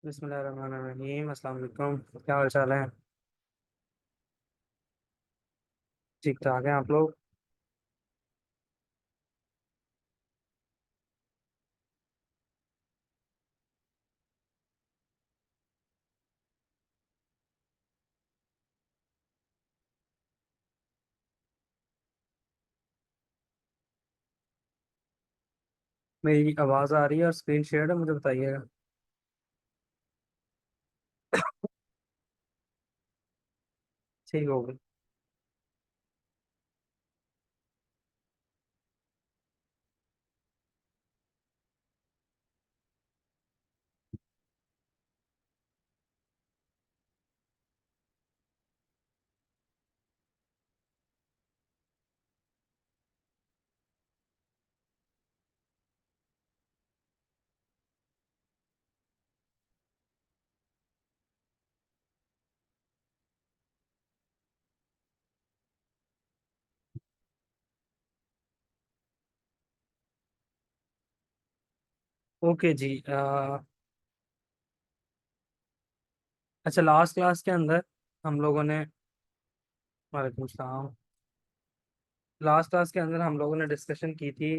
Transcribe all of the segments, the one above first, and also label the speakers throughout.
Speaker 1: बिस्मिल्लाहिर्रहमानिर्रहीम। अस्सलाम वालेकुम। क्या हाल चाल है? ठीक ठाक हैं आप लोग? मेरी आवाज़ आ रही है और स्क्रीन शेयर है, मुझे बताइएगा। ठीक होगी। ओके जी। अच्छा, लास्ट क्लास के अंदर हम लोगों ने वालेकुम सलाम। लास्ट क्लास के अंदर हम लोगों ने डिस्कशन की थी,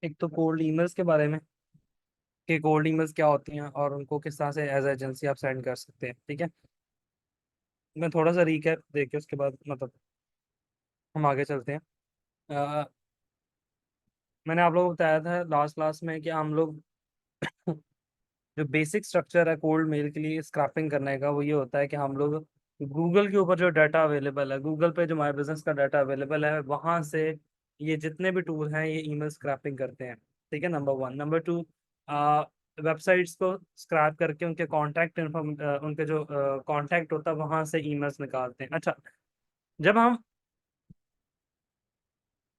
Speaker 1: एक तो कोल्ड ईमेल्स के बारे में, कि कोल्ड ईमेल्स क्या होती हैं और उनको किस तरह से एज एजेंसी आप सेंड कर सकते हैं। ठीक है, मैं थोड़ा सा रिकैप दे के उसके बाद मतलब हम आगे चलते हैं। अ, मैंने आप लोगों को बताया था लास्ट क्लास में कि हम लोग जो बेसिक स्ट्रक्चर है कोल्ड मेल के लिए स्क्रैपिंग करने का, वो ये होता है कि हम लोग गूगल के ऊपर जो डाटा अवेलेबल है, गूगल पे जो माई बिजनेस का डाटा अवेलेबल है, वहां से ये जितने भी टूल हैं ये ईमेल स्क्रैपिंग करते हैं। ठीक है, number one. Number two, websites को स्क्रैप करके उनके कॉन्टैक्ट इन्फॉर्म उनके जो कॉन्टैक्ट होता है वहां से ईमेल्स निकालते हैं। अच्छा, जब हम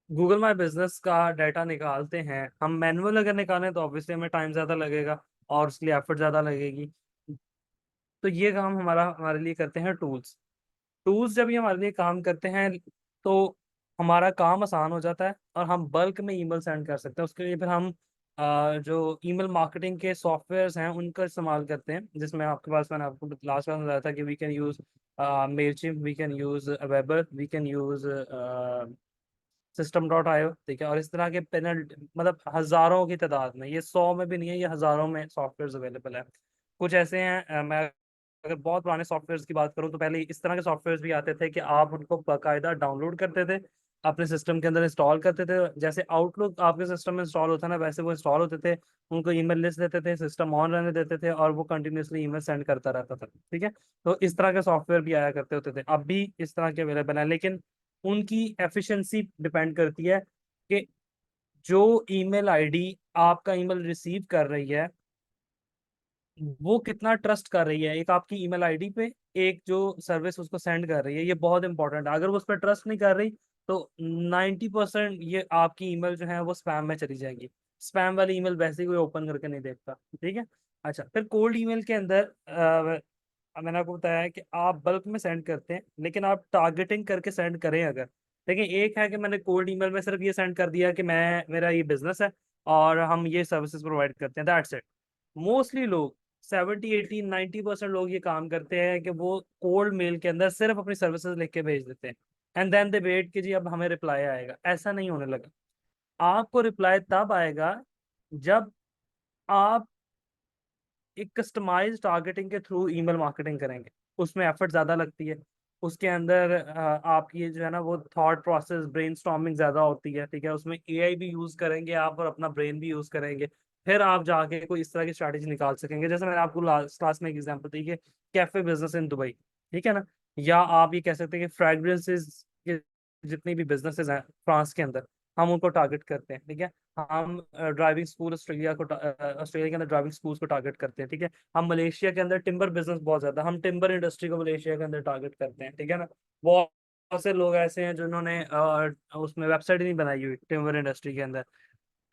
Speaker 1: गूगल माई बिजनेस का डाटा निकालते हैं, हम मैनुअल अगर निकालें तो ऑब्वियसली हमें टाइम ज़्यादा लगेगा और उसके लिए एफर्ट ज़्यादा लगेगी। तो ये काम हमारा हमारे लिए करते हैं टूल्स। टूल्स जब ये हमारे लिए काम करते हैं तो हमारा काम आसान हो जाता है और हम बल्क में ईमेल सेंड कर सकते हैं। उसके लिए फिर हम जो ईमेल मार्केटिंग के सॉफ्टवेयर्स हैं उनका इस्तेमाल करते हैं, जिसमें आपके पास, मैंने आपको लास्ट में बताया था कि we can use Mailchimp, we can use Weber, we can use system.io। ठीक है, और इस तरह के पैनल मतलब हजारों की तादाद में, ये सौ में भी नहीं है, ये हजारों में सॉफ्टवेयर अवेलेबल है। कुछ ऐसे हैं, मैं अगर बहुत पुराने सॉफ्टवेयर की बात करूं तो पहले इस तरह के सॉफ्टवेयर भी आते थे कि आप उनको बाकायदा डाउनलोड करते थे, अपने सिस्टम के अंदर इंस्टॉल करते थे। जैसे आउटलुक आपके सिस्टम में इंस्टॉल होता है ना, वैसे वो इंस्टॉल होते थे, उनको ईमेल लिस्ट देते थे, सिस्टम ऑन रहने देते थे और वो कंटिन्यूसली ईमेल सेंड करता रहता था। ठीक है, तो इस तरह के सॉफ्टवेयर भी आया करते होते थे, अब भी इस तरह के अवेलेबल है, लेकिन उनकी एफिशिएंसी डिपेंड करती है कि जो ईमेल आईडी आपका ईमेल रिसीव कर रही है वो कितना ट्रस्ट कर रही है, एक आपकी ईमेल आईडी पे, एक जो सर्विस उसको सेंड कर रही है। ये बहुत इंपॉर्टेंट है। अगर वो उस पर ट्रस्ट नहीं कर रही तो 90% ये आपकी ईमेल जो है वो स्पैम में चली जाएगी। स्पैम वाली ईमेल वैसे ही कोई ओपन करके नहीं देखता। ठीक है। अच्छा, फिर कोल्ड ईमेल के अंदर मैंने आपको बताया है कि आप बल्क में सेंड करते हैं, लेकिन आप टारगेटिंग करके सेंड करें अगर। देखिए, एक है कि मैंने कोल्ड ईमेल में सिर्फ ये सेंड कर दिया कि मैं, मेरा ये बिजनेस है और हम ये सर्विसेज प्रोवाइड करते हैं, दैट्स इट। मोस्टली लोग 70 80 90% लोग ये काम करते हैं कि वो कोल्ड मेल के अंदर सिर्फ अपनी सर्विसेज लिख के भेज देते हैं एंड देन दे वेट कि जी अब हमें रिप्लाई आएगा। ऐसा नहीं होने लगा। आपको रिप्लाई तब आएगा जब आप एक कस्टमाइज टारगेटिंग के थ्रू ईमेल मार्केटिंग करेंगे। उसमें एफर्ट ज़्यादा लगती है। उसके अंदर आपकी जो है ना वो थॉट प्रोसेस, ब्रेनस्टॉर्मिंग ज़्यादा होती है। ठीक है, उसमें एआई भी यूज़ करेंगे आप और अपना ब्रेन भी यूज़ करेंगे। फिर आप जाके कोई इस तरह की स्ट्रैटेजी निकाल सकेंगे, जैसे मैंने आपको लास्ट क्लास में एक एग्जांपल दी कि कैफे बिजनेस इन दुबई। ठीक है ना, या आप ये कह सकते हैं कि फ्रेग्रेंसेस के जितनी भी बिजनेसेस हैं फ्रांस के अंदर, हम उनको टारगेट करते हैं। ठीक है, हम ड्राइविंग स्कूल ऑस्ट्रेलिया को ऑस्ट्रेलिया के अंदर ड्राइविंग स्कूल्स को टारगेट करते हैं। ठीक है, हम मलेशिया के अंदर टिम्बर बिजनेस बहुत ज्यादा, हम टिम्बर इंडस्ट्री को मलेशिया के अंदर टारगेट करते हैं। ठीक है ना, बहुत बहुत से लोग ऐसे हैं जिन्होंने उसमें वेबसाइट नहीं बनाई हुई टिम्बर इंडस्ट्री के अंदर,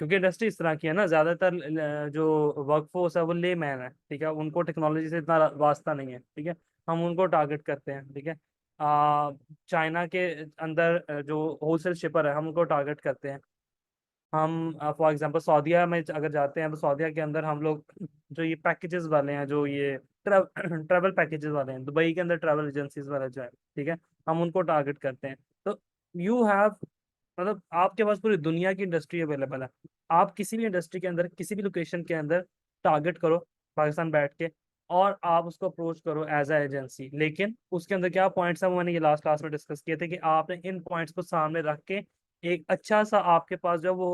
Speaker 1: क्योंकि इंडस्ट्री इस तरह की है ना, ज्यादातर जो वर्कफोर्स है वो ले मैन है। ठीक है, उनको टेक्नोलॉजी से इतना वास्ता नहीं है। ठीक है, हम उनको टारगेट करते हैं। ठीक है, चाइना के अंदर जो होलसेल शिपर है हम उनको टारगेट करते हैं। हम फॉर एग्जांपल सऊदीया में अगर जाते हैं तो सऊदीया के अंदर हम लोग जो ये पैकेजेस वाले हैं, जो ये ट्रैवल पैकेजेस वाले हैं, दुबई के अंदर ट्रैवल एजेंसीज वाले जो है, ठीक है, हम उनको टारगेट करते हैं। तो यू हैव, मतलब आपके पास पूरी दुनिया की इंडस्ट्री अवेलेबल है। आप किसी भी इंडस्ट्री के अंदर, किसी भी लोकेशन के अंदर टारगेट करो पाकिस्तान बैठ के, और आप उसको अप्रोच करो एज अ एजेंसी। लेकिन उसके अंदर क्या पॉइंट्स है, वो मैंने ये लास्ट क्लास में डिस्कस किए थे कि आपने इन पॉइंट्स को सामने रख के एक अच्छा सा आपके पास जो वो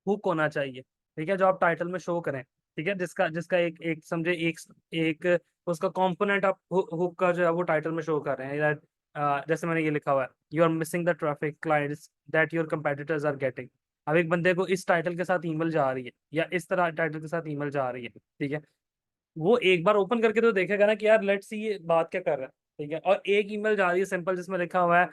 Speaker 1: हुक होना चाहिए, ठीक है, जो आप टाइटल में शो करें, ठीक है, जिसका जिसका एक एक समझे एक एक उसका कंपोनेंट आप हुक का जो है वो टाइटल में शो कर रहे हैं। जैसे मैंने ये लिखा हुआ है, you are missing the traffic clients that your competitors are getting. अब एक बंदे को इस टाइटल के साथ ईमेल जा रही है, या इस तरह टाइटल के साथ ईमेल जा रही है, ठीक है, वो एक बार ओपन करके तो देखेगा ना कि यार लेट्स सी ये बात क्या कर रहा है, ठीक है, और एक ईमेल जा रही है सिंपल जिसमें लिखा हुआ है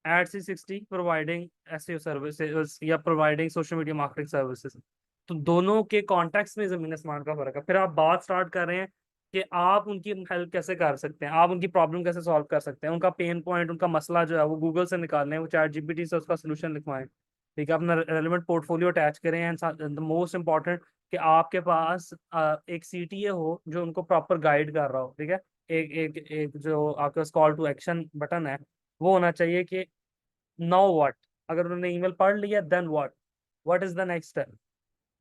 Speaker 1: at C60 providing SEO services या providing social media marketing services. तो दोनों के कॉन्टेक्स्ट में जमीन आसमान का फर्क है। फिर आप बात स्टार्ट कर रहे हैं कि आप उनकी हेल्प कैसे कर सकते हैं, आप उनकी प्रॉब्लम कैसे सॉल्व कर सकते हैं, उनका पेन पॉइंट, उनका मसला जो है वो गूगल से निकालने, वो चैट जीपीटी से उसका सोल्यूशन लिखवाएं, ठीक है, अपना रेलिवेंट पोर्टफोलियो अटैच करें, एंड द मोस्ट इंपॉर्टेंट कि आपके पास एक सीटीए हो जो उनको प्रॉपर गाइड कर रहा हो, ठीक है। एक एक एक जो आपके पास कॉल टू एक्शन बटन है, वो होना चाहिए कि नाउ व्हाट, अगर उन्होंने ईमेल पढ़ लिया then what is the next step.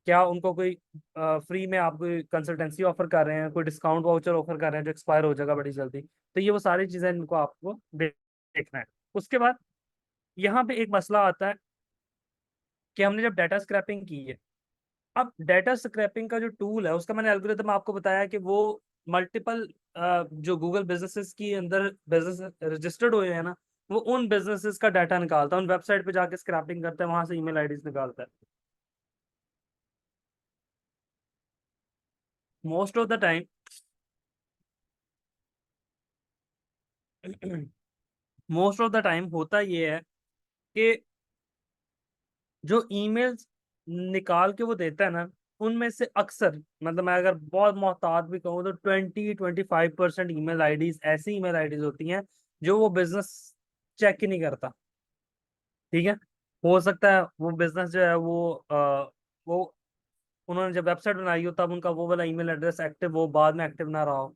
Speaker 1: क्या उनको कोई फ्री में आप कोई कंसल्टेंसी ऑफर कर रहे हैं, कोई डिस्काउंट वाउचर ऑफर कर रहे हैं जो एक्सपायर हो जाएगा बड़ी जल्दी। तो ये वो सारी चीजें इनको आपको देखना है। उसके बाद यहाँ पे एक मसला आता है कि हमने जब डाटा स्क्रैपिंग की है, अब डाटा स्क्रैपिंग का जो टूल है उसका मैंने एल्गोरिथम आपको बताया कि वो मल्टीपल जो गूगल बिजनेसेस की अंदर बिजनेस रजिस्टर्ड हुए हैं ना, वो उन बिजनेसेस का डाटा निकालता है, उन वेबसाइट पे जाके स्क्रैपिंग करता है, वहां से ईमेल आईडीज निकालता है। Most of the time most of the time होता ये है कि जो ईमेल्स निकाल के वो देता है ना, उनमें से अक्सर, मतलब मैं अगर बहुत मोहतात भी कहूँ तो 20-25% ईमेल आईडीज ऐसी ईमेल आईडीज होती हैं जो वो बिजनेस चेक ही नहीं करता, ठीक है। हो सकता है वो बिजनेस जो है वो उन्होंने जब वेबसाइट बनाई हो तब उनका वो वाला ईमेल एड्रेस एक्टिव हो, बाद में एक्टिव ना रहा हो,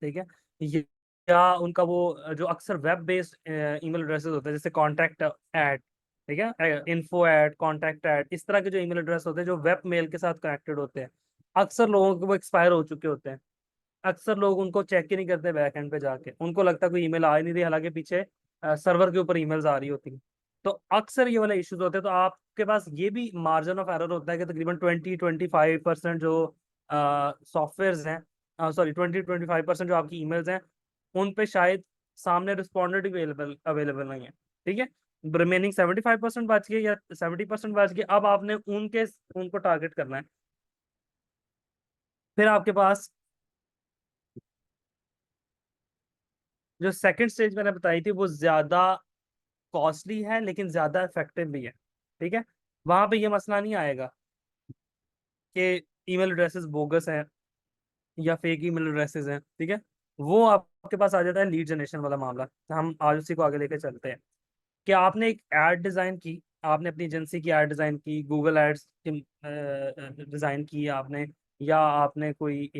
Speaker 1: ठीक है। ये या उनका वो जो अक्सर वेब बेस्ड ईमेल एड्रेसेस होते हैं, जैसे कॉन्टैक्ट ऐड, ठीक है, इन्फो ऐड, कॉन्टैक्ट ऐड, इस तरह के जो ईमेल एड्रेस होते हैं जो वेब मेल के साथ कनेक्टेड होते हैं, अक्सर लोगों के वो एक्सपायर हो चुके होते हैं। अक्सर लोग उनको चेक ही नहीं करते बैक एंड पे जाके, उनको लगता है कोई ईमेल आ ही नहीं रही, हालांकि पीछे सर्वर के ऊपर ईमेल्स आ रही होती हैं। तो अक्सर ये वाले इश्यूज होते हैं। तो आपके पास ये भी मार्जिन ऑफ एरर होता है कि तकरीबन 20-25% जो सॉफ्टवेयर हैं, सॉरी 20-25% जो आपकी ईमेल्स हैं, उन पे शायद सामने रिस्पॉन्डेंट अवेलेबल अवेलेबल नहीं है, ठीक है। रिमेनिंग 75% बच गए या 70% बच गए, अब आपने उनको टारगेट करना है। फिर आपके पास जो सेकंड स्टेज मैंने बताई थी वो ज्यादा कॉस्टली है लेकिन ज्यादा इफेक्टिव भी है, ठीक है। वहां पे ये मसला नहीं आएगा कि ईमेल एड्रेसेस बोगस हैं या फेक ईमेल एड्रेसेस हैं, ठीक है। वो आपके पास आ जाता है लीड जनरेशन वाला मामला। हम आज उसी को आगे लेके चलते हैं कि आपने एक एड डिजाइन की, आपने अपनी एजेंसी की एड डिजाइन की, गूगल एड्स की डिजाइन की आपने, या आपने कोई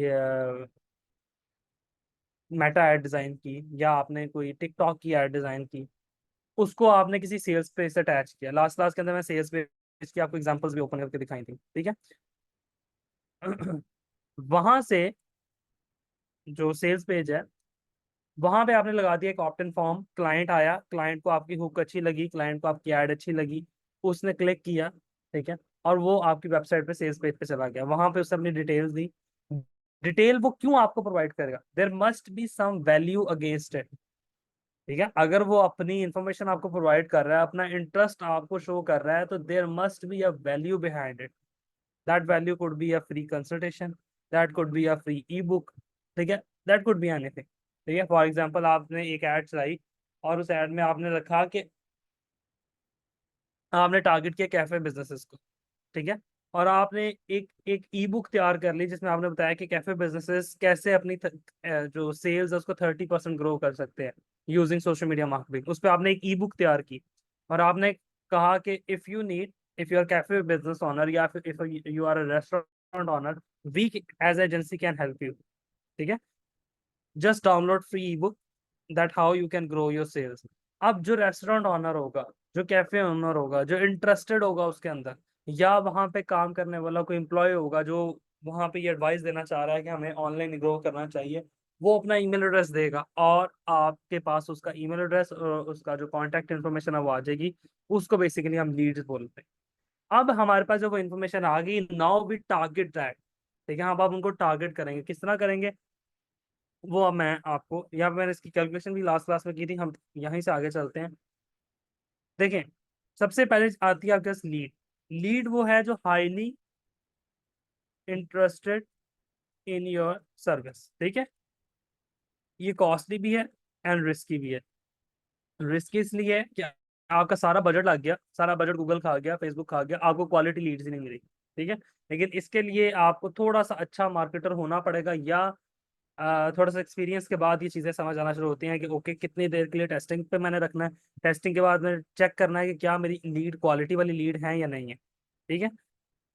Speaker 1: मेटा एड डिजाइन की, या आपने कोई टिकटॉक की एड डिजाइन की, उसको आपने किसी सेल्स पेज से अटैच किया। लास्ट क्लास के अंदर मैं सेल्स पेज की आपको एग्जांपल्स भी ओपन करके दिखाई थी, ठीक है। वहां से जो सेल्स पेज है, वहां पे आपने लगा दिया एक ऑप्ट इन फॉर्म, क्लाइंट आया, क्लाइंट को आपकी हुक अच्छी लगी, क्लाइंट को आपकी एड अच्छी लगी, उसने क्लिक किया, ठीक है, और वो आपकी वेबसाइट पे सेल्स पेज पे चला गया, वहां पे उसने अपनी डिटेल्स दी। डिटेल वो क्यों आपको प्रोवाइड करेगा, there must be some value against it, ठीक है। अगर वो अपनी इंफॉर्मेशन आपको प्रोवाइड कर रहा है, अपना इंटरेस्ट आपको शो कर रहा है, तो there must be a value behind it. That value could be a free consultation, that could be a free ebook, ठीक है, दैट कुड बी एनीथिंग, ठीक है। फॉर एग्जांपल आपने एक ऐड चलाई और उस ऐड में आपने रखा कि आपने टारगेट किया कैफे बिजनेसेस को, ठीक है, और आपने एक एक ई बुक तैयार कर ली जिसमें आपने बताया कि कैफे बिजनेसेस कैसे अपनी जो सेल्स है उसको 30% ग्रो कर सकते हैं यूजिंग सोशल मीडिया मार्केटिंग। उस पर आपने एक ई बुक तैयार की और आपने कहा कि if you are cafe business owner या फिर if you are a restaurant owner, we as agency can help you. ठीक है, just download free ebook that how you can grow your sales. अब जो रेस्टोरेंट ओनर होगा, जो cafe owner होगा, जो इंटरेस्टेड होगा उसके अंदर, या वहां पे काम करने वाला कोई एम्प्लॉय होगा जो वहां पे ये एडवाइस देना चाह रहा है कि हमें ऑनलाइन ग्रो करना चाहिए, वो अपना ईमेल एड्रेस देगा और आपके पास उसका ईमेल एड्रेस और उसका जो कॉन्टैक्ट इन्फॉर्मेशन है वो आ जाएगी। उसको बेसिकली हम लीड्स बोलते हैं। अब हमारे पास जब वो इन्फॉर्मेशन आ गई, नाउ वी टारगेट दैट। ठीक है, अब आप उनको टारगेट करेंगे, किस तरह करेंगे वो अब मैं आपको, या मैंने इसकी कैलकुलेशन भी लास्ट क्लास में की थी, हम यहीं से आगे चलते हैं। देखें, सबसे पहले आती है आपके पास लीड। लीड वो है जो highly interested in your service. ठीक है, ये कॉस्टली भी है एंड रिस्की भी है। रिस्की इसलिए है कि आपका सारा बजट लग गया, सारा बजट गूगल खा गया, फेसबुक खा गया, आपको क्वालिटी लीड्स ही नहीं मिली। ठीक है, लेकिन इसके लिए आपको थोड़ा सा अच्छा मार्केटर होना पड़ेगा, या थोड़ा सा एक्सपीरियंस के बाद ये चीज़ें समझ आना शुरू होती हैं कि ओके कितनी देर के लिए टेस्टिंग पे मैंने रखना है, टेस्टिंग के बाद मैंने चेक करना है कि क्या मेरी लीड क्वालिटी वाली लीड है या नहीं है। ठीक है,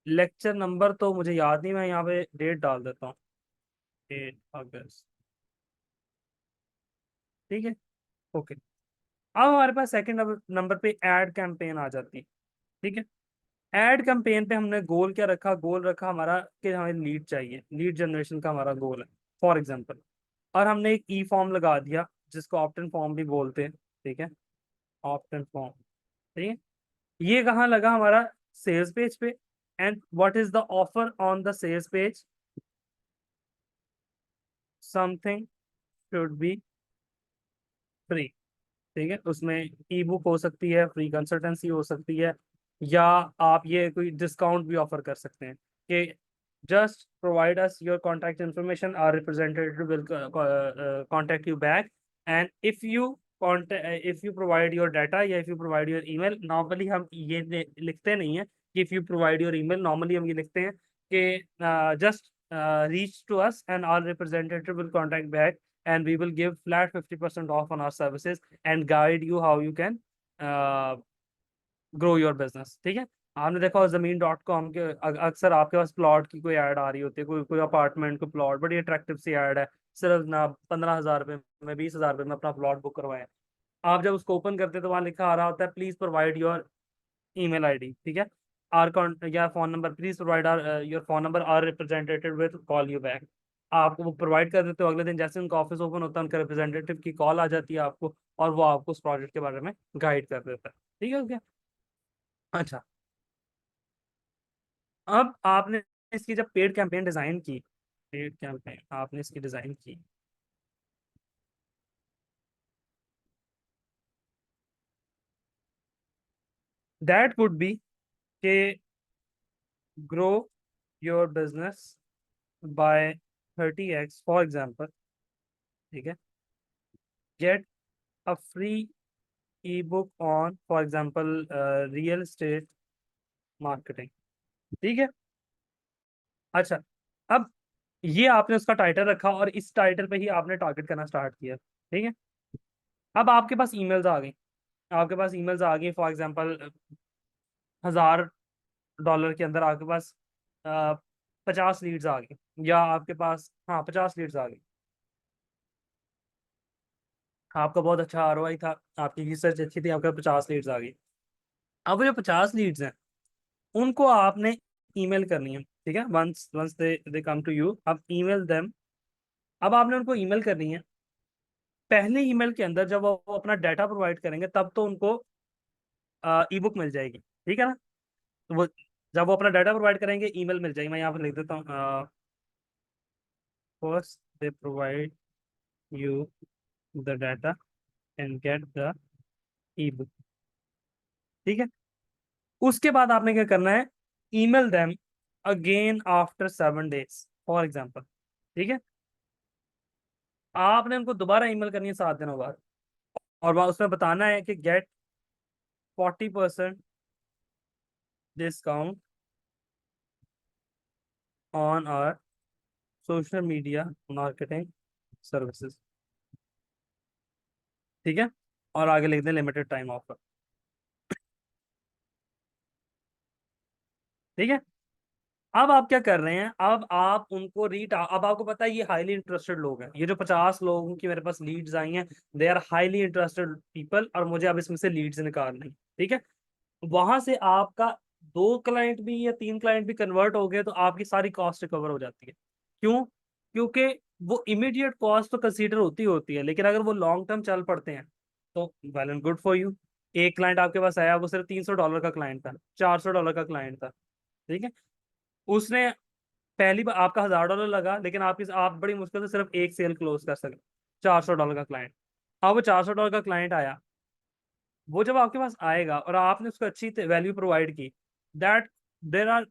Speaker 1: लेक्चर नंबर तो मुझे याद नहीं, मैं यहाँ पे डेट डाल देता हूँ, 8 अगस्त। ठीक है, ओके। अब हमारे पास सेकंड नंबर पे ऐड कैंपेन आ जाती है। ठीक है, ऐड कैंपेन पे हमने गोल क्या रखा, गोल रखा हमारा कि हमें लीड चाहिए, लीड जनरेशन का हमारा गोल है फॉर एग्जांपल। और हमने एक ई फॉर्म लगा दिया जिसको ऑप्टन फॉर्म भी बोलते हैं। ठीक है, ऑप्टन फॉर्म। ठीक है, ये कहाँ लगा हमारा, सेल्स पेज पे। And what is the offer on the sales page, something should be free. ठीक है, उसमें ई बुक हो सकती है, फ्री कंसल्टेंसी हो सकती है, या आप ये कोई डिस्काउंट भी ऑफर कर सकते हैं कि just provide us your contact information, our representative will contact you back. And if you provide your data या if you provide your email, normally हम ये लिखते नहीं है कि if you provide your email, normally हम ये लिखते हैं कि just reach to us and our representative will contact back and we will give flat 50% off on our services and guide you how you can grow your business. ठीक है, आपने देखा हो Zameen.com के अक्सर आपके पास प्लॉट की कोई ऐड आ रही होती है, कोई कोई अपार्टमेंट को प्लॉट, बड़ी अट्रैक्टिव सी ऐड है, सिर्फ ना 15,000 रुपये में, 20,000 रुपये में अपना प्लॉट बुक करवाएं। आप जब उसको ओपन करते हैं तो वहाँ लिखा आ रहा होता है please provide your email ID. ठीक है, आर या phone number, please provide or your phone number, our representative will call you back. आप वो प्रोवाइड कर देते हो, अगले दिन जैसे उनका ऑफिस ओपन होता है उनका रिप्रेजेंटेटिव की कॉल आ जाती है आपको, और वो आपको उस प्रोजेक्ट के बारे में गाइड कर देता है। ठीक है, ओके। अच्छा, अब आपने इसकी जब पेड कैंपेन डिजाइन की, पेड कैंपेन आपने इसकी डिजाइन की, दैट वुड बी के grow your business by 30x for example. ठीक है, get a free ebook on for example real estate marketing. ठीक है, अच्छा, अब ये आपने उसका टाइटल रखा और इस टाइटल पे ही आपने टारगेट करना स्टार्ट किया। ठीक है, अब आपके पास ईमेल्स आ गई, आपके पास ईमेल्स आ गई फॉर एग्जांपल $1,000 के अंदर आपके पास 50 लीड्स आ गई, या आपके पास, हाँ, 50 लीड्स आ गई। आपका बहुत अच्छा आरओआई था, आपकी रिसर्च अच्छी थी, आपके 50 लीड्स आ गई। अब वो जो 50 लीड्स हैं उनको आपने ईमेल करनी है। ठीक है, once once they come to you, अब ईमेल देम। अब आपने उनको ईमेल करनी है। पहले ईमेल के अंदर जब वो अपना डाटा प्रोवाइड करेंगे तब तो उनको ई बुक मिल जाएगी। ठीक है ना, तो वो जब वो अपना डाटा प्रोवाइड करेंगे ईमेल मिल जाएगी। मैं यहाँ पर लिख देता हूँ, first they provide you the data and get the E book. ठीक है, उसके बाद आपने क्या करना है, email them again after 7 days for example. ठीक है, आपने उनको दोबारा ईमेल करनी है 7 दिनों बाद, और उसमें बताना है कि get 40% discount on our social media marketing services. ठीक है, और आगे लिख दें लिमिटेड टाइम ऑफर। ठीक है। अब आप क्या कर रहे हैं, अब आप उनको अब आपको पता है ये हाईली इंटरेस्टेड लोग हैं, ये जो 50 लोगों की मेरे पास लीड्स आई हैं, they are highly interested people, और मुझे अब इसमें से लीड्स निकालनी। ठीक है। वहां से आपका 2 क्लाइंट भी या 3 क्लाइंट भी कन्वर्ट हो गए तो आपकी सारी कॉस्ट रिकवर हो जाती है। क्यों? क्योंकि वो इमीडिएट कॉस्ट तो कंसीडर होती है, लेकिन अगर वो लॉन्ग टर्म चल पड़ते हैं तो well and good for you. एक क्लाइंट आपके पास आया, वो सिर्फ $300 का क्लाइंट था, $400 का क्लाइंट था। ठीक है। उसने पहली बार आपका $1000 लगा, लेकिन आप बड़ी मुश्किल से सिर्फ एक सेल क्लोज कर सके। $400 का क्लाइंट। अब वो $400 का क्लाइंट आया, वो जब आपके पास आएगा और आपने उसको अच्छी वैल्यू प्रोवाइड की, that there are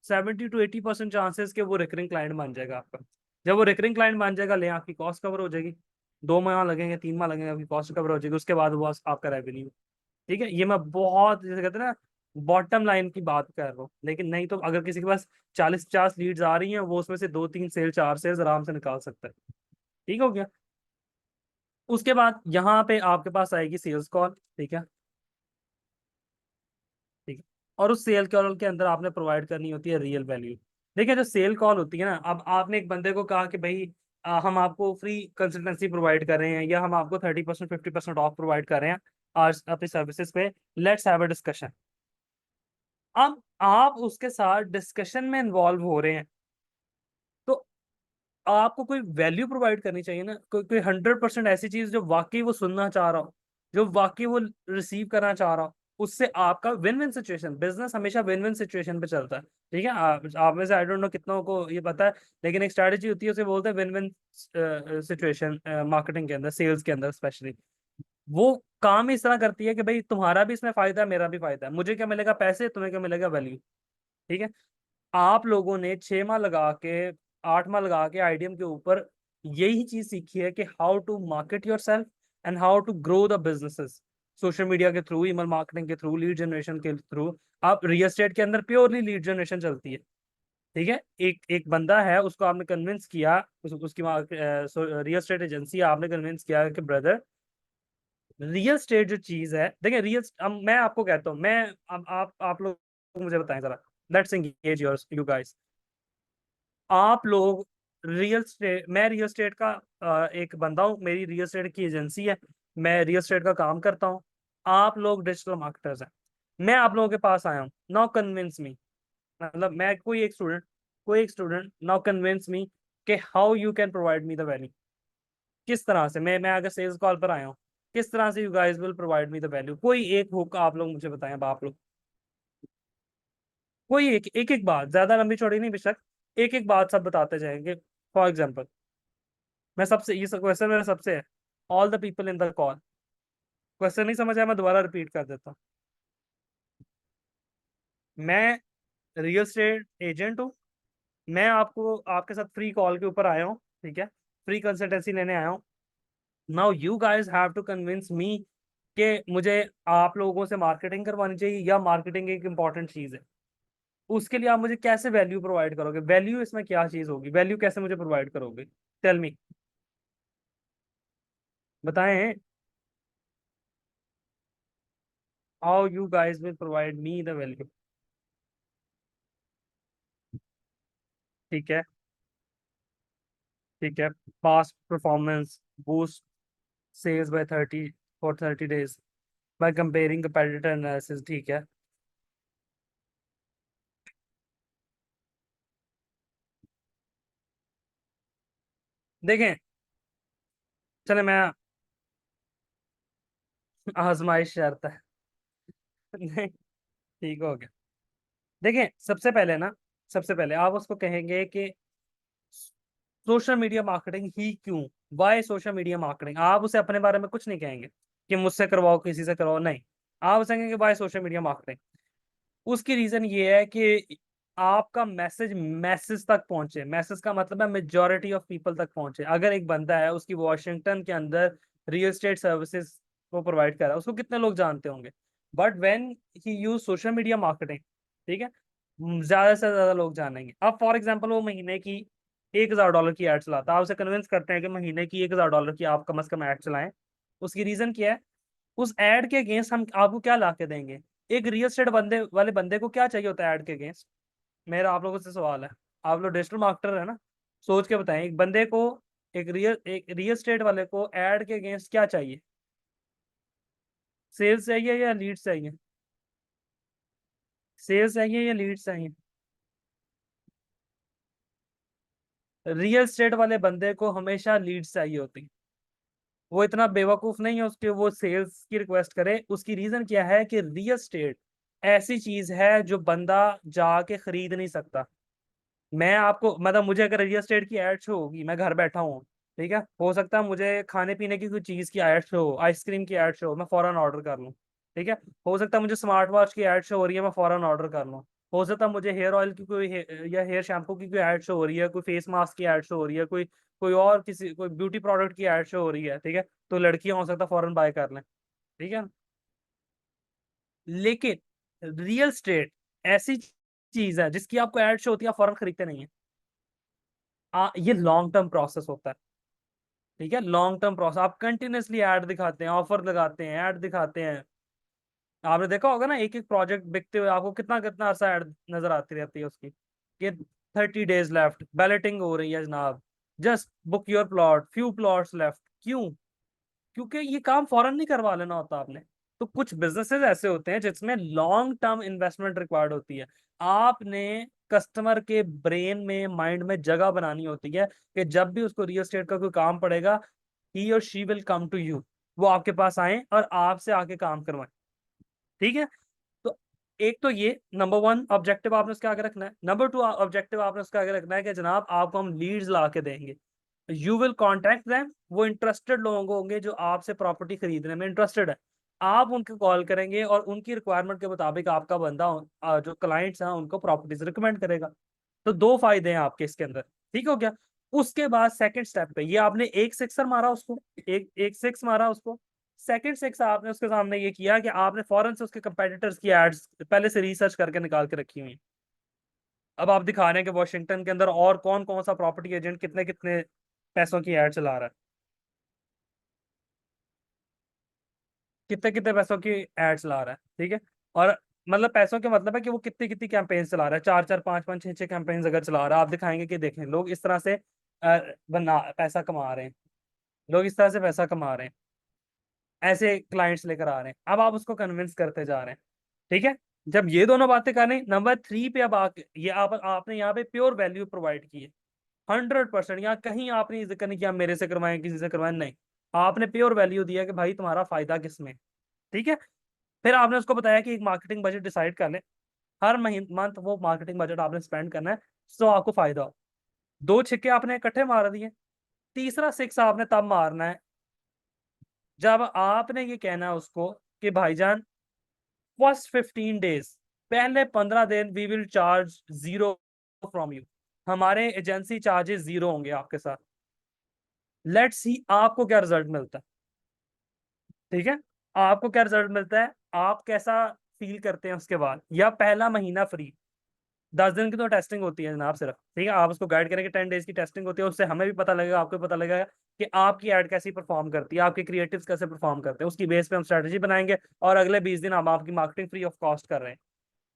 Speaker 1: 70 to 80% chances कि वो रिकरिंग क्लाइंट बन जाएगा आपका। जब वो रिकरिंग क्लाइंट बन जाएगा, ले आपकी कॉस्ट कवर हो जाएगी। 2 माह लगेंगे, 3 माह लगेंगे, आपकी कॉस्ट कवर हो जाएगी, उसके बाद वो आपका रेवेन्यू। ठीक है। ये मैं बहुत, जैसे कहते हैं ना, बॉटम लाइन की बात कर रहा हूँ। लेकिन नहीं तो अगर किसी के पास 40-50 लीड्स आ रही हैं, वो उसमें से 2-3 सेल, 4 सेल्स आराम से निकाल सकता है। ठीक हो गया। उसके बाद यहाँ पे आपके पास आएगी सेल्स कॉल। ठीक है। ठीक है। और उस सेल कॉल के अंदर आपने प्रोवाइड करनी होती है रियल वैल्यू। देखिए, जो सेल कॉल होती है ना, अब आपने एक बंदे को कहा कि भाई हम आपको फ्री कंसल्टेंसी प्रोवाइड कर रहे हैं, या हम आपको 30% 50% ऑफ प्रोवाइड कर रहे हैं आज अपनी सर्विसेज पे, लेट्स हैव अ डिस्कशन। अब आप उसके साथ डिस्कशन में इन्वॉल्व हो रहे हैं, तो आपको कोई वैल्यू प्रोवाइड करनी चाहिए ना, कोई कोई 100% ऐसी चीज जो वाकई वो सुनना चाह रहा हो, जो वाकई वो रिसीव करना चाह रहा हो। उससे आपका विन विन सिचुएशन, बिजनेस हमेशा विन विन सिचुएशन पे चलता है। ठीक है। आप में से आई डोंट नो कितनों को ये पता है, लेकिन एक स्ट्रैटेजी होती है, उसे बोलते हैं विन विन सिचुएशन, मार्केटिंग के अंदर, सेल्स के अंदर स्पेशली। वो काम ही इस तरह करती है कि भाई तुम्हारा भी इसमें फायदा है, मेरा भी फायदा है, मुझे क्या मिलेगा, पैसे, तुम्हें क्या मिलेगा, वैल्यू। ठीक है। आप लोगों ने 6 माह लगा के, 8 माह लगा के आईडीएम के ऊपर यही चीज सीखी है कि how to market yourself and how to grow the businesses, social media के थ्रू, ईमेल मार्केटिंग के थ्रू, लीड जनरेशन के थ्रू। आप रियल एस्टेट के अंदर प्योरली लीड जनरेशन चलती है। ठीक है। एक एक बंदा है, उसको आपने कन्विंस किया, उसकी रियल एस्टेट एजेंसी, आपने कन्विंस किया कि ब्रदर, रियल स्टेट जो चीज है, देखिए रियल, अब मैं आपको कहता हूँ, मैं, अब आप लोग मुझे बताएं जरा, let's engage your you guys. आप लोग रियल स्टेट, मैं रियल स्टेट का एक बंदा हूँ, मेरी रियल स्टेट की एजेंसी है, मैं रियल स्टेट का काम करता हूँ। आप लोग डिजिटल मार्केटर्स हैं, मैं आप लोगों के पास आया हूँ, नाउ कन्विंस मी, मतलब मैं कोई एक स्टूडेंट, नाउ कन्विंस मी कि how you can provide me the value. किस तरह से मैं अगर सेल्स कॉल पर आया हूँ, किस तरह से you guys will provide me the value, कोई एक हुक आप लोग मुझे बताएं। अब आप लोग कोई एक एक एक बात, ज्यादा लंबी चौड़ी नहीं बेशक, एक एक बात सब बताते जाएंगे। फॉर एग्जाम्पल, मैं सबसे, ये क्वेश्चन मेरा सबसे है, all the people in the call. Question नहीं समझ आया, मैं दोबारा रिपीट कर देता हूँ। मैं रियल एस्टेट एजेंट हूँ, मैं आपको आपके साथ फ्री कॉल के ऊपर आया हूँ। ठीक है। फ्री कंसल्टेंसी लेने आया हूँ। Now you guys have to convince me कि मुझे आप लोगों से मार्केटिंग करवानी चाहिए, या मार्केटिंग एक इंपॉर्टेंट चीज है। उसके लिए आप मुझे कैसे वैल्यू प्रोवाइड करोगे, वैल्यू इसमें क्या चीज होगी, वैल्यू कैसे मुझे प्रोवाइड करोगे, टेल मी, बताएं। How you guys will provide me the value. ठीक है। ठीक है। Past performance, boost sales by 30 for 30 days by comparing competitor analysis। ठीक है। देखें, चले मैं, आजमाइश शर्त है। नहीं, ठीक हो गया। देखें, सबसे पहले आप उसको कहेंगे कि सोशल मीडिया मार्केटिंग ही क्यों, वाई सोशल मीडिया मार्केटिंग। आप उसे अपने बारे में कुछ नहीं कहेंगे कि मुझसे करवाओ, किसी से करवाओ, नहीं। आप उसे कहेंगे वाई सोशल मीडिया मार्केटिंग। उसकी रीजन ये है कि आपका मैसेज मैसेज तक पहुंचे, मैसेज का मतलब है मेजोरिटी ऑफ पीपल तक पहुंचे। अगर एक बंदा है, उसकी वॉशिंगटन के अंदर रियल एस्टेट सर्विसेज को प्रोवाइड कर रहा है, उसको कितने लोग जानते होंगे, but when he use social media marketing, ठीक है, ज्यादा से ज्यादा लोग जानेंगे। अब फॉर एग्जाम्पल, वो महीने की $1000 की एड चलाता है, आप उसे कन्विंस करते हैं कि महीने की $1000 की आप कम से कम एड चलाएं। उसकी रीजन क्या है? उस एड के अगेंस्ट हम आपको क्या ला के देंगे? एक रियल एस्टेट बंदे वाले बंदे को क्या चाहिए होता है एड के अगेंस्ट? मेरा आप लोगों से सवाल है, आप लोग डिजिटल मार्केटर है ना, सोच के बताएं, एक बंदे को, एक रियल स्टेट वाले को एड के अगेंस्ट क्या चाहिए? सेल्स चाहिए या लीड्स चाहिए? सेल्स चाहिए या लीड्स चाहिए? रियल स्टेट वाले बंदे को हमेशा लीड्स चाहिए होती। वो इतना बेवकूफ नहीं है उसके वो सेल्स की रिक्वेस्ट करे। उसकी रीजन क्या है कि रियल स्टेट ऐसी चीज है जो बंदा जाके खरीद नहीं सकता। मैं आपको मतलब, मुझे अगर रियल एस्टेट की एड शो होगी, मैं घर बैठा हूँ, ठीक है, हो सकता है मुझे खाने पीने की कोई चीज की एड शो हो, आइसक्रीम की एड शो हो, मैं फौरन ऑर्डर कर लूँ। ठीक है, हो सकता है मुझे स्मार्ट वॉच की एड शो हो रही है, मैं फौरन ऑर्डर कर लूँ। हो सकता है मुझे हेयर ऑयल की कोई या हेयर शैम्पू की कोई एड शो हो रही है, कोई फेस मास्क की एड शो हो रही है, कोई कोई और किसी कोई ब्यूटी प्रोडक्ट की एड शो हो रही है, ठीक है, तो लड़कियां हो सकता है फौरन बाय कर लें। ठीक है, लेकिन रियल स्टेट ऐसी चीज है जिसकी आपको एड शो होती है, आप फौरन खरीदते नहीं है। ये लॉन्ग टर्म प्रोसेस होता है। ठीक है, लॉन्ग टर्म प्रोसेस, आप कंटिन्यूअसली ऐड दिखाते हैं, ऑफर लगाते हैं, ऐड दिखाते हैं। आपने देखा होगा ना, एक एक प्रोजेक्ट बिकते हुए आपको कितना कितना अर्सा ऐड नजर आती रहती है उसकी, कि 30 days लेफ्ट, बैलेटिंग हो रही है जनाब, just book your plot, few plots left. क्यों? क्योंकि ये काम फौरन नहीं करवा लेना होता आपने। तो कुछ बिजनेसेस ऐसे होते हैं जिसमें लॉन्ग टर्म इन्वेस्टमेंट रिक्वायर्ड होती है। आपने कस्टमर के ब्रेन में, माइंड में जगह बनानी होती है कि जब भी उसको रियल एस्टेट का कोई काम पड़ेगा, ही और she will come to you, वो आपके पास आए और आपसे आके काम करवाएं। ठीक है, तो एक तो ये नंबर वन ऑब्जेक्टिव आपने उसके आगे रखना है। नंबर टू ऑब्जेक्टिव आपने उसके आगे रखना है कि जनाब आपको हम लीड्स ला के देंगे, यू विल कॉन्टेक्ट देम। वो इंटरेस्टेड लोग होंगे जो आपसे प्रॉपर्टी खरीदने में इंटरेस्टेड है। आप उनको कॉल करेंगे और उनकी रिक्वायरमेंट के मुताबिक आपका बंदा जो क्लाइंट्स हैं उनको प्रॉपर्टीज रिकमेंड करेगा। तो दो फायदे हैं आपके इसके अंदर। ठीक हो गया? उसके बाद सेकंड स्टेप पे, ये आपने एक सिक्सर मारा उसको, एक एक सिक्स मारा उसको। सेकंड सिक्स आपने उसके सामने ये किया कि आपने फौरन से उसके कंपेटिटर्स की एड्स पहले से रिसर्च करके निकाल के रखी हुई हैं। अब आप दिखा रहे हैं कि वॉशिंगटन के अंदर और कौन कौन सा प्रॉपर्टी एजेंट कितने कितने पैसों की एड चला रहा है, कितने कितने पैसों की एड चला रहा है। ठीक है, और मतलब पैसों के मतलब है कि वो कितनी कितनी कैंपेन चला रहा है, चार चार पांच पांच छह छह कैंपेन अगर चला रहा है, आप दिखाएंगे कि देखें लोग इस तरह से बना पैसा कमा रहे हैं, लोग इस तरह से पैसा कमा रहे हैं, ऐसे क्लाइंट्स लेकर आ रहे हैं। अब आप उसको कन्विंस करते जा रहे हैं। ठीक है, जब ये दोनों बातें कर रहे हैं, नंबर थ्री पे अब ये आपने यहाँ पे प्योर वैल्यू प्रोवाइड की है। 100%, यहाँ कहीं आपने ये जिक्र नहीं किया मेरे से करवाएं किसी से करवाएं, नहीं, आपने प्योर वैल्यू दिया कि भाई तुम्हारा फायदा किसमें। ठीक है, फिर आपने उसको बताया कि एक मार्केटिंग बजट डिसाइड कर ले, हर महीने मंथ वो मार्केटिंग बजट आपने स्पेंड करना है, तो आपको फायदा हो। दो छिक्के आपने इकट्ठे मार दिए। तीसरा सिक्स आपने तब मारना है जब आपने ये कहना है उसको कि भाईजान, फर्स्ट 15 डेज, पहले 15 दिन we will charge zero from you, हमारे एजेंसी चार्जेस जीरो होंगे आपके साथ। लेट्स सी आपको क्या रिजल्ट मिलता है। ठीक है, आपको क्या रिजल्ट मिलता है, आप कैसा फील करते हैं उसके बाद। या पहला महीना फ्री, 10 दिन की तो टेस्टिंग होती है जनाब सिर्फ। ठीक है, आप उसको गाइड करेंगे, 10 डेज की टेस्टिंग होती है, उससे हमें भी पता लगेगा, आपको भी पता लगेगा कि आपकी एड कैसी परफॉर्म करती है, आपके क्रिएटिव्स कैसे परफॉर्म करते हैं, उसकी बेस पे हम स्ट्रेटेजी बनाएंगे और अगले 20 दिन हम आपकी मार्केटिंग फ्री ऑफ कॉस्ट कर रहे हैं।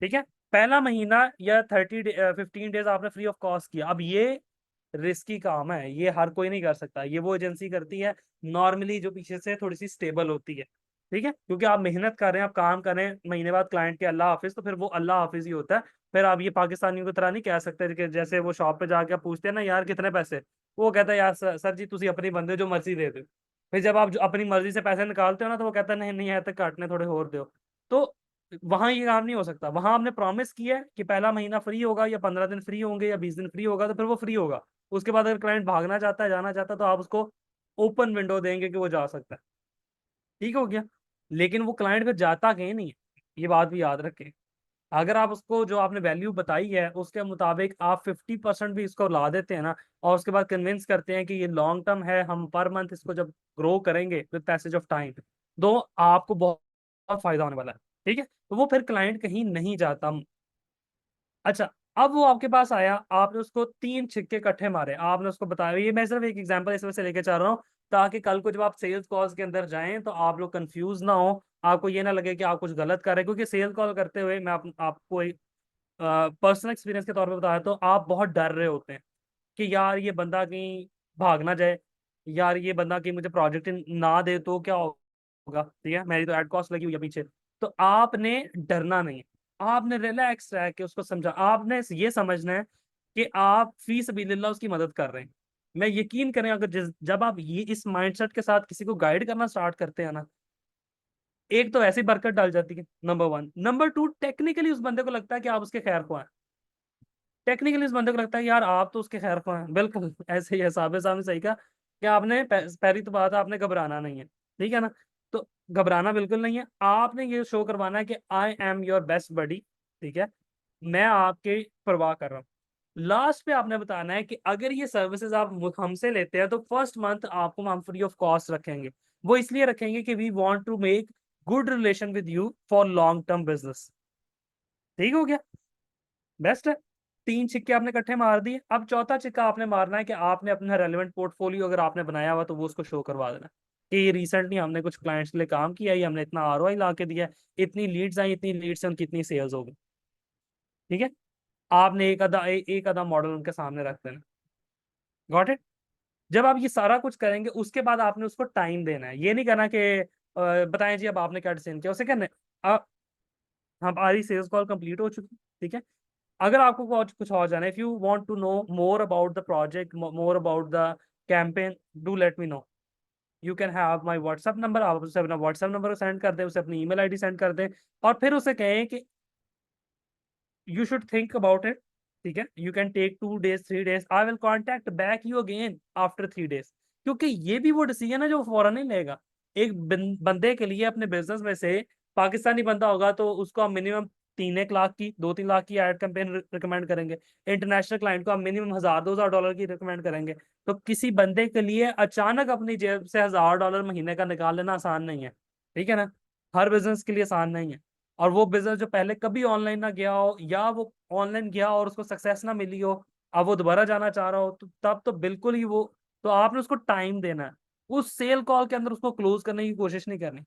Speaker 1: ठीक है, पहला महीना या 15 डेज आपने फ्री ऑफ कॉस्ट किया। अब ये रिस्की काम है, ये हर कोई नहीं कर सकता, ये वो एजेंसी करती है नॉर्मली जो पीछे से थोड़ी सी स्टेबल होती है। ठीक है, क्योंकि आप मेहनत कर रहे हैं, आप काम कर रहे हैं, महीने बाद क्लाइंट के अल्लाह हाफिज, तो फिर वो अल्लाह हाफिज ही होता है। फिर आप ये पाकिस्तानियों की तरह नहीं कह सकते कि जैसे वो शॉप पे जाके आप पूछते हैं ना यार कितने पैसे, वो कहता है यार सर जी तुम अपनी बंदे जो मर्जी दे दो। फिर जब आप जो अपनी मर्जी से पैसे निकालते हो ना, तो वो कहता है नहीं नहीं है तो काटने थोड़े और दो। तो वहां ये काम नहीं हो सकता। वहां आपने प्रॉमिस किया है कि पहला महीना फ्री होगा, या 15 दिन फ्री होंगे, या 20 दिन फ्री होगा, तो फिर वो फ्री होगा। उसके बाद अगर क्लाइंट भागना चाहता है, जाना चाहता है, तो आप उसको ओपन विंडो देंगे कि वो जा सकता है। ठीक हो गया? लेकिन वो क्लाइंट फिर जाता कहीं नहीं है, ये बात भी याद रखें। अगर आप उसको जो आपने वैल्यू बताई है उसके मुताबिक आप 50% भी इसको ला देते हैं ना, और उसके बाद कन्विंस करते हैं कि ये लॉन्ग टर्म है, हम पर मंथ इसको जब ग्रो करेंगे विद पैसेज ऑफ टाइम, तो आपको बहुत बहुत फायदा होने वाला है। ठीक है, तो वो फिर क्लाइंट कहीं नहीं जाता। अच्छा, अब वो आपके पास आया, आपने उसको तीन छिक्के इकट्ठे मारे, आपने उसको बताया, ये मैं सिर्फ एक एग्जांपल इस वजह से लेके चल रहा हूँ ताकि कल को जब आप सेल्स कॉल्स के अंदर जाएं तो आप लोग कंफ्यूज ना हो, आपको ये ना लगे कि आप कुछ गलत कर रहे हैं। क्योंकि सेल्स कॉल करते हुए मैं आपको पर्सनल एक्सपीरियंस के तौर पे बताया तो आप बहुत डर रहे होते हैं कि यार ये बंदा कहीं भाग ना जाए, यार ये बंदा कहीं मुझे प्रोजेक्ट ना दे तो क्या होगा, ठीक है, मेरी तो एड कॉस्ट लगी हुई है पीछे। तो आपने डरना नहीं है, आपने रिलैक्स रह के उसको समझा, आपने ये समझना है कि आप फी सबीलिल्लाह उसकी मदद कर रहे हैं। मैं यकीन करें, अगर जब आप ये इस माइंडसेट के साथ किसी को गाइड करना स्टार्ट करते हैं ना, एक तो ऐसी बरकत डाल जाती है, number one. Number two, technically उस बंदे को लगता है कि आप उसके खैर ख्वाह हैं। टेक्निकली इस बंदे को लगता है यार आप तो उसके खैर ख्वाह हैं, बिल्कुल ऐसे ही है, साहब साहब ने सही कहा कि आपने पहली तो बात है, आपने घबराना नहीं है, ठीक है ना। तो घबराना बिल्कुल नहीं है, आपने ये शो करवाना है कि I am your best buddy, ठीक है, मैं आपके परवाह कर रहा हूँ। लास्ट पे आपने बताना है कि अगर ये सर्विसेज आप हमसे लेते हैं तो फर्स्ट मंथ आपको हम फ्री ऑफ कॉस्ट रखेंगे। वो इसलिए रखेंगे कि we want to make good relation with you for long term business. ठीक हो गया, बेस्ट है। तीन छिक्के आपने इकट्ठे मार दिए, अब चौथा छिक्का आपने मारना है कि आपने अपना रेलेवेंट पोर्टफोलियो अगर आपने बनाया हुआ तो वो उसको शो करवा देना कि ये रिसेंटली हमने कुछ क्लाइंट्स के लिए काम किया, ये हमने इतना आरओआई ला के दिया, इतनी लीड्स आई, इतनी लीड्स से उनकी इतनी सेल्स हो गई, ठीक है। आपने एक आधा मॉडल उनके सामने रख देना। Got it. जब आप ये सारा कुछ करेंगे उसके बाद आपने उसको टाइम देना है, ये नहीं करना कि बताएं जी अब आपने क्या डिसीजन किया, उसे कहना हमारी सेल्स कॉल कंप्लीट हो चुकी, ठीक है। अगर आपको कुछ और जाना है, if you want to know more about the project, more about the campaign, do let me know. You can have my WhatsApp number, आप उसे अपना व्हाट्सएप नंबर सेंड कर दें, उसे अपनी ईमेल आईडी सेंड कर दें, और फिर उसे कहें कि you should think about it, ठीक है, you can take 2 days 3 days, I will contact back you again after 3 days। क्योंकि ये भी वो डिसीजन है जो फौरन नहीं लेगा। एक बंदे के लिए अपने बिजनेस में से, पाकिस्तानी बंदा होगा तो उसको हम मिनिमम 3 1 लाख की, 2 3 लाख की एड कैंपेन रिकमेंड करेंगे। इंटरनेशनल क्लाइंट को हम मिनिमम 1000 2000 डॉलर की रिकमेंड करेंगे। तो किसी बंदे के लिए अचानक अपनी जेब से 1000 डॉलर महीने का निकाल लेना आसान नहीं है, ठीक है ना। हर बिजनेस के लिए आसान नहीं है। और वो बिजनेस जो पहले कभी ऑनलाइन ना गया हो, या वो ऑनलाइन गया और उसको सक्सेस ना मिली हो, अब वो दोबारा जाना चाह रहा हो, तो तब तो बिल्कुल ही वो, तो आपने उसको टाइम देना है। उस सेल कॉल के अंदर उसको क्लोज करने की कोशिश नहीं करनी।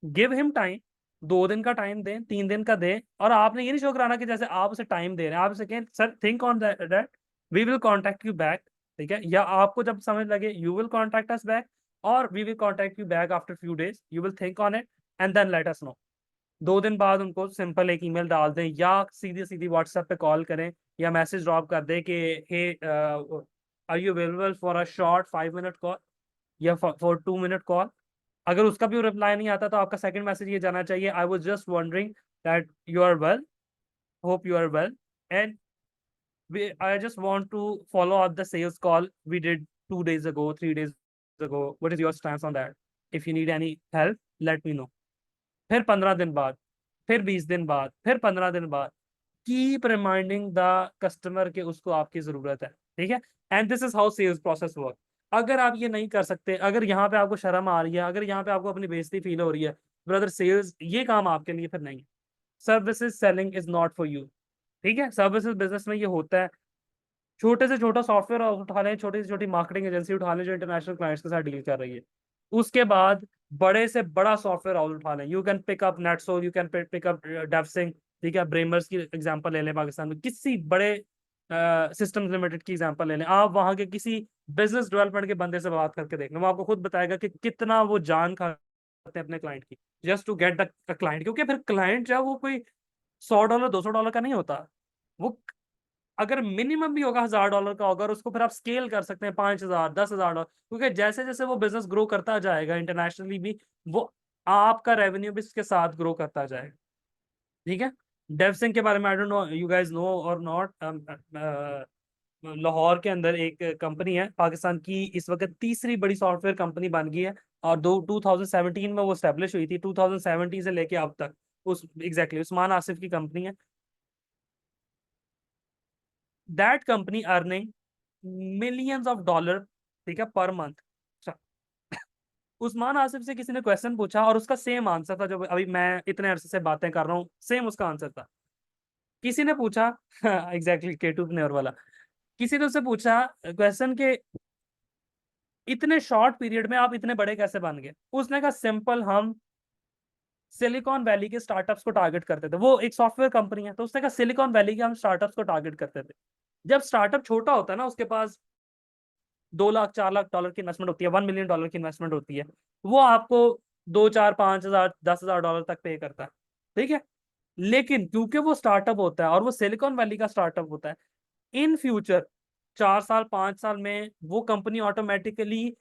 Speaker 1: गिव हिम टाइम, 2 दिन का टाइम दें, 3 दिन का दें, और आपने ये नहीं शो कराना कि जैसे आप उसे टाइम दे रहे हैं, आप उसे कहें sir think on that, we will contact you back, ठीक है, या आपको जब समझ लगे you will contact us back, और we will contact you back after few days, you will think on it and then let us know. 2 दिन बाद उनको सिंपल एक ईमेल डाल दें, या सीधी सीधी व्हाट्सएप पे कॉल करें, या मैसेज ड्रॉप कर दें कि hey are you available for a short 5 minute call, या फॉर 2 मिनट कॉल। अगर उसका भी रिप्लाई नहीं आता तो आपका सेकंड मैसेज ये जाना चाहिए, I was just wondering that you are well, hope you are well, and I just want to follow up the sales call we did 2 days ago, 3 days ago. What is your stance on that? If you need any help, let me know. फिर 15 दिन बाद, फिर 20 दिन बाद, फिर 15 दिन बाद, keep reminding the customer के उसको आपकी जरूरत है, ठीक है। And this is how sales process work. अगर आप ये नहीं कर सकते, अगर यहाँ पे आपको शर्म आ रही है, अगर यहाँ पे आपको अपनी बेइज्जती फील हो रही है, ब्रदर सेल्स ये काम आपके लिए फिर नहीं है। Services selling is not for you, ठीक है। सर्विसेज बिजनेस में ये होता है, छोटे से छोटा सॉफ्टवेयर उठा लें, छोटी से छोटी मार्केटिंग एजेंसी उठा लें जो इंटरनेशनल क्लाइंट्स के साथ डील कर रही है, उसके बाद बड़े से बड़ा सॉफ्टवेयर हाउस उठा लें, you can pick up Netsol, you can pick up Devsinc, ठीक है, ब्रेमर्स की एग्जांपल ले लें, पाकिस्तान में किसी बड़े सिस्टम्स लिमिटेड की एग्जांपल ले लें, आप वहां के किसी बिजनेस डेवलपमेंट के बंदे से बात करके देख लें, वो आपको खुद बताएगा कि कितना वो जान खाते हैं अपने क्लाइंट की, just to get the client. क्योंकि फिर क्लाइंट जो है वो कोई $100 $200 का नहीं होता, वो अगर मिनिमम भी होगा $1000 का होगा, और उसको फिर आप स्केल कर सकते हैं 5000 $10,000, क्योंकि जैसे जैसे वो बिजनेस ग्रो करता जाएगा इंटरनेशनली भी, वो आपका रेवेन्यू भी इसके साथ ग्रो करता जाएगा, ठीक है। डेवसिंग के बारे में I don't know you guys know or not, Lahore के अंदर एक कंपनी है पाकिस्तान की, इस वक्त तीसरी बड़ी सॉफ्टवेयर कंपनी बन गई है, और 2017 में वो स्टैब्लिश हुई थी, 2017 से लेके अब तक, उस एग्जैक्टली उस्मान आसिफ की कंपनी है। That company earning millions of dollar, ठीक है, पर मंथ। उस्मान आसिफ से किसी ने क्वेश्चन पूछा और उसका सेम आंसर था जो अभी मैं इतने अरसे से बातें कर रहा हूँ, सेम उसका आंसर था। किसी ने पूछा एग्जैक्टली केटू ने और वाला, किसी ने उससे पूछा क्वेश्चन के इतने शॉर्ट पीरियड में आप इतने बड़े कैसे बन गए, उसने कहा सिंपल, हम सिलिकॉन वैली के स्टार्टअप्स को टारगेट करते थे। वो एक सॉफ्टवेयर कंपनी है, तो उसने कहा सिलिकॉन वैली के हम स्टार्टअप्स को टारगेट करते थे। जब स्टार्टअप छोटा होता है ना, उसके पास 2 लाख $4 लाख की इन्वेस्टमेंट होती है, $1 मिलियन की इन्वेस्टमेंट होती है, वो आपको 2 4 5 हजार $10,000 तक पे करता है। ठीक है। लेकिन क्योंकि वो स्टार्टअप होता है और वो सिलिकॉन वैली का स्टार्टअप होता है, इन फ्यूचर 4 साल 5 साल में वो कंपनी ऑटोमेटिकली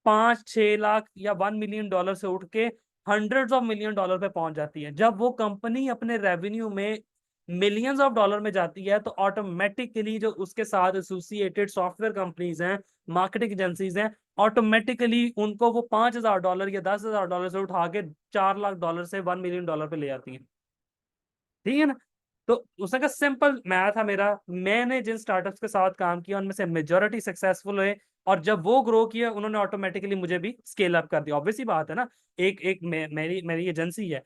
Speaker 1: 5 6 लाख या $1 मिलियन से उठ के हंड्रेड्स ऑफ मिलियन डॉलर पे पहुंच जाती है। जब वो कंपनी अपने रेवेन्यू में मिलियंस ऑफ डॉलर में जाती है, तो ऑटोमेटिकली जो उसके साथ एसोसिएटेड सॉफ्टवेयर कंपनीज हैं, मार्केटिंग एजेंसीज हैं, ऑटोमेटिकली उनको वो $5,000 या $10,000 से उठा के $4 लाख से $1 मिलियन पे ले जाती हैं। ठीक है ना। तो उसने कहा सिंपल मैथ था मेरा, मैंने जिन स्टार्टअप्स के साथ काम किया उनमें से मेजोरिटी सक्सेसफुल हुए, और जब वो ग्रो किया उन्होंने ऑटोमेटिकली मुझे भी स्केल अप कर दिया। ऑब्वियस ही बात है ना। एक एक मेरी मेरी एजेंसी है,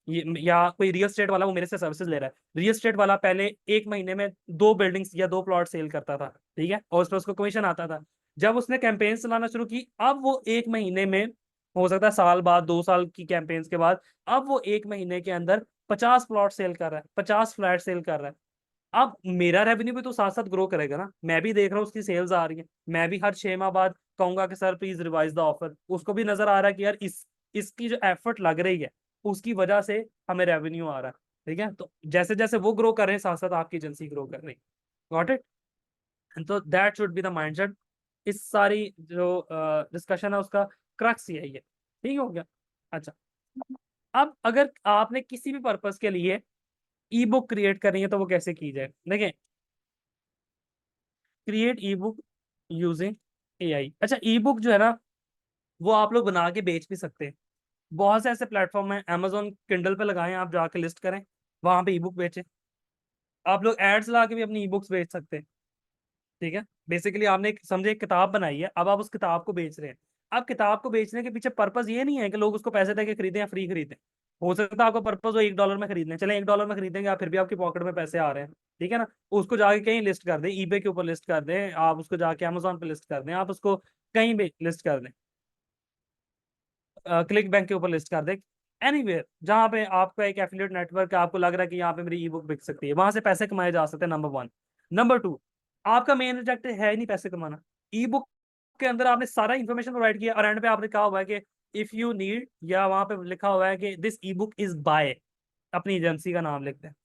Speaker 1: ये या कोई रियल एस्टेट वाला वो मेरे से सर्विसेज ले रहा है। रियल एस्टेट वाला पहले 1 महीने में 2 बिल्डिंग्स या 2 प्लॉट सेल करता था, ठीक है, और उस पर उसको कमीशन आता था। जब उसने कैंपेन चलाना शुरू की, अब वो 1 महीने में, हो सकता है साल बाद 2 साल की कैंपेन्स के बाद, अब वो 1 महीने के अंदर 50 प्लॉट सेल कर रहा है, 50 फ्लैट सेल कर रहा है। अब मेरा रेवेन्यू भी तो साथ साथ ग्रो करेगा ना। मैं भी देख रहा हूँ उसकी सेल्स आ रही है, मैं भी हर 6 माह बाद कहूंगा कि sir please revise the offer. उसको भी नजर आ रहा है कि यार इसकी जो एफर्ट लग रही है उसकी वजह से हमें रेवेन्यू आ रहा है। ठीक है। तो जैसे जैसे वो ग्रो कर रहे हैं, साथ साथ आपकी एजेंसी ग्रो कर रही है। Got it. तो that should be the mindset. इस सारी जो डिस्कशन है उसका क्रक्स यही है। ठीक हो गया। अच्छा, अब अगर आपने किसी भी पर्पस के लिए ई बुक क्रिएट करनी है तो वो कैसे की जाए, देखें। क्रिएट ई बुक यूजिंग एआई। अच्छा, ई बुक जो है ना, वो आप लोग बना के बेच भी सकते हैं। बहुत से ऐसे प्लेटफॉर्म हैं, Amazon किंडल पे लगाएं, आप जाके लिस्ट करें, वहां पे ई बुक बेचें। आप लोग एड्स ला के भी अपनी ई बुक्स बेच सकते हैं। ठीक है। बेसिकली आपने समझे एक किताब बनाई है, अब आप उस किताब को बेच रहे हैं। अब किताब को बेचने के पीछे पर्पज ये नहीं है कि लोग उसको पैसे देके खरीदें या फ्री खरीदें। हो सकता है आपका पर्पज वो $1 में खरीदने, चले $1 में खरीदेंगे आप, फिर भी आपकी पॉकेट में पैसे आ रहे हैं। ठीक है ना। उसको जाके कहीं लिस्ट कर दें, ईबे के ऊपर लिस्ट कर दें, आप उसको जाके अमेजोन पे लिस्ट कर दें, आप उसको कहीं भी लिस्ट कर दें, क्लिक बैंक के ऊपर लिस्ट कर दें, एनीवेयर जहां पे आपका एक एफिलिएट नेटवर्क है, आपको लग रहा है कि यहाँ पे मेरी ई बुक बिक सकती है, वहां से पैसे कमाए जा सकते हैं। Number one. नंबर टू, आपका मेन ऑब्जेक्टिव है ही नहीं पैसे कमाना। ई बुक के अंदर आपने सारा इंफॉर्मेशन प्रोवाइड किया और एंड पे आपने कहा हुआ है कि इफ यू नीड, या वहां पे लिखा हुआ है कि this E book is by, अपनी एजेंसी का नाम लिखते हैं।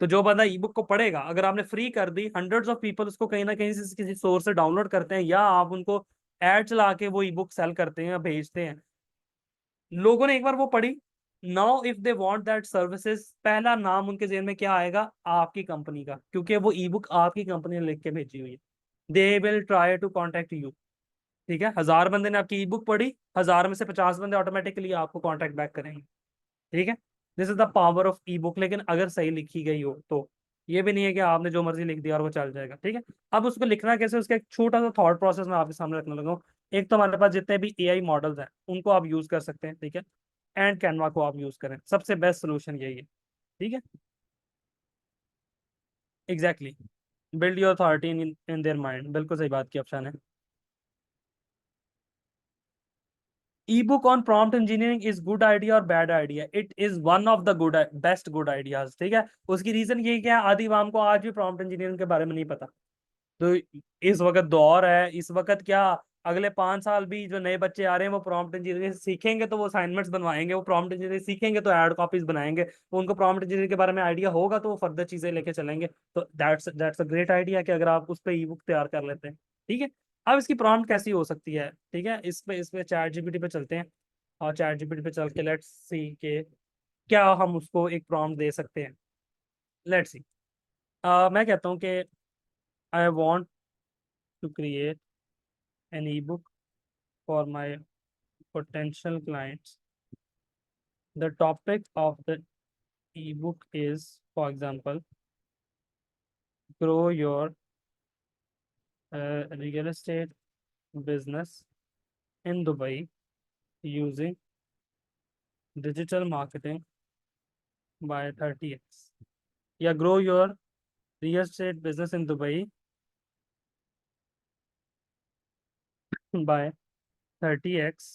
Speaker 1: तो जो बंदा ई बुक को पढ़ेगा, अगर आपने फ्री कर दी, हंड्रेड्स ऑफ पीपल उसको कहीं ना कहीं से किसी सोर्स से डाउनलोड करते हैं, या आप उनको एड चला के वो ई बुक सेल करते हैं या भेजते हैं। लोगों ने एक बार वो पढ़ी, now if they want that services, पहला नाम उनके जेहन में क्या आएगा, आपकी कंपनी का, क्योंकि वो ई बुक आपकी कंपनी ने लिख के भेजी हुई है। They will try to contact you. ठीक है। 1000 बंदे ने आपकी ई बुक पढ़ी, 1000 में से 50 बंदे ऑटोमेटिकली आपको कॉन्टेक्ट बैक करेंगे। ठीक है। This is the power of E book, लेकिन अगर सही लिखी गई हो तो। ये भी नहीं है कि आपने जो मर्जी लिख दिया और वो चल जाएगा। ठीक है। अब उसको लिखना कैसे, उसका एक छोटा सा थॉट प्रोसेस मैं आपके सामने रखने लगा हूँ। एक तो हमारे पास जितने भी एआई मॉडल्स हैं उनको आप यूज कर सकते हैं। ठीक है। एंड कैनवा को आप यूज करें, सबसे बेस्ट सोल्यूशन यही है। ठीक है। Exactly. Build your authority in their mind, बिल्कुल सही बात की ऑप्शन है। Ebook on prompt engineering is good idea और bad idea, it is one of the good best good ideas. ठीक है। उसकी रीजन ये क्या है, आधी आवाम को आज भी प्रॉम्प्ट इंजीनियरिंग के बारे में नहीं पता। तो इस वक्त दौर है, इस वक्त क्या, अगले 5 साल भी जो नए बच्चे आ रहे हैं वो प्रॉम्प्ट इंजीनियरिंग सीखेंगे, तो वो असाइनमेंट्स बनवाएंगे, वो प्रॉम्प्ट इंजीनियरिंग सीखेंगे तो एड कॉपीज बनाएंगे, वो उनको प्रॉम्प्ट इंजीनियरिंग के बारे में आइडिया होगा तो वो फर्दर चीजें लेके चलेंगे। तो दैट्स अ ग्रेट आइडिया कि अगर आप उस पर ई बुक तैयार कर लेते हैं। ठीक है। अब इसकी प्रॉम्प्ट कैसी हो सकती है, ठीक है, इस पे चैट जीपीटी पे चलते हैं, और चैट जीपीटी पे चल के लेट्स सी के क्या हम उसको एक प्रॉम्प्ट दे सकते हैं। Let's see. मैं कहता हूँ कि I want to create an ebook for my potential clients. The topic of the ebook is, for example, grow your real estate business in Dubai using digital marketing by 30x. Yeah, grow your real estate business in Dubai by 30x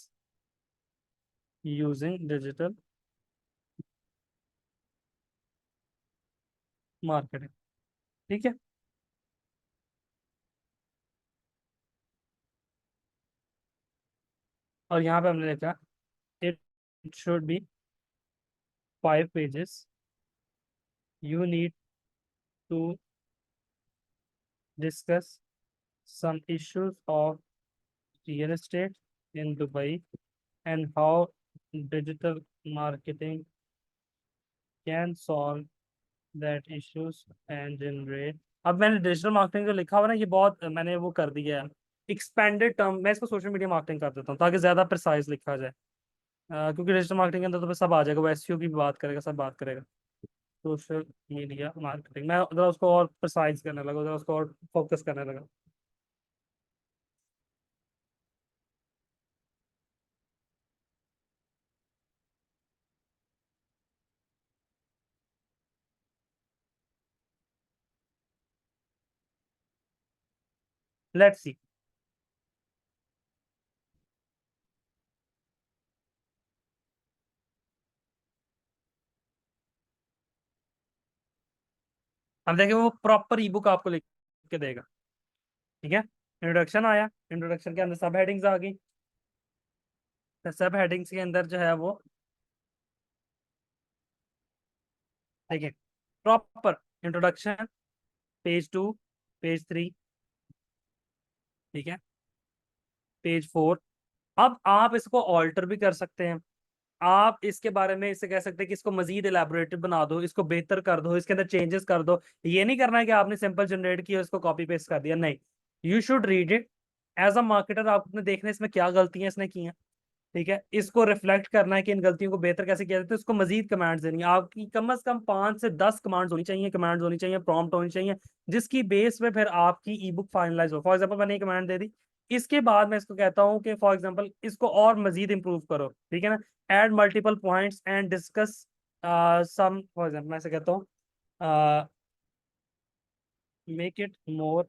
Speaker 1: using digital marketing. ठीक है। और यहाँ पे हमने लिखा it should be 5 pages, you need to discuss some issues of real estate in Dubai and how digital marketing can solve that issues and generate। अब मैंने digital marketing जो लिखा हुआ ना, ये बहुत मैंने वो कर दिया है एक्सपेंडेड टर्म। मैं इसको सोशल मीडिया मार्केटिंग कर देता हूँ ताकि ज्यादा प्रिसाइज लिखा जाए। क्योंकि डिजिटल मार्केटिंग के अंदर तो फिर सब आ जाएगा, वो एसईओ की भी बात करेगा, सब बात करेगा। सोशल मीडिया मार्केटिंग मैं जरा उसको और प्रिसाइज करने लगा, जरा उसको और फोकस करने लगा। Let's see. अब देखिए वो प्रॉपर ई बुक आपको लिख के देगा। ठीक है। इंट्रोडक्शन आया, इंट्रोडक्शन के अंदर सब हेडिंग्स आ गई। तो सब हेडिंग्स के अंदर जो है वो देखिए प्रॉपर इंट्रोडक्शन, पेज 2, पेज 3, ठीक है, पेज 4। अब आप इसको ऑल्टर भी कर सकते हैं। आप इसके बारे में इससे कह सकते हैं कि इसको मजीद एलैबोरेटिव बना दो, इसको बेहतर कर दो, इसके अंदर चेंजेस कर दो। ये नहीं करना है कि आपने सिंपल जनरेट किया इसको कॉपी पेस्ट कर दिया, नहीं। You should read it as a marketer. आपने देखना है इसमें क्या गलतियां इसने की हैं। ठीक है, इसको रिफ्लेक्ट करना है कि इन गलतियों को बेहतर कैसे किया जाए। तो इसको मजीद कमांड्स देनी है आपकी, कम से कम 5 से 10 कमांड्स होनी चाहिए, कमांड्स होनी चाहिए, प्रॉम्प्ट होनी चाहिए, जिसकी बेस पे फिर आपकी ई बुक फाइनलाइज हो। फॉर एग्जाम्पल मैंने एक कमांड दे दी, इसके बाद मैं इसको कहता हूँ कि फॉर एग्जाम्पल इसको और मजीद इंप्रूव करो। ठीक है ना, add multiple points and discuss some. For example मैं ऐसे कहता हूँ make it more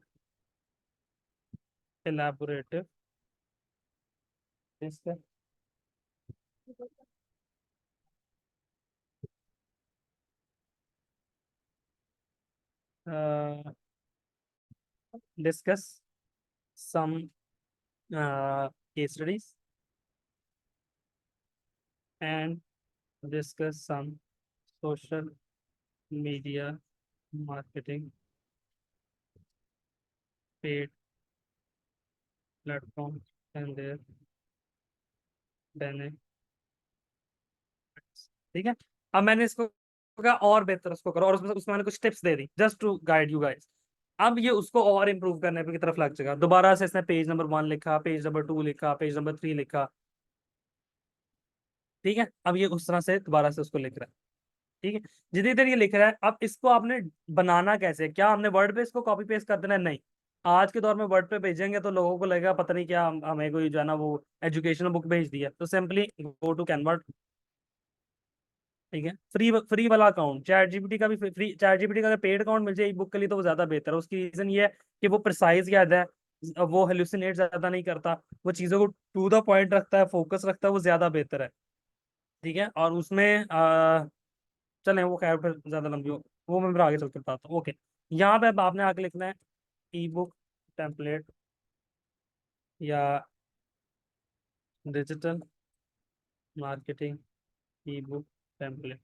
Speaker 1: elaborative, discuss discuss some case studies and discuss some social media marketing paid platforms and their benefits। ठीक है। अब मैंने इसको कहा और बेहतर उसको करो, और उसमें उसमें मैंने कुछ टिप्स दे दी just to guide you guys. अब ये उसको और इम्प्रूव करने की तरफ लग जाएगा। दोबारा से इसने पेज नंबर 1 लिखा, पेज नंबर 2 लिखा, पेज नंबर 3 लिखा। ठीक है, अब ये उस तरह से दोबारा से उसको लिख रहा है। ठीक है, जितनी देर ये लिख रहा है, अब इसको आपने बनाना कैसे है? क्या हमने वर्ड पे इसको कॉपी पेस्ट कर देना है? नहीं। आज के दौर में वर्ड पे भेजेंगे तो लोगों को लगेगा पता नहीं क्या हमें कोई जो है ना वो एजुकेशनल बुक भेज दिया। तो सिंपली गो टू कैनवा। ठीक है, फ्री फ्री वाला अकाउंट चैट जीपीटी का भी फ्री। चैट जीपीटी का अगर पेड अकाउंट मिल जाए ई बुक के लिए तो वो ज्यादा बेहतर है। उसकी रीजन ये है कि वो प्रिसाइज याद है, वो हेलुसिनेट ज्यादा नहीं करता, वो चीजों को टू द पॉइंट रखता है, फोकस रखता है, वो ज्यादा बेहतर है। ठीक है, और उसमें चलें वो खैर फिर ज्यादा लंबी हो, वो मैं फिर आगे चल के बताता हूँ। ओके, यहाँ पे अब आपने आगे लिखना है ई बुक टेम्पलेट या डिजिटल मार्केटिंग ई बुक टेम्पलेट।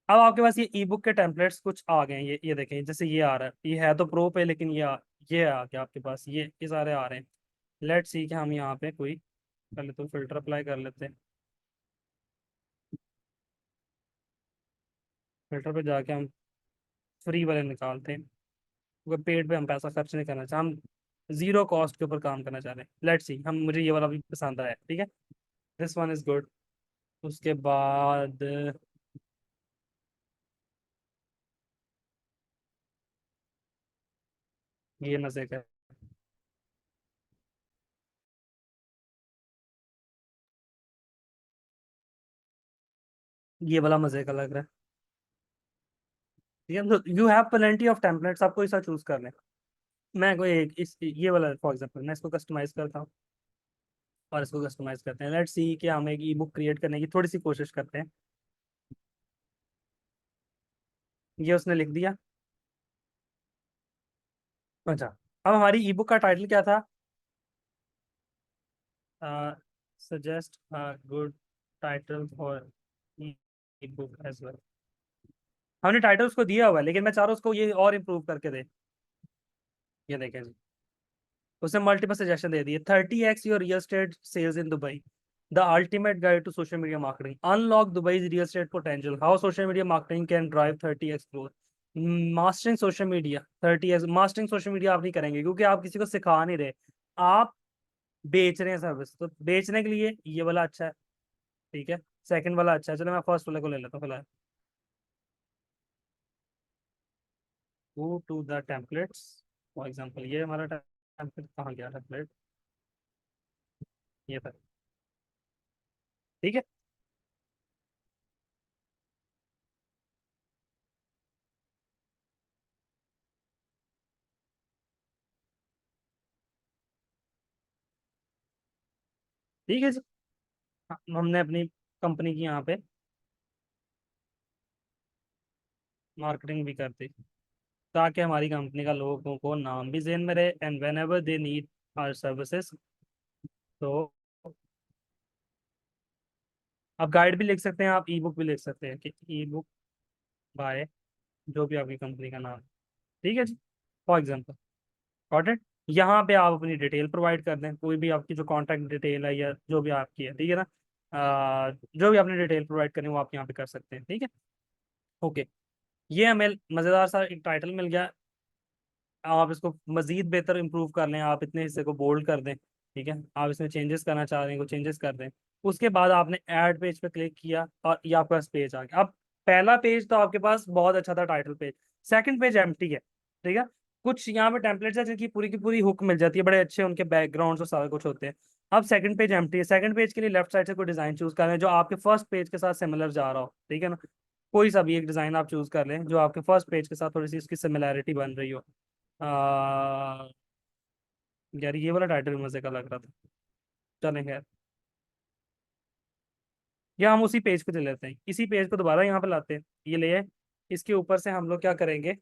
Speaker 1: अब आपके पास ये ई बुक के टेम्पलेट्स कुछ आ गए हैं। ये देखें, जैसे ये आ रहा है, ये है तो प्रो पे, लेकिन ये आ गया आपके पास, ये सारे आ रहे हैं। लेट्स सी कि हम यहाँ पे कोई पहले तो फिल्टर अप्लाई कर लेते हैं। फिल्टर पे जाके हम फ्री वाले निकालते हैं, क्योंकि पेड पे हम पैसा खर्च नहीं करना चाहते, हम जीरो कॉस्ट के ऊपर काम करना चाह रहे हैं। लेट्स सी, हम मुझे ये वाला भी पसंद आया। ठीक है, दिस वन इज गुड। उसके बाद ये मजे का है। ये वाला मजे का लग रहा है। ठीक है, तो you have plenty of templates, आपको ऐसा चूज कर लें। मैं कोई एक इस ये वाला फॉर एग्जांपल मैं इसको कस्टमाइज करता हूँ। और इसको कस्टमाइज करते हैं। लेट्स सी कि हम एक ई बुक क्रिएट करने की थोड़ी सी कोशिश करते हैं। ये उसने लिख दिया। अच्छा, अब हमारी ई बुक का टाइटल क्या था? Suggest a good title for ebook as well. हमने टाइटल उसको दिया हुआ है, लेकिन मैं चाह रहा हूँ उसको ये और इम्प्रूव करके दे। ये देखें जी, उसने मल्टीपल सजेशन दे दिए। 30x your real estate sales in Dubai, the ultimate guide to social media marketing, unlock Dubai real estate potential, how social media marketing can drive 30x growth, mastering social media 30x। Mastering social media आप नहीं करेंगे क्योंकि आप किसी को सिखा नहीं रहे, आप बेच रहे हैं सर्विस। तो बेचने के लिए ये वाला अच्छा है, ठीक है। सेकंड वाला अच्छा है, चलो मैं फर्स्ट वाले को ले लेता हूँ फिलहाल। Go to the templates, for example ये हमारा टेम्पलेट कहाँ गया? टेम्पलेट ये था, ठीक है। ठीक है जी। हमने अपनी कंपनी की यहाँ पे मार्केटिंग भी कर दी, ताकि हमारी कंपनी का लोगों को नाम भी जेन में रहे, and whenever they need our services. तो आप गाइड भी लिख सकते हैं, आप ई बुक भी लिख सकते हैं कि ई बुक बाय जो भी आपकी कंपनी का नाम, ठीक है जी। For example got it. यहाँ पे आप अपनी डिटेल प्रोवाइड कर दें, कोई भी आपकी जो कॉन्टैक्ट डिटेल है या जो भी आपकी है, ठीक है ना। जो भी आपने डिटेल प्रोवाइड करनी है वो आप यहाँ पे कर सकते हैं, ठीक है। ओके, ये हमें मज़ेदार सा एक टाइटल मिल गया। आप इसको मजीद बेहतर इंप्रूव कर लें, आप इतने हिस्से को बोल्ड कर दें, ठीक है। आप इसमें चेंजेस करना चाह रहे हैं, को चेंजेस कर दें। उसके बाद आपने ऐड पेज पे क्लिक किया और ये आपके पास पेज आ गया। अब पहला पेज तो आपके पास बहुत अच्छा था, title page. Second page empty है, ठीक है। कुछ यहाँ पे टेम्पलेट्स है जिनकी पूरी की पूरी हुक मिल जाती है, बड़े अच्छे उनके बैकग्राउंड और सारा कुछ होते हैं। अब सेकंड पेज एम्प्टी है। सेकंड पेज के लिए लेफ्ट साइड से कोई डिजाइन चूज कर लें जो आपके फर्स्ट पेज के साथ सिमिलर जा रहा हो, ठीक है ना। कोई सा भी एक डिजाइन आप चूज कर लें जो आपके फर्स्ट पेज के साथ थोड़ी सी उसकी सिमिलैरिटी बन रही हो। आ, यार ये वाला टाइटल भी मजे का लग रहा था। चलें खैर, या हम उसी पेज को ले लेते हैं, इसी पेज को दोबारा यहाँ पे लाते हैं। ये ले आए। इसके ऊपर से हम लोग क्या करेंगे,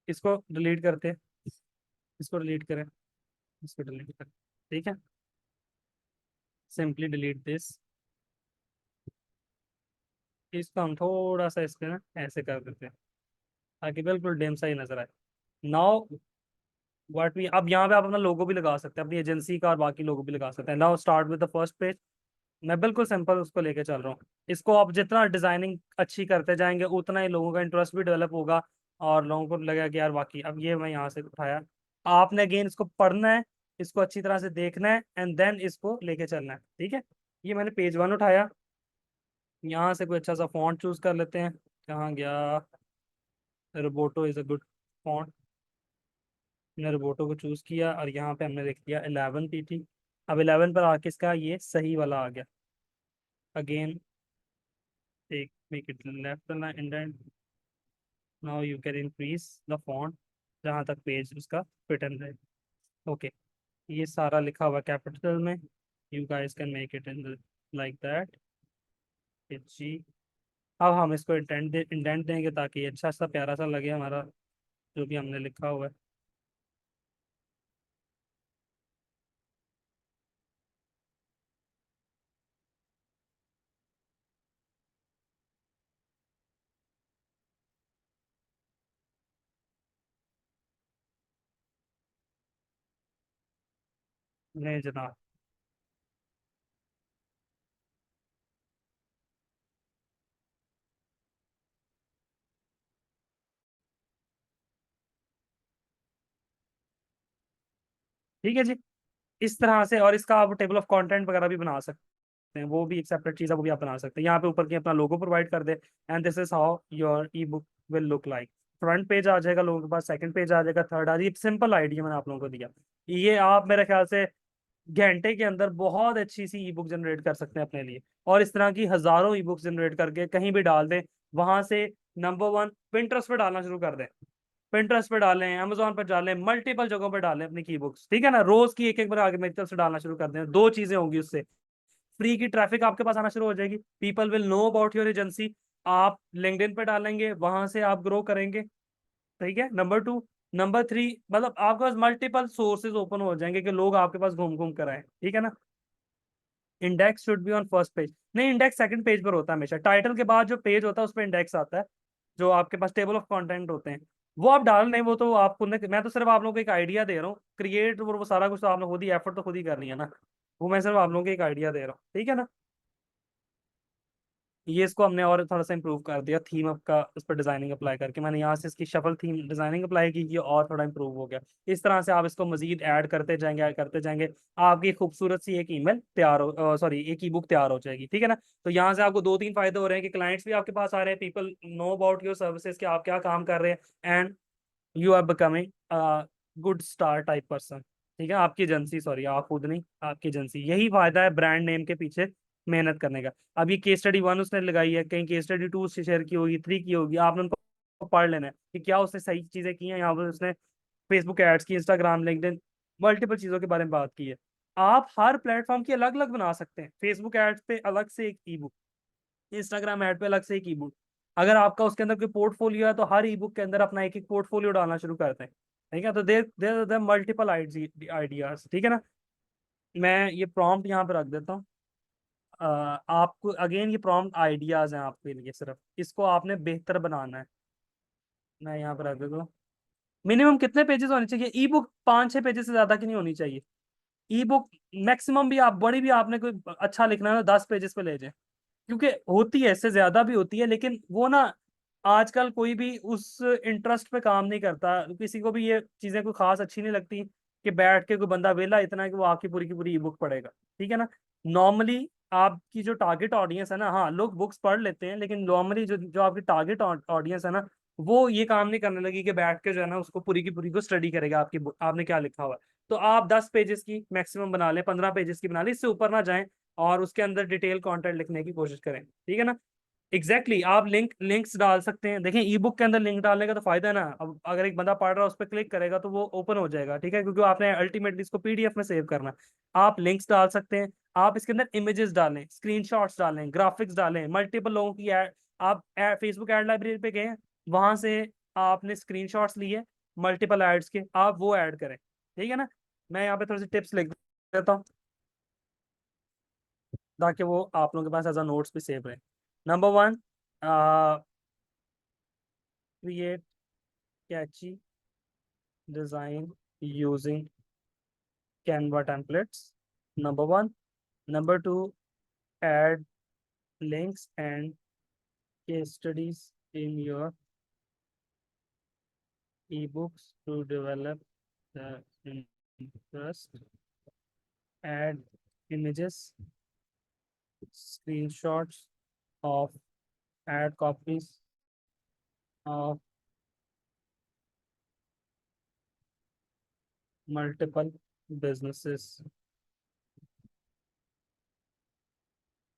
Speaker 1: इसको डिलीट करते हैं, इसको डिलीट करें, इसको डिलीट करें, ठीक है। Simply delete this. इसको हम थोड़ा सा इसके ना ऐसे कर देते हैं ताकि बिल्कुल डेम सा ही नजर आए। नाउ व्हाट वी, अब यहाँ पे आप अपना लोगो भी लगा सकते हैं, अपनी एजेंसी का और बाकी लोगो भी लगा सकते हैं। Now start with the first page. मैं बिल्कुल सिंपल उसको लेके चल रहा हूँ। इसको आप जितना डिजाइनिंग अच्छी करते जाएंगे उतना ही लोगों का इंटरेस्ट भी डेवलप होगा, और लोगों को लगेगा कि यार वाकई। अब ये मैं यहाँ से उठाया, आपने अगेन इसको पढ़ना है, इसको अच्छी तरह से देखना है, एंड देन इसको लेके चलना है, ठीक है। ये मैंने पेज वन उठाया, यहाँ से कोई अच्छा सा फॉन्ट चूज कर लेते हैं। कहाँ गया? Roboto is a good font. हमने रोबोटो को चूज किया और यहाँ पे हमने लिख दिया 11 PT। अब 11 पर आके इसका ये सही वाला आ गया। Again take make it left indent। Now you can increase the font जहाँ तक पेज उसका फिट एंड रहे। ओके, ये सारा लिखा हुआ कैपिटल में। You guys can make it in like that. जी। अब हम इसको इंडेंट देंगे ताकि ये अच्छा सा प्यारा सा लगे हमारा जो भी हमने लिखा हुआ है। नहीं जनाब। ठीक है जी। इस तरह से, और इसका आप टेबल ऑफ कंटेंट वगैरह भी बना सकते हैं, वो भी एक सेपरेट चीज़ है, वो भी आप बना सकते हैं। यहाँ पे ऊपर की अपना लोगो प्रोवाइड कर दे, and this is how your ebook will look like. Front page आ जाएगा लोगों के पास, सेकंड पेज आ जाएगा, थर्ड आ जाएगा। सिंपल आइडिया मैंने आप लोगों को दिया। ये आप मेरे ख्याल से घंटे के अंदर बहुत अच्छी सी ई बुक जनरेट कर सकते हैं अपने लिए, और इस तरह की हजारों ई बुक जनरेट करके कहीं भी डाल दें। वहां से नंबर वन, पिंटरेस्ट पे डालना शुरू कर दें। पिंटरेस्ट पे डालें, अमेजोन पर डालें, मल्टीपल जगहों पर डालें अपनी की बुक्स, ठीक है ना। रोज की एक एक बार आगे मेरी तरफ से डालना शुरू कर दें। दो चीजें होंगी उससे, फ्री की ट्रैफिक आपके पास आना शुरू हो जाएगी, people will know about your agency. आप लिंक्डइन पे डालेंगे, वहां से आप ग्रो करेंगे, ठीक है। नंबर टू, नंबर थ्री, मतलब आपके पास मल्टीपल सोर्सेज ओपन हो जाएंगे कि लोग आपके पास घूम घूम कर आए, ठीक है ना। Index should be on first page, नहीं इंडेक्स सेकंड पेज पर होता है हमेशा। टाइटल के बाद जो पेज होता है उस पर इंडेक्स आता है, जो आपके पास टेबल ऑफ कंटेंट होते हैं वो आप डाल नहीं, वो तो आपको, मैं तो सिर्फ आप लोगों को एक आइडिया दे रहा हूँ, क्रिएट वो सारा कुछ तो आपने खुद ही एफर्ट तो खुद ही करनी है ना। वो मैं सिर्फ आप लोगों को एक आइडिया दे रहा हूँ, ठीक है ना। ये इसको हमने और थोड़ा सा इंप्रूव कर दिया थीम अप का, उस पर डिजाइनिंग अप्लाई करके मैंने यहाँ से इसकी शफल थीम डिजाइनिंग अप्लाई की, ये और थोड़ा इंप्रूव हो गया। इस तरह से आप इसको मजीद ऐड करते जाएंगे, आपकी खूबसूरत सी एक ईमेल तैयार हो, सॉरी एक ई बुक तैयार हो जाएगी, ठीक है ना। तो यहाँ से आपको दो तीन फायदे हो रहे हैं कि क्लाइंट्स भी आपके पास आ रहे हैं, people know about your services कि आप क्या काम कर रहे हैं, and you are becoming good star type person, ठीक है। आपकी एजेंसी, सॉरी आप खुद नहीं, आपकी एजेंसी, यही फायदा है ब्रांड नेम के पीछे मेहनत करने का। अब ये केस स्टडी वन उसने लगाई है, कहीं केस स्टडी टू शेयर की होगी, थ्री की होगी, आपने उनको पढ़ लेना है कि क्या उसने सही चीजें की हैं। यहाँ पर उसने फेसबुक एड्स की, इंस्टाग्राम, लिंक्डइन, मल्टीपल चीजों के बारे में बात की है। आप हर प्लेटफॉर्म की अलग अलग बना सकते हैं, फेसबुक एड्स पे अलग से एक ई बुक, इंस्टाग्राम ऐड पे अलग से एक ई बुक। अगर आपका उसके अंदर कोई पोर्टफोलियो है तो हर ई बुक के अंदर अपना एक एक पोर्टफोलियो डालना शुरू करते हैं, ठीक है। तो देर देर मल्टीपल आइडियाज, ठीक है ना। मैं ये प्रॉम्प्ट यहाँ पे रख देता हूँ। आपको अगेन ये प्रॉम्प्ट आइडियाज हैं आपके लिए, सिर्फ इसको आपने बेहतर बनाना है। मैं यहाँ पे रख देता हूँ, मिनिमम कितने पेजेस होने चाहिए ई बुक, 5-6 पेजेस से ज्यादा की नहीं होनी चाहिए ई बुक। मैक्सिमम भी आप बड़ी भी आपने कोई अच्छा लिखना है तो 10 पेजेस पे ले जाए, क्योंकि होती है इससे ज्यादा भी होती है, लेकिन वो ना आजकल कोई भी उस इंटरेस्ट पे काम नहीं करता, किसी को भी ये चीजें कोई खास अच्छी नहीं लगती कि बैठ के कोई बंदा वेला इतना है कि वो आपकी पूरी की पूरी ई बुक पढ़ेगा, ठीक है ना। नॉर्मली आपकी जो टारगेट ऑडियंस है ना, हाँ लोग बुक्स पढ़ लेते हैं, लेकिन नॉर्मली जो जो आपकी टारगेट ऑडियंस है ना, वो ये काम नहीं करने लगी कि बैठ के जो है ना उसको पूरी की पूरी को स्टडी करेगा आपकी आपने क्या लिखा हुआ है। तो आप 10 पेजेस की मैक्सिमम बना लें, 15 पेजेस की बना लें, इससे ऊपर ना जाएं, और उसके अंदर डिटेल कंटेंट लिखने की कोशिश करें, ठीक है ना। एग्जैक्टली आप लिंक्स डाल सकते हैं। देखें ई बुक के अंदर लिंक डालने का तो फायदा है ना, अब अगर एक बंदा पढ़ रहा है उस पर क्लिक करेगा तो वो ओपन हो जाएगा, ठीक है, क्योंकि आपने अल्टीमेटली इसको पीडीएफ में सेव करना है। आप लिंक्स डाल सकते हैं, आप इसके अंदर इमेजेस डालें, स्क्रीनशॉट्स डालें, ग्राफिक्स डालें, मल्टीपल लोगों की एड, आप फेसबुक एड लाइब्रेरी पे गए, वहां से आपने स्क्रीनशॉट्स लिए मल्टीपल एड्स के, आप वो ऐड करें, ठीक है ना। मैं यहाँ पे थोड़ी सी टिप्स लिख देता हूँ ताकि वो आप लोगों के पास एज अ नोट्स भी सेव रहे। Number one, create catchy design using Canva templates. Number one. Number two, add links and case studies in your ebooks to develop the interest. Add images, screenshots of ad copies of multiple businesses।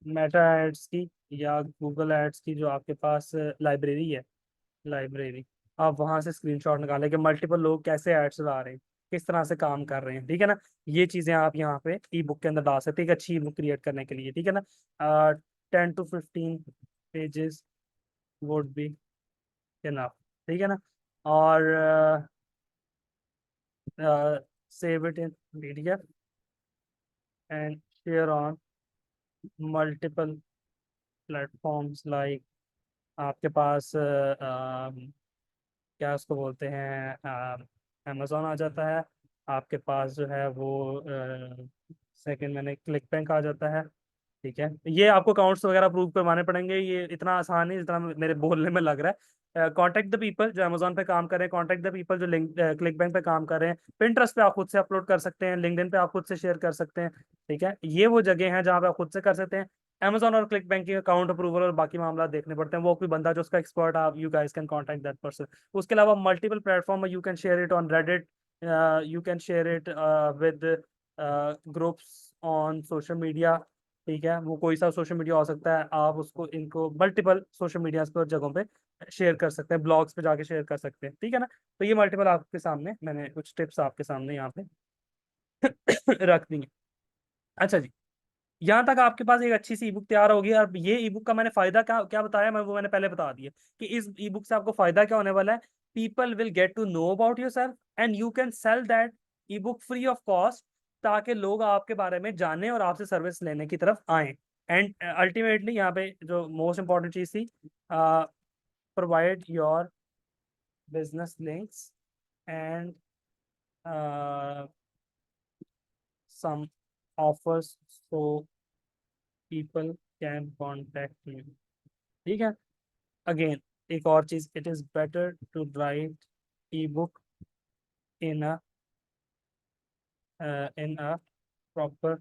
Speaker 1: Meta ads की या Google ads की जो आपके पास library है, library, आप वहां से screenshot निकालें कि मल्टीपल लोग कैसे एड्स ला रहे हैं, किस तरह से काम कर रहे हैं, ठीक है ना। ये चीजें आप यहाँ पे ई बुक के अंदर डाल सकते हैं एक अच्छी ई बुक क्रिएट करने के लिए, ठीक है ना। 10 to 15 pages would be enough, ठीक है ना। और save it in PDF and share on multiple platforms like, आपके पास क्या उसको बोलते हैं, अमेजोन आ जाता है, आपके पास जो है वो सेकंड मैंने क्लिक बैंक आ जाता है, ठीक है। ये आपको अकाउंट्स वगैरह अप्रूव करवाने पड़ेंगे, ये इतना आसान नहीं जितना मेरे बोलने में लग रहा है। कॉन्टैक्ट द पीपल जो अमेजोन पे काम कर रहे हैं, कॉन्टैक्ट द पीपल जो लिंक क्लिक बैंक पे काम कर रहे हैं, पिंटरेस्ट पे आप खुद से अपलोड कर सकते हैं, लिंक्डइन पे आप खुद से शेयर कर सकते हैं, ठीक है। ये वो जगह हैं जहाँ पे आप खुद से कर सकते हैं। अमेजोन और क्लिक बैंक की अकाउंट अप्रूवल और बाकी मामला देखने पड़ते हैं, वो कोई बंदा जो उसका एक्सपर्ट, आप you guys can contact that person. उसके अलावा multiple platform, you can share it on Reddit, you can share it with groups on social media, ठीक है, वो कोई सा सोशल मीडिया हो सकता है, आप उसको इनको मल्टीपल सोशल मीडिया पर जगहों पे शेयर कर सकते हैं, ब्लॉग्स पे जाके शेयर कर सकते हैं, ठीक है ना। तो ये मल्टीपल आपके सामने मैंने कुछ टिप्स आपके सामने यहाँ पे रख दी हैं। अच्छा जी, यहाँ तक आपके पास एक अच्छी सी ईबुक तैयार होगी। और ये ईबुक का मैंने फायदा क्या क्या बताया, मैंने पहले बता दिया कि इस ईबुक से आपको फायदा क्या होने वाला है। People will get to know about yourself and you can sell that ebook free of cost, ताकि लोग आपके बारे में जाने और आपसे सर्विस लेने की तरफ आए। एंड अल्टीमेटली यहाँ पे जो मोस्ट इंपॉर्टेंट चीज थी, provide your business links and some offers so people can contact you, ठीक है। अगेन एक और चीज, it is better to write ebook in a proper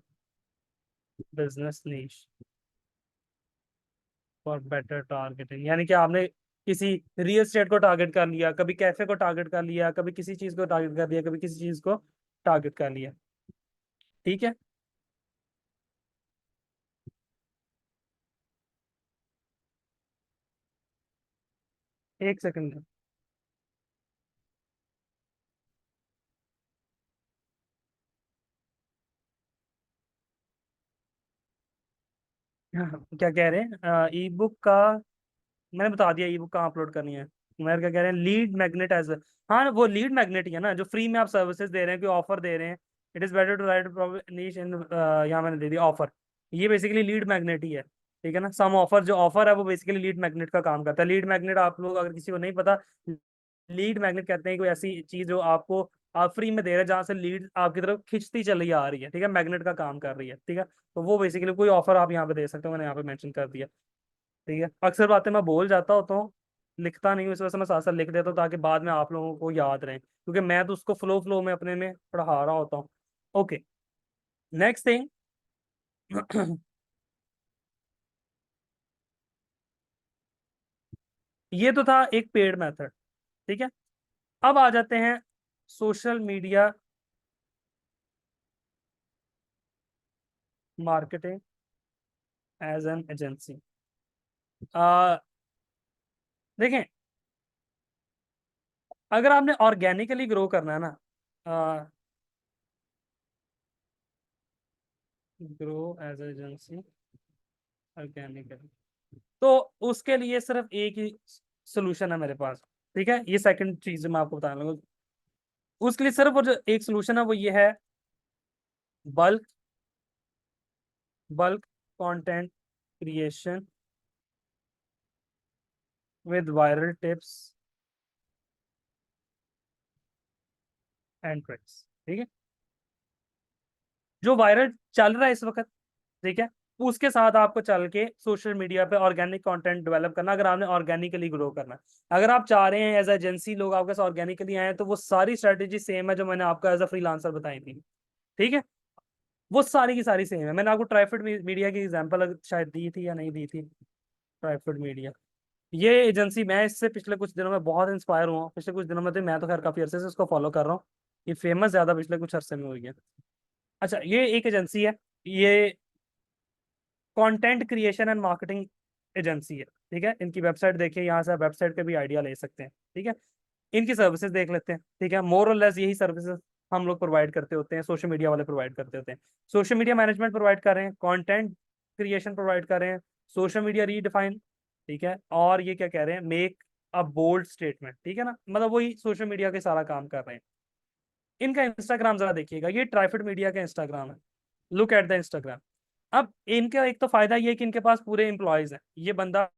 Speaker 1: business niche for better targeting. यानी कि आपने किसी रियल एस्टेट को टारगेट कर लिया, कभी कैफे को टारगेट कर लिया, कभी किसी चीज को टारगेट कर लिया, कभी किसी चीज को टारगेट कर लिया, ठीक है। एक सेकंड। क्या कह रहे हैं, ई बुक का मैंने बता दिया, ई बुक कहाँ अपलोड करनी है। मेरे क्या कह रहे हैं, लीड मैग्नेट एज, हाँ वो लीड मैग्नेट ही है ना, जो फ्री में आप सर्विसेज दे रहे हैं, कोई ऑफर दे रहे हैं। It is better to write niche in, यहाँ मैंने दे दिया ऑफर। ये बेसिकली लीड मैग्नेट ही है, ठीक है ना। सम ऑफर, जो ऑफर है वो बेसिकली लीड मैग्नेट का काम करता है। लीड मैग्नेट आप लोग अगर किसी को नहीं पता, लीड मैग्नेट कहते हैं कोई ऐसी चीज जो आपको आप फ्री में दे रहे हैं, जहाँ से लीड आपकी तरफ खिंचती चली आ रही है, ठीक है, मैग्नेट का काम कर रही है, ठीक है। तो वो बेसिकली कोई ऑफर आप यहाँ पे दे सकते हो, मैंने यहाँ पे मेंशन कर दिया, ठीक है। अक्सर बातें मैं भूल जाता होता हूँ, लिखता नहीं हूँ, इस वजह से मैं साथ साथ लिख देता हूँ, ताकि बाद में आप लोगों को याद रहे, क्योंकि मैं तो उसको फ्लो फ्लो में अपने में पढ़ा रहा होता हूँ। Okay, next thing. ये तो था एक पेड मेथड, ठीक है। अब आ जाते हैं social media marketing as an agency. देखें, अगर आपने ऑर्गेनिकली ग्रो करना है ना, ग्रो एज एजेंसी ऑर्गेनिकली, तो उसके लिए सिर्फ एक ही सोल्यूशन है मेरे पास, ठीक है। ये सेकंड चीज जो मैं आपको बताने लगा, उसके लिए सिर्फ और जो एक सोल्यूशन है वो ये है, bulk bulk content creation with viral tips and tricks, ठीक है। जो वायरल चल रहा है इस वक्त, ठीक है, उसके साथ आपको चल के सोशल मीडिया पे ऑर्गेनिक कंटेंट डेवलप करना, अगर आपने ऑर्गेनिकली ग्रो करना है। अगर आप चाह रहे हैं एज एजेंसी लोग आपके साथ ऑर्गेनिकली आए, तो वो सारी स्ट्रेटेजी सेम है जो मैंने आपको एज अ फ्रीलांसर बताई थी, ठीक है। वो सारी की सारी सेम है। मैंने आपको ट्राइफिड मीडिया की एग्जांपल शायद दी थी या नहीं दी थी, ट्राइफिड मीडिया, ये एजेंसी, मैं इससे पिछले कुछ दिनों में बहुत इंस्पायर हुआ हूँ। पिछले कुछ दिनों में तो मैं तो खैर काफी अरसे से इसको फॉलो कर रहा हूँ, ये फेमस ज्यादा पिछले कुछ अरसे में हुई है। अच्छा, ये एक एजेंसी है, ये content creation and marketing agency है, ठीक है। इनकी वेबसाइट देखिए, यहाँ से आप वेबसाइट पे भी आइडिया ले सकते हैं, ठीक है। इनकी सर्विसेज देख लेते हैं, ठीक है। मोर और लेस यही सर्विसेज हम लोग प्रोवाइड करते होते हैं, सोशल मीडिया वाले प्रोवाइड करते होते हैं। सोशल मीडिया मैनेजमेंट प्रोवाइड कर रहे हैं, कंटेंट क्रिएशन प्रोवाइड कर रहे हैं, सोशल मीडिया रीडिफाइन, ठीक है। और ये क्या कह रहे हैं, मेक अ बोल्ड स्टेटमेंट, ठीक है ना, मतलब वही सोशल मीडिया के सारा काम कर रहे हैं। इनका इंस्टाग्राम जरा देखिएगा, ये ट्राइफिड मीडिया का इंस्टाग्राम है, लुक एट द इंस्टाग्राम। अब इनका एक तो फायदा ये है कि इनके पास पूरे एम्प्लॉयज हैं। ये बंदा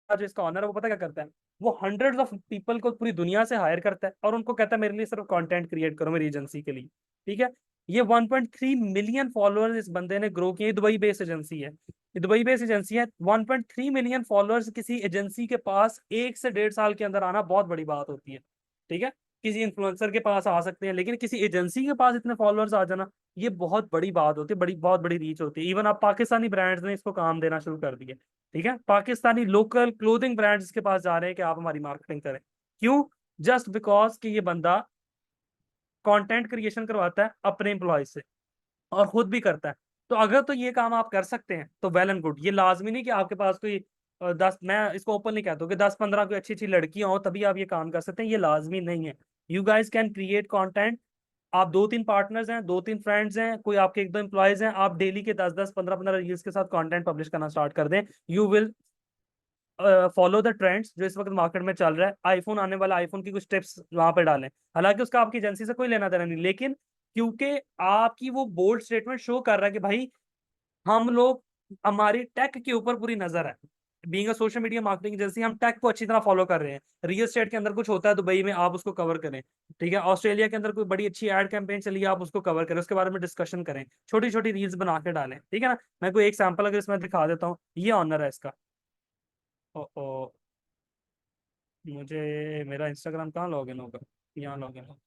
Speaker 1: जो इसका ऑनर है वो पता क्या करता है, वो हंड्रेड्स ऑफ पीपल को पूरी दुनिया से हायर करता है और उनको कहता है मेरे लिए सिर्फ कंटेंट क्रिएट करो मेरी एजेंसी के लिए, ठीक है। ये 1.3 मिलियन फॉलोअर्स इस बंदे ने ग्रो किए। दुबई बेस्ड एजेंसी है, ये दुबई बेस्ड एजेंसी है। 1.3 मिलियन फॉलोअर्स किसी एजेंसी के पास 1 से 1.5 साल के अंदर आना बहुत बड़ी बात होती है, ठीक है। किसी इन्फ्लुएंसर के पास आ सकते हैं, लेकिन किसी एजेंसी के पास इतने फॉलोअर्स आ जाना, ये बहुत बड़ी बात होती है, बड़ी बहुत बड़ी रीच होती है। इवन आप पाकिस्तानी ब्रांड्स ने इसको काम देना शुरू कर दिया, ठीक है। पाकिस्तानी लोकल क्लोथिंग ब्रांड्स के पास जा रहे हैं कि आप हमारी मार्केटिंग करें। क्यों? जस्ट बिकॉज कि ये बंदा कंटेंट क्रिएशन करवाता है अपने एम्प्लॉय से और खुद भी करता है। तो अगर तो ये काम आप कर सकते हैं तो वेल एंड गुड। ये लाजमी नहीं कि आपके पास कोई 10, मैं इसको ओपन नहीं कहता हूँ कि 10-15 कोई अच्छी अच्छी लड़कियां हो तभी आप ये काम कर सकते हैं, ये लाजमी नहीं है। You guys can create content. आप 2-3 पार्टनर्स हैं, 2-3 फ्रेंड्स हैं, कोई आपके 1-2 एम्प्लॉयज हैं, आप डेली के 10-10 15-15 रील्स के साथ कंटेंट पब्लिश करना स्टार्ट कर दें। You will follow the trends जो इस वक्त मार्केट में चल रहा है। आईफोन आने वाला, आईफोन की कुछ टिप्स वहां पे डालें, हालांकि उसका आपकी एजेंसी से कोई लेना देना नहीं, लेकिन क्योंकि आपकी वो बोल्ड स्टेटमेंट शो कर रहा है कि भाई हम लोग, हमारी टेक के ऊपर पूरी नजर है। Being a social media marketing agency हम टेक को अच्छी तरह फॉलो कर रहे हैं। रियल एस्टेट के अंदर कुछ होता है दुबई में, आप उसको कवर करें। ठीक है, ऑस्ट्रेलिया के अंदर कोई बड़ी अच्छी एड कैंपेन चली है, आप उसको कवर करें, उसके बारे में डिस्कशन करें, छोटी छोटी रील्स बना के डालें। ठीक है ना। मैं कोई एक सैंपल अगर इसमें दिखा देता हूँ, ये ऑनर है इसका। ओ, मुझे मेरा इंस्टाग्राम कहाँ लॉगिन होगा, यहाँ लॉगिन होगा।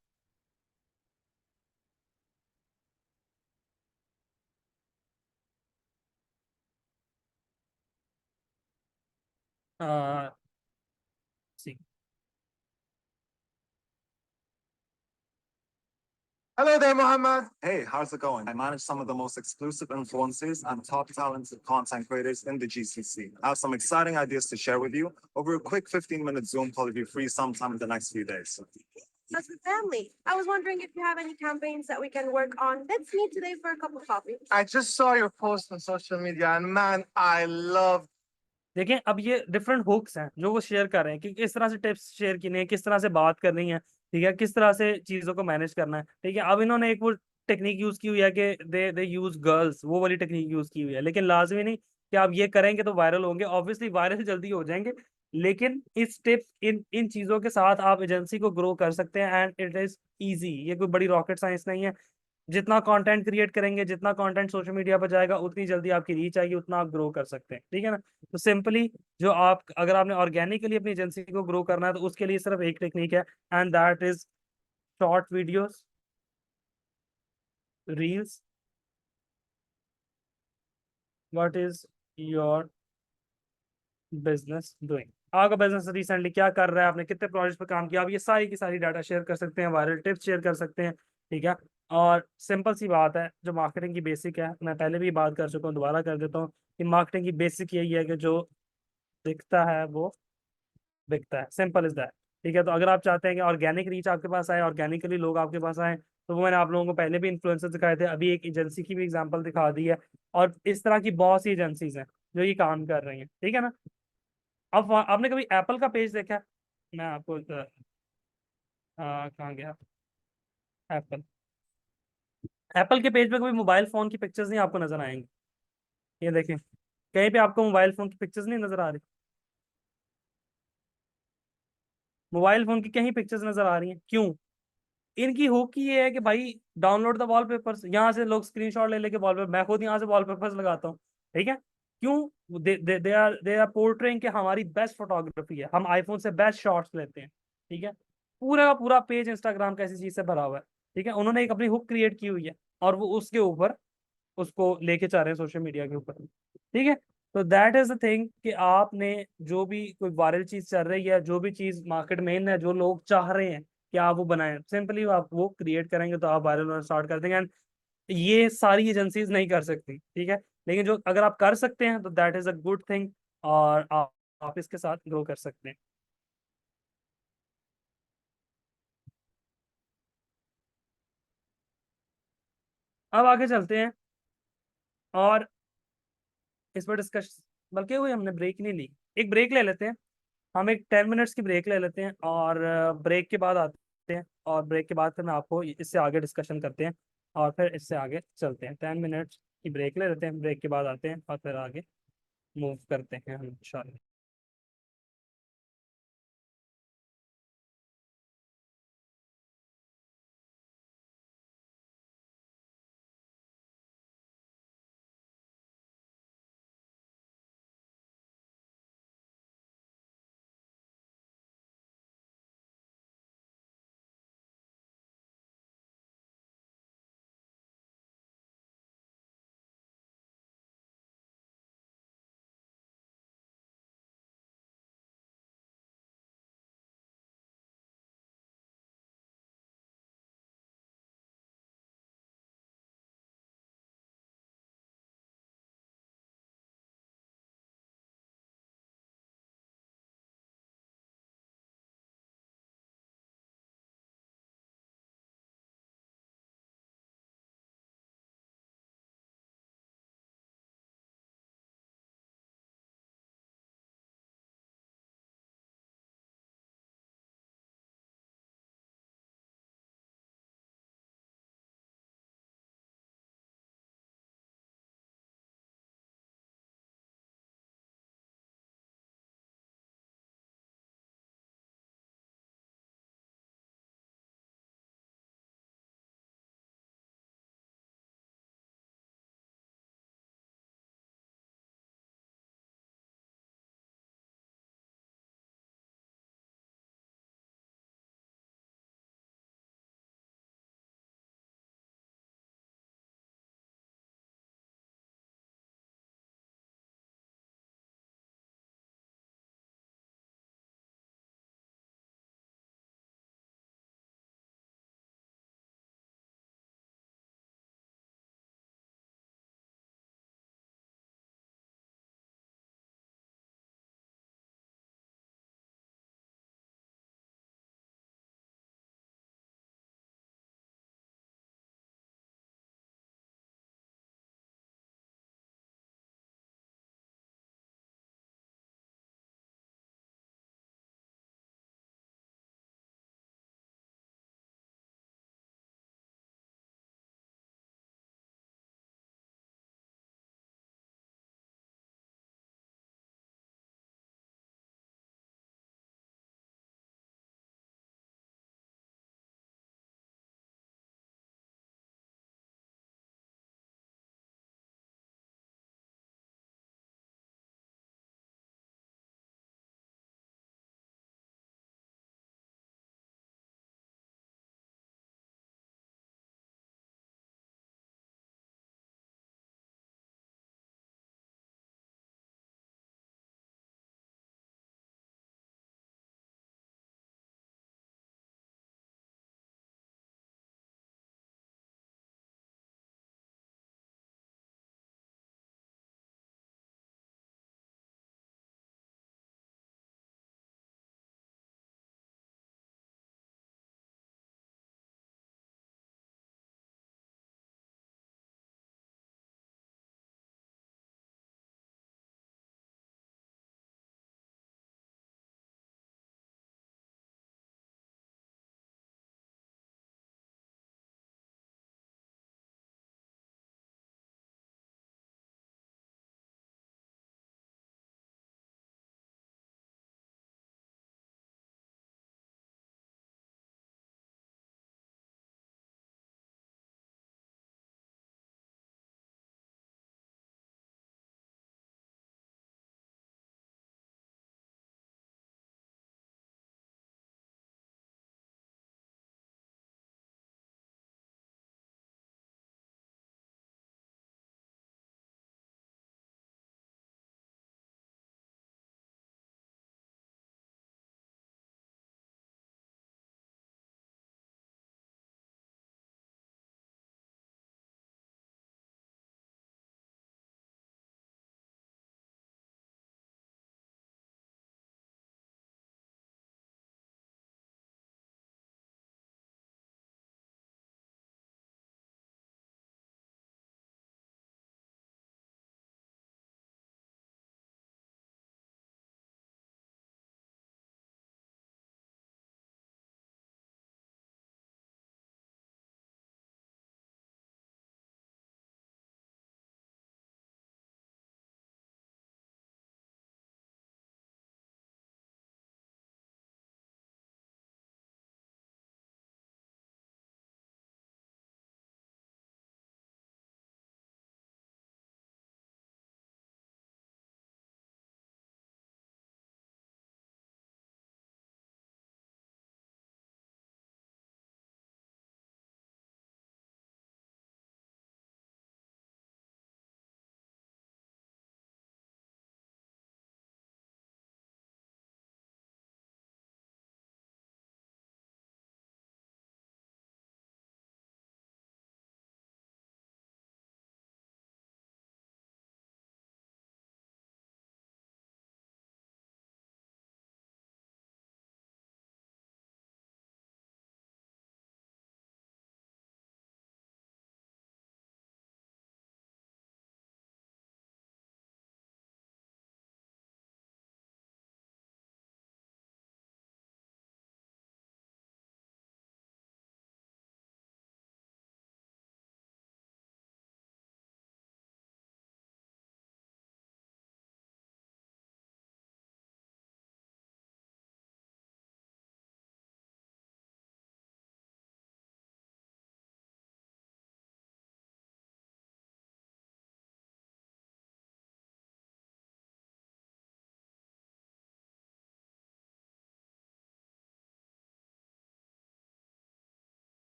Speaker 2: Hello there, Mohammed. Hey, how's it going? I manage some of the most exclusive influencers and top talented content creators in the GCC. I have some exciting ideas to share with you over a quick 15-minute Zoom call if you're free sometime in the next few days.
Speaker 3: That's the family. I was wondering if you have any campaigns that we can work on. Let's meet today for a cup of coffee.
Speaker 4: I just saw your post on social media and man, I love.
Speaker 1: देखें, अब ये different hooks हैं जो वो share कर रहे हैं कि किस तरह से टिप्स शेयर करनी है, किस तरह से बात करनी है। ठीक है, किस तरह से चीजों को मैनेज करना है। ठीक है, अब इन्होंने एक वो टेक्निक यूज की हुई है कि दे यूज गर्ल्स, वो वाली टेक्निक यूज की हुई है, लेकिन लाजमी नहीं कि आप ये करेंगे तो वायरल होंगे। ऑब्वियसली वायरल जल्दी हो जाएंगे, लेकिन इस टिप्स, इन इन चीजों के साथ आप एजेंसी को ग्रो कर सकते हैं, एंड इट इज ईजी। ये कोई बड़ी रॉकेट साइंस नहीं है। जितना कंटेंट क्रिएट करेंगे, जितना कंटेंट सोशल मीडिया पर जाएगा, उतनी जल्दी आपकी रीच आएगी, उतना आप ग्रो कर सकते हैं। ठीक है ना। तो सिंपली, जो आप, अगर आपने ऑर्गेनिकली अपनी एजेंसी को ग्रो करना है तो उसके लिए सिर्फ एक टेक्निक है, and that is short videos, reels. What is your business doing, आपका बिजनेस रिसेंटली क्या कर रहा है, आपने कितने प्रोजेक्ट्स पर काम किया, आप ये सारी की सारी डाटा शेयर कर सकते हैं, वायरल टिप्स शेयर कर सकते हैं। ठीक है। और सिंपल सी बात है, जो मार्केटिंग की बेसिक है, मैं पहले भी बात कर चुका हूँ, दोबारा कर देता हूँ कि मार्केटिंग की बेसिक यही है कि जो दिखता है वो बिकता है, सिंपल इज दैट। ठीक है, तो अगर आप चाहते हैं कि ऑर्गेनिक रीच आपके पास आए, ऑर्गेनिकली लोग आपके पास आए, तो वो मैंने आप लोगों को पहले भी इन्फ्लुएंसर दिखाए थे, अभी एक एजेंसी की भी एग्जांपल दिखा दी है, और इस तरह की बहुत सी एजेंसीज हैं जो ये काम कर रही हैं। ठीक है ना। अब आपने कभी एप्पल का पेज देखा है? मैं आपको कहाँ गया, एप्पल, एप्पल के पेज पे कभी मोबाइल फोन की पिक्चर्स नहीं आपको नजर आएंगी। ये देखें, कहीं पे आपको मोबाइल फोन की पिक्चर्स नहीं नजर आ रही, मोबाइल फोन की कहीं पिक्चर्स नजर आ रही हैं, क्यों? इनकी हुक ही ये है कि भाई डाउनलोड द वॉलपेपर्स, यहाँ से लोग स्क्रीनशॉट ले लेके वॉलपेपर, मैं खुद यहाँ से वॉलपेपर्स लगाता हूँ। ठीक है। क्यों? दे आर पोर्ट्रेइंग कि हमारी बेस्ट फोटोग्राफी है, हम आईफोन से बेस्ट शॉट्स लेते हैं। ठीक है। पूरा का पूरा पेज इंस्टाग्राम का ऐसी चीज से भरा हुआ है। ठीक है, उन्होंने एक अपनी हुक क्रिएट की हुई है, और वो उसके ऊपर उसको लेके चाह रहे हैं सोशल मीडिया के ऊपर। ठीक है। तो दैट इज द थिंग कि आपने, जो भी कोई वायरल चीज चल रही है, जो भी चीज मार्केट में है, जो लोग चाह रहे हैं कि आप वो बनाएं, सिंपली आप वो क्रिएट करेंगे तो आप वायरल होना स्टार्ट कर देंगे। एंड ये सारी एजेंसीज नहीं कर सकती। ठीक है, लेकिन जो अगर आप कर सकते हैं तो that is a good thing, और आप इसके साथ ग्रो कर सकते हैं। अब आगे चलते हैं, और इस पर डिस्कस, बल्कि हुई हमने ब्रेक नहीं ली, एक ब्रेक ले लेते हैं। हम एक 10 मिनट्स की ब्रेक ले लेते हैं, और ब्रेक के बाद आते हैं, और ब्रेक के बाद फिर मैं आपको इससे आगे डिस्कशन करते हैं, और फिर इससे आगे चलते हैं। 10 मिनट्स की ब्रेक ले लेते हैं, ब्रेक के बाद आते हैं, और फिर आगे मूव करते हैं हम इंशाल्लाह।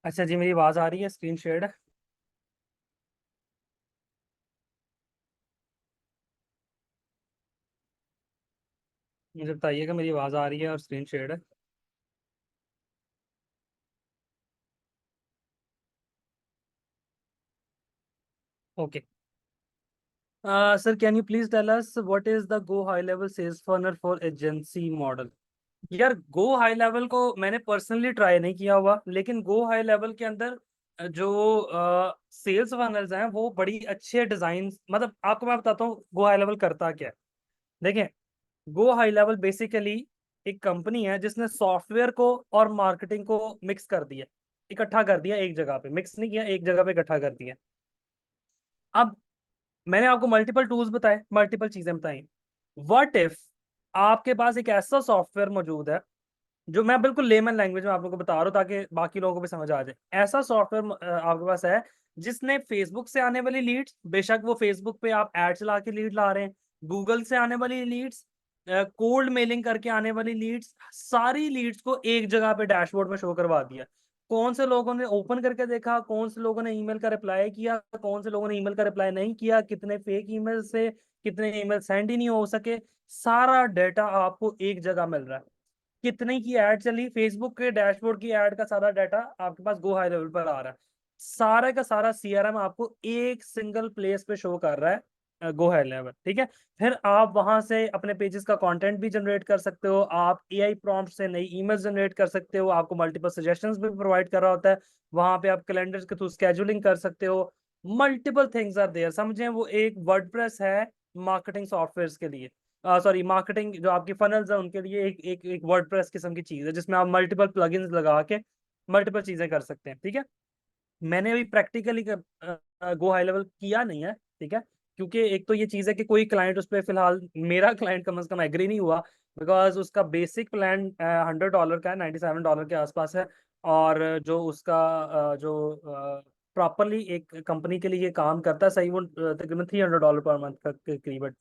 Speaker 1: अच्छा जी, मेरी आवाज आ रही है? स्क्रीन शेयर्ड है? मुझे बताइएगा मेरी आवाज आ रही है और स्क्रीन शेयर्ड है? Okay. Sir, can you please tell us what is the go high level sales funnel for agency model? यार, गो हाई लेवल को मैंने पर्सनली ट्राई नहीं किया हुआ, लेकिन गो हाई लेवल के अंदर जो सेल्स फनल्स हैं वो बड़ी अच्छे डिजाइन, मतलब आपको मैं बताता हूँ गो हाई लेवल करता क्या है। देखें, गो हाई लेवल बेसिकली एक कंपनी है जिसने सॉफ्टवेयर को और मार्केटिंग को मिक्स कर दिया, इकट्ठा कर दिया एक जगह पे। मिक्स नहीं किया, एक जगह पे इकट्ठा कर दिया। अब मैंने आपको मल्टीपल टूल्स बताए, मल्टीपल चीजें बताई। व्हाट इफ आपके पास एक ऐसा सॉफ्टवेयर मौजूद है, जो मैं बिल्कुल लेमन लैंग्वेज में आप लोगों को बता रहा हूँ ताकि बाकी लोगों को भी समझ आ जाए। ऐसा सॉफ्टवेयर आपके पास है जिसने फेसबुक से आने वाली लीड्स, बेशक वो फेसबुक पे आप ऐड चला के लीड ला रहे हैं, गूगल से आने वाली लीड्स, कोल्ड मेलिंग करके आने वाली लीड्स, सारी लीड्स को एक जगह पे डैशबोर्ड में शो करवा दिया। कौन से लोगों ने ओपन करके देखा, कौन से लोगों ने ईमेल का रिप्लाई किया, कौन से लोगों ने ईमेल का रिप्लाई नहीं किया, कितने फेक ईमेल से कितने ईमेल सेंड ही नहीं हो सके, सारा डाटा आपको एक जगह मिल रहा है। कितने की ऐड चली, फेसबुक के डैशबोर्ड की ऐड का सारा डाटा आपके पास गो हाई लेवल पर आ रहा है। सारा का सारा सीआरएम आपको एक सिंगल प्लेस पे शो कर रहा है, गो हाई लेवल। ठीक है। फिर आप वहां से अपने पेजेस का कंटेंट भी जनरेट कर सकते हो, आप एआई प्रॉम्प्ट से नई ईमेल जनरेट कर सकते हो, आपको मल्टीपल सजेशंस भी प्रोवाइड कर रहा होता है। वहां पे आप कैलेंडर के थ्रू स्केजुलिंग कर सकते हो। मल्टीपल थिंग्स आर देयर, समझें वो एक वर्डप्रेस है मार्केटिंग सॉफ्टवेयर के लिए। सॉरी, मार्केटिंग जो आपकी फनल्स है उनके लिए एक एक एक वर्डप्रेस किस्म की चीज है जिसमें आप मल्टीपल प्लगइन्स लगा के मल्टीपल चीजें कर सकते हैं। ठीक है। मैंने अभी प्रैक्टिकली गो हाई लेवल किया नहीं है। ठीक है। क्योंकि एक तो ये चीज है कि कोई क्लाइंट उस पर फिलहाल, मेरा क्लाइंट कम से कम एग्री नहीं हुआ, बिकॉज उसका बेसिक प्लान $100 का है, $97 के आसपास है। और जो उसका जो प्रॉपरली एक कंपनी के लिए काम करता है सही, वो तकरीबन $300 पर मंथ के करीब,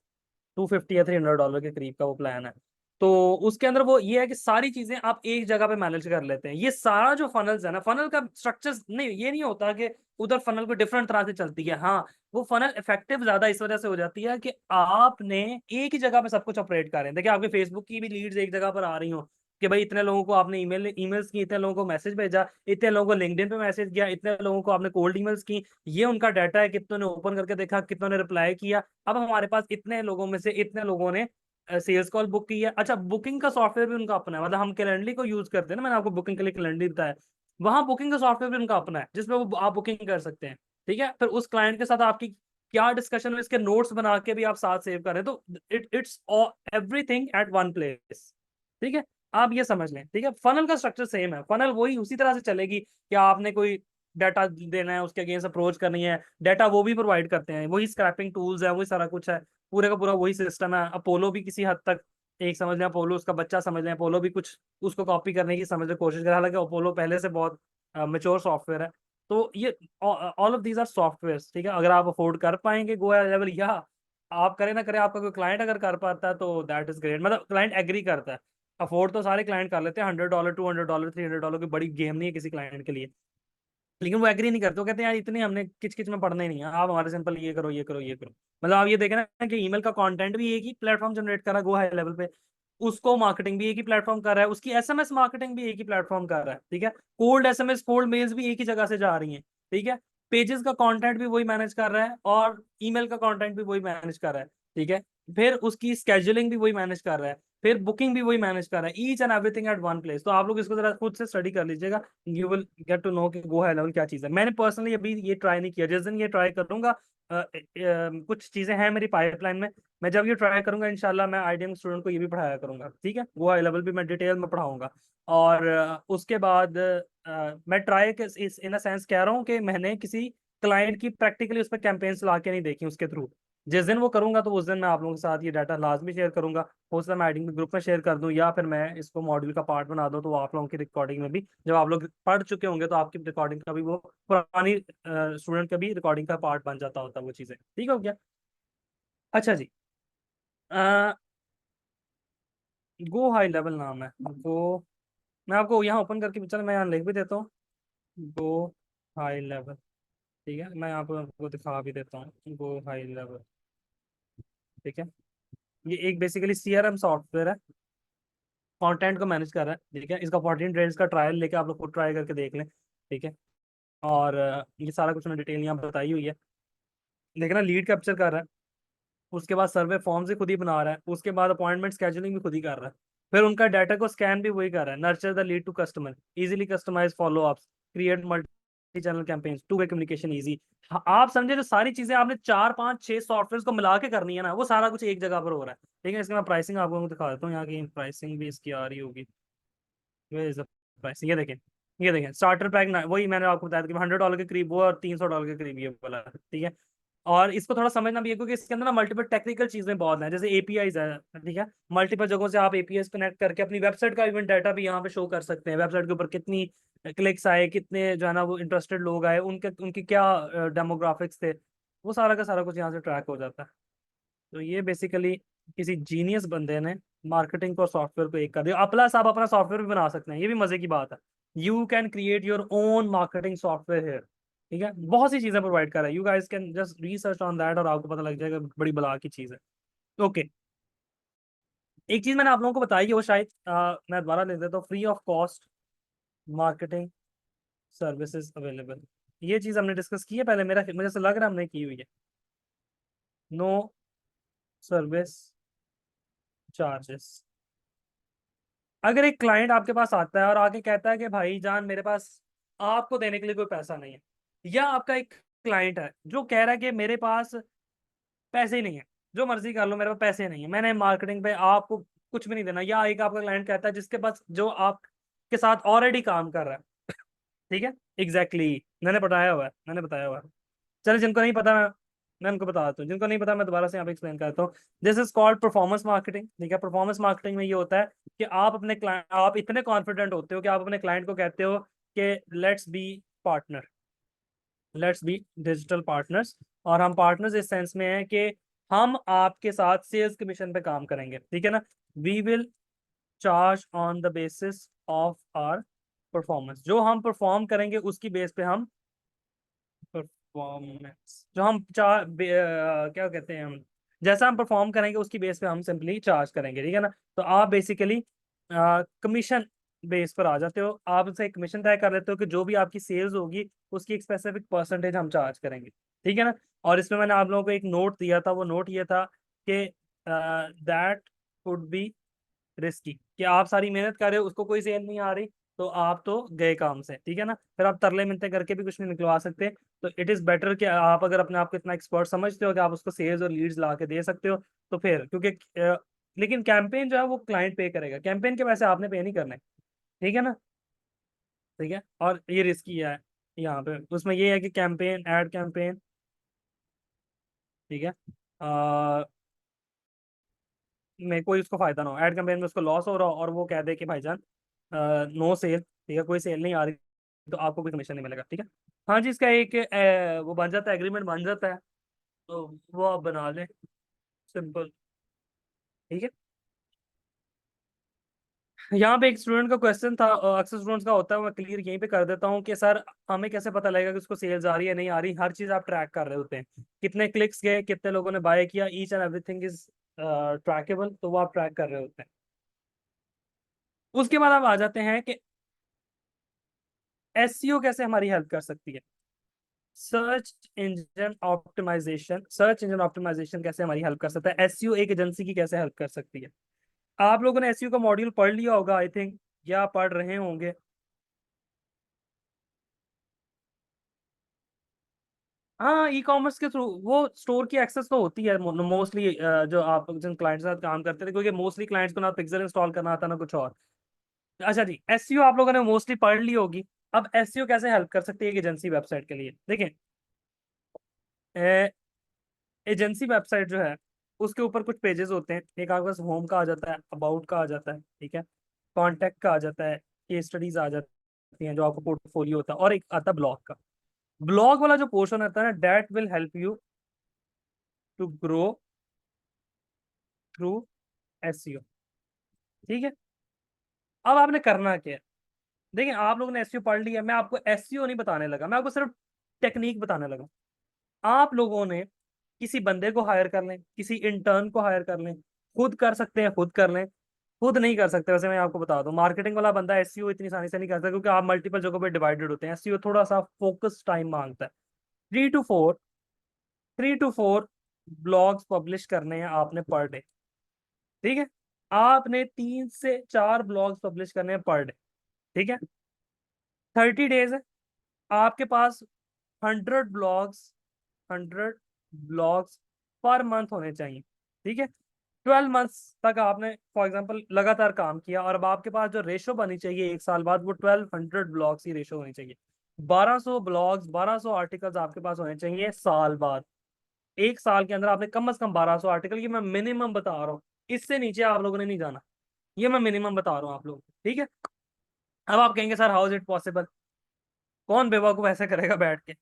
Speaker 1: 250 या $300 के करीब का वो प्लान है। तो उसके अंदर वो ये है कि सारी चीजें आप एक जगह पे मैनेज कर लेते हैं। ये सारा जो फनल्स है ना, फनल का स्ट्रक्चर नहीं, ये नहीं होता कि उधर फनल को डिफरेंट तरह से चलती है। हाँ, वो फनल इफेक्टिव ज्यादा इस वजह से हो जाती है कि आपने एक ही जगह पे सब कुछ ऑपरेट कर रहे हैं। देखिए, आपके फेसबुक की भी लीड्स एक जगह पर आ रही हो कि भाई इतने लोगों को आपने ईमेल्स की, इतने लोगों को मैसेज भेजा, इतने लोगों को लिंक्डइन पे मैसेज किया, इतने लोगों को आपने कोल्ड ईमेल्स की, ये उनका डाटा है, कितनों ने ओपन करके देखा, कितनों ने रिप्लाई किया। अब हमारे पास इतने लोगों में से इतने लोगों ने सेल्स कॉल बुक की है। अच्छा, बुकिंग का सॉफ्टवेयर भी उनका अपना है, मतलब हम कैलेंडली को यूज करते हैं ना, मैंने आपको बुकिंग के लिए कैलेंडली बताया, वहां बुकिंग का सॉफ्टवेयर भी उनका अपना है जिसमें वो आप बुकिंग कर सकते हैं। ठीक है। फिर उस क्लाइंट के साथ आपकी क्या डिस्कशन है, इसके नोट्स बना के भी आप साथ सेव कर रहे हैं, तो it's everything at one place. ठीक है। आप ये समझ लें। ठीक है। फनल का स्ट्रक्चर सेम है, फनल वही उसी तरह से चलेगी कि आपने कोई डाटा देना है, उसके अगेंस्ट अप्रोच करनी है, डाटा वो भी प्रोवाइड करते हैं, वही स्क्रैपिंग टूल्स है, वही सारा कुछ है, पूरे का पूरा वही सिस्टम है। अपोलो भी किसी हद तक एक समझ लें, अपोलो उसका बच्चा समझ लें, अपोलो भी कुछ उसको कॉपी करने की समझ लें कोशिश कर, हालांकि अपोलो पहले से बहुत मेच्योर सॉफ्टवेयर है। तो ये all of these are software. ठीक है। अगर आप अफोर्ड कर पाएंगे गो लेवल, या आप करें ना करें, आपका कोई क्लाइंट अगर कर पाता है तो दैट इज ग्रेट, मतलब क्लाइंट एग्री करता है। अफोर्ड तो सारे क्लाइंट कर लेते हैं, $100 $200 $300 की बड़ी गेम नहीं है किसी क्लाइंट के लिए, लेकिन वो एग्री नहीं करते। वो कहते हैं यार इतनी हमने किच किच में पढ़ना ही नहीं है, आप हमारे सिंपल ये करो ये करो ये करो। मतलब आप ये देखें ना कि ईमेल का कंटेंट भी एक ही प्लेटफॉर्म जनरेट कर रहा है गो हाई लेवल पे, उसको मार्केटिंग भी एक ही प्लेटफॉर्म कर रहा है, उसकी एसएमएस मार्केटिंग भी एक ही प्लेटफॉर्म कर रहा है। ठीक है। कोल्ड एसएमएस कोल्ड मेल्स भी एक ही जगह से जा रही हैं। ठीक है। पेजेस का कंटेंट भी वही मैनेज कर रहा है और ईमेल का कंटेंट भी वही मैनेज कर रहा है। ठीक है। फिर उसकी स्केजुलिंग भी वही मैनेज कर रहा है, फिर बुकिंग भी वही मैनेज कर रहा है, each and everything at one place. तो आप लोग इसको जरा खुद से स्टडी कर लीजिएगा, you will get to know कि गो हाई लेवल क्या चीज़ है। मैंने पर्सनली अभी ये ट्राई नहीं किया, जिस दिन ये ट्राई करूंगा, कुछ चीज़ें हैं मेरी पाइपलाइन में, मैं जब ये ट्राई करूंगा इंशाल्लाह मैं आईडीएम स्टूडेंट को ये भी पढ़ाया करूंगा। ठीक है। गो हाई लेवल भी मैं डिटेल में पढ़ाऊंगा। और उसके बाद मैं ट्राई इस इन अ सेंस कह रहा हूँ कि मैंने किसी क्लाइंट की प्रैक्टिकली उस पर कैंपेन्स ला के नहीं देखी उसके थ्रू। जिस दिन वो करूंगा तो उस दिन मैं आप लोगों के साथ ये डाटा लाजमी शेयर करूंगा। हो सकता है मैं आईडी ग्रुप में शेयर कर दूं, या फिर मैं इसको मॉड्यूल का पार्ट बना दूं, तो आप लोगों की रिकॉर्डिंग में भी, जब आप लोग पढ़ चुके होंगे तो आपकी रिकॉर्डिंग का भी वो पुरानी स्टूडेंट का भी रिकॉर्डिंग का पार्ट बन जाता होता है वो चीज़ें। ठीक हो गया। अच्छा जी। गो हाई लेवल नाम है वो, मैं आपको यहाँ ओपन करके, चलो मैं यहाँ लिख भी देता हूँ। गो हाई लेवल। ठीक है, मैं यहाँ पर आपको दिखा भी देता हूँ गो हाई लेवल। ठीक है, ये एक बेसिकली सीआरएम सॉफ्टवेयर है, कंटेंट को मैनेज कर रहा है। ठीक है, इसका 14 डेज का ट्रायल लेके आप लोग खुद ट्राई करके देख लें। ठीक है, और ये सारा कुछ मैंने डिटेल यहाँ बताई हुई है। देखना, लीड कैप्चर कर रहा है, उसके बाद सर्वे फॉर्म से खुद ही बना रहा है, उसके बाद अपॉइंटमेंट स्केजुलिंग भी खुद ही कर रहा है, फिर उनका डाटा को स्कैन भी वही कर रहा है। Nurture the lead to customer, easily customize follow ups, create multi channel campaigns, two way communication easy. आप समझे, जो सारी चीजें आपने 4 5 6 सॉफ्टवेयर को मिला के करनी है ना, वो सारा कुछ एक जगह पर हो रहा है। ठीक है, इसकी मैं प्राइसिंग आपको दिखा देता हूँ, यहाँ की प्राइसिंग भी इसकी आ रही होगी। प्राइसिंग ये देखें स्टार्टर पैक ना, वही मैंने आपको बताया था कि $100 के करीब वो, और $300 के करीब ये वाला। ठीक है, और इसको थोड़ा समझना भी है, क्योंकि इसके अंदर ना मल्टीपल टेक्निकल चीजें बहुत हैं, जैसे एपीआईज है। ठीक है, मल्टीपल जगहों से आप एपीआईज कनेक्ट करके अपनी वेबसाइट का इवेंट डाटा भी यहाँ पे शो कर सकते हैं। वेबसाइट के ऊपर कितनी क्लिक्स आए, कितने जो है ना वो इंटरेस्टेड लोग आए, उनके उनकी क्या डेमोग्राफिक्स थे, वो सारा का सारा कुछ यहाँ से ट्रैक हो जाता है। तो ये बेसिकली किसी जीनियस बंदे ने मार्केटिंग को, सॉफ्टवेयर को एक कर दिया। प्लस आप अपना सॉफ्टवेयर भी बना सकते हैं, ये भी मजे की बात है। You can create your own marketing software here. ठीक है, बहुत सी चीजें प्रोवाइड कर रहा है, you guys can just research on that और आपको पता लग जाएगा, बड़ी बला की चीज है। ओके, एक चीज मैंने आप लोगों को बताई है, वो शायद मैं दोबारा लिख देता हूँ, free of cost marketing services available. ये चीज हमने डिस्कस की है पहले, मेरा मुझे ऐसा लग रहा है हमने की हुई है। No service charges. अगर एक क्लाइंट आपके पास आता है और आके कहता है कि भाई जान, मेरे पास आपको देने के लिए कोई पैसा नहीं है, या आपका एक क्लाइंट है जो कह रहा है कि मेरे पास पैसे ही नहीं है, जो मर्जी कर लो, मेरे पास पैसे नहीं है, मैंने मार्केटिंग पे आपको कुछ भी नहीं देना, या एक आपका क्लाइंट कहता है जिसके पास, जो आपके साथ ऑलरेडी काम कर रहा है। ठीक है, एग्जैक्टली मैंने बताया हुआ है। चलो, जिनको नहीं पता मैं उनको बता देता हूँ, जिनको नहीं पता मैं दोबारा से यहाँ पे एक्सप्लेन करता हूँ। This is called performance marketing. ठीक है, परफॉर्मेंस मार्केटिंग में ये होता है कि आप अपने क्लाइंट, आप इतने कॉन्फिडेंट होते हो कि आप अपने क्लाइंट को कहते हो कि let's be partner, let's be digital partners. और हम पार्टनर्स इस सेंस में है कि हम आपके साथ सेल्स कमीशन पे काम करेंगे। ठीक है ना, we will charge on the basis of our performance, जो हम परफॉर्म करेंगे उसकी बेस पे हम परफॉर्मेंस, जो हम क्या कहते हैं, हम जैसा हम परफॉर्म करेंगे उसकी बेस पे हम सिंपली चार्ज करेंगे। ठीक है ना, तो आप बेसिकली कमीशन बेस पर आ जाते हो, आप उनसे कमीशन तय कर लेते हो कि जो भी आपकी सेल्स होगी उसकी एक स्पेसिफिक परसेंटेज हम चार्ज करेंगे। ठीक है ना, और इसमें मैंने आप लोगों को एक नोट दिया था, वो नोट ये था कि दैट कुड बी रिस्की, कि आप सारी मेहनत कर रहे हो, उसको कोई सेल नहीं आ रही, तो आप तो गए काम से। ठीक है ना, फिर आप तरले मिनते करके भी कुछ नहीं निकलवा सकते। तो इट इज बेटर कि आप अगर अपने आप को इतना एक्सपर्ट समझते हो कि आप उसको सेल्स और लीड्स ला के दे सकते हो, तो फिर क्योंकि लेकिन कैंपेन जो है वो क्लाइंट पे करेगा, कैंपेन के पैसे आपने पे नहीं करने। ठीक है ना, ठीक है, और ये रिस्की है यहाँ पे, उसमें ये है कि कैंपेन, एड कैंपेन। ठीक है, में कोई उसको फायदा ना हो, एड कैंपेन में उसको लॉस हो रहा हो और वो कह दे कि भाईजान नो सेल, ठीक है, कोई सेल नहीं आ रही, तो आपको कोई कमीशन नहीं मिलेगा। ठीक है, हाँ जी, इसका एक वो बन जाता है, एग्रीमेंट बन जाता है, तो वो आप बना लें, सिंपल। ठीक है, यहाँ पे एक स्टूडेंट का क्वेश्चन था, अक्सर स्टूडेंट्स का होता है, मैं क्लियर यहीं पे कर देता हूँ कि सर हमें कैसे पता लगेगा कि उसको सेल्स आ रही है नहीं आ रही। हर चीज आप ट्रैक कर रहे होते हैं, कितने क्लिक्स गए, कितने लोगों ने बाय किया, each and everything is trackable, तो वो आप ट्रैक कर रहे होते हैं। उसके बाद आप आ जाते हैं कि एसईओ कैसे हमारी हेल्प कर सकती है। सर्च इंजन ऑप्टिमाइजेशन कैसे हमारी हेल्प कर सकता है, एसईओ एक एजेंसी की कैसे हेल्प कर सकती है। आप लोगों ने एसईओ का मॉड्यूल पढ़ लिया होगा आई थिंक, या पढ़ रहे होंगे। हाँ, ई कॉमर्स के थ्रू वो स्टोर की एक्सेस तो होती है मोस्टली, जो आप जिन क्लाइंट्स के साथ काम करते थे, क्योंकि मोस्टली क्लाइंट्स को ना पिक्सल इंस्टॉल करना आता ना कुछ और। अच्छा जी, एसईओ आप लोगों ने मोस्टली पढ़ ली होगी। अब एसईओ कैसे हेल्प कर सकती है एक एजेंसी वेबसाइट के लिए, देखें। एजेंसी वेबसाइट जो है उसके ऊपर कुछ पेजेस होते हैं, एक आपके पास होम का आ जाता है, अबाउट का आ जाता है, ठीक है, कॉन्टैक्ट का आ जाता है, केस स्टडीज आ जाती हैं जो आपको पोर्टफोलियो होता है, और एक आता है ब्लॉग का। ब्लॉग वाला जो पोर्शन आता है ना, that will help you to grow through SEO. ठीक है, अब आपने करना क्या है, देखिए आप लोगों ने एसईओ पढ़ लिया, मैं आपको एसईओ नहीं बताने लगा, मैं आपको सिर्फ टेक्निक बताने लगा। आप लोगों ने किसी बंदे को हायर कर लें, किसी इंटर्न को हायर कर लें, खुद कर सकते हैं खुद कर लें, खुद नहीं कर सकते। वैसे मैं आपको बता दूं, मार्केटिंग वाला बंदा एसईओ इतनी आसानी से नहीं करता, क्योंकि आप मल्टीपल जगहों पे डिवाइडेड होते हैं। एसईओ थोड़ा सा फोकस टाइम मांगता है। 3 to 4 3 to 4 ब्लॉग्स पब्लिश करने हैं आपने पर डे, ठीक है। आपने 3 से 4 ब्लॉग्स पब्लिश करने हैं पर डे, ठीक है। 30 डेज है, आपके पास 100 ब्लॉग्स 100 ब्लॉग्स पर मंथ होने चाहिए, ठीक है। 12 मंथ्स तक आपने फॉर एग्जांपल लगातार काम किया, और अब आपके पास जो रेशो बनी चाहिए 1 साल बाद, वो 1200 ब्लॉग्स की रेशो होनी चाहिए। 1200 ब्लॉग्स 1200 आर्टिकल्स आपके पास होने चाहिए साल बाद। 1 साल के अंदर आपने कम से कम 1200 आर्टिकल, ये मैं मिनिमम बता रहा हूँ, इससे नीचे आप लोगों ने नहीं जाना, ये मैं मिनिमम बता रहा हूँ आप लोग, ठीक है। अब आप कहेंगे sir how is it possible, कौन बेवकूफ ऐसे करेगा बैठ के,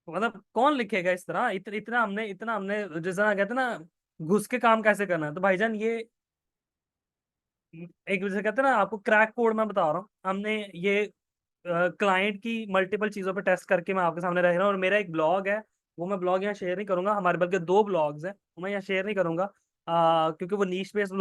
Speaker 1: मतलब कौन लिखेगा इस तरह, इतना हमने जिस तरह कहते हैं ना, घुस के काम कैसे करना है। तो भाईजान ये एक वजह से कहते हैं ना, आपको क्रैक कोड मैं बता रहा हूँ। हमने ये क्लाइंट की मल्टीपल चीजों पे टेस्ट करके मैं आपके सामने रह रहा हूँ। और मेरा एक ब्लॉग है, वो मैं ब्लॉग यहाँ शेयर नहीं करूंगा, हमारे बल्कि 2 ब्लॉग्स हैं, वो मैं यहाँ शेयर नहीं करूंगा, क्योंकि वो नीश बेस्ड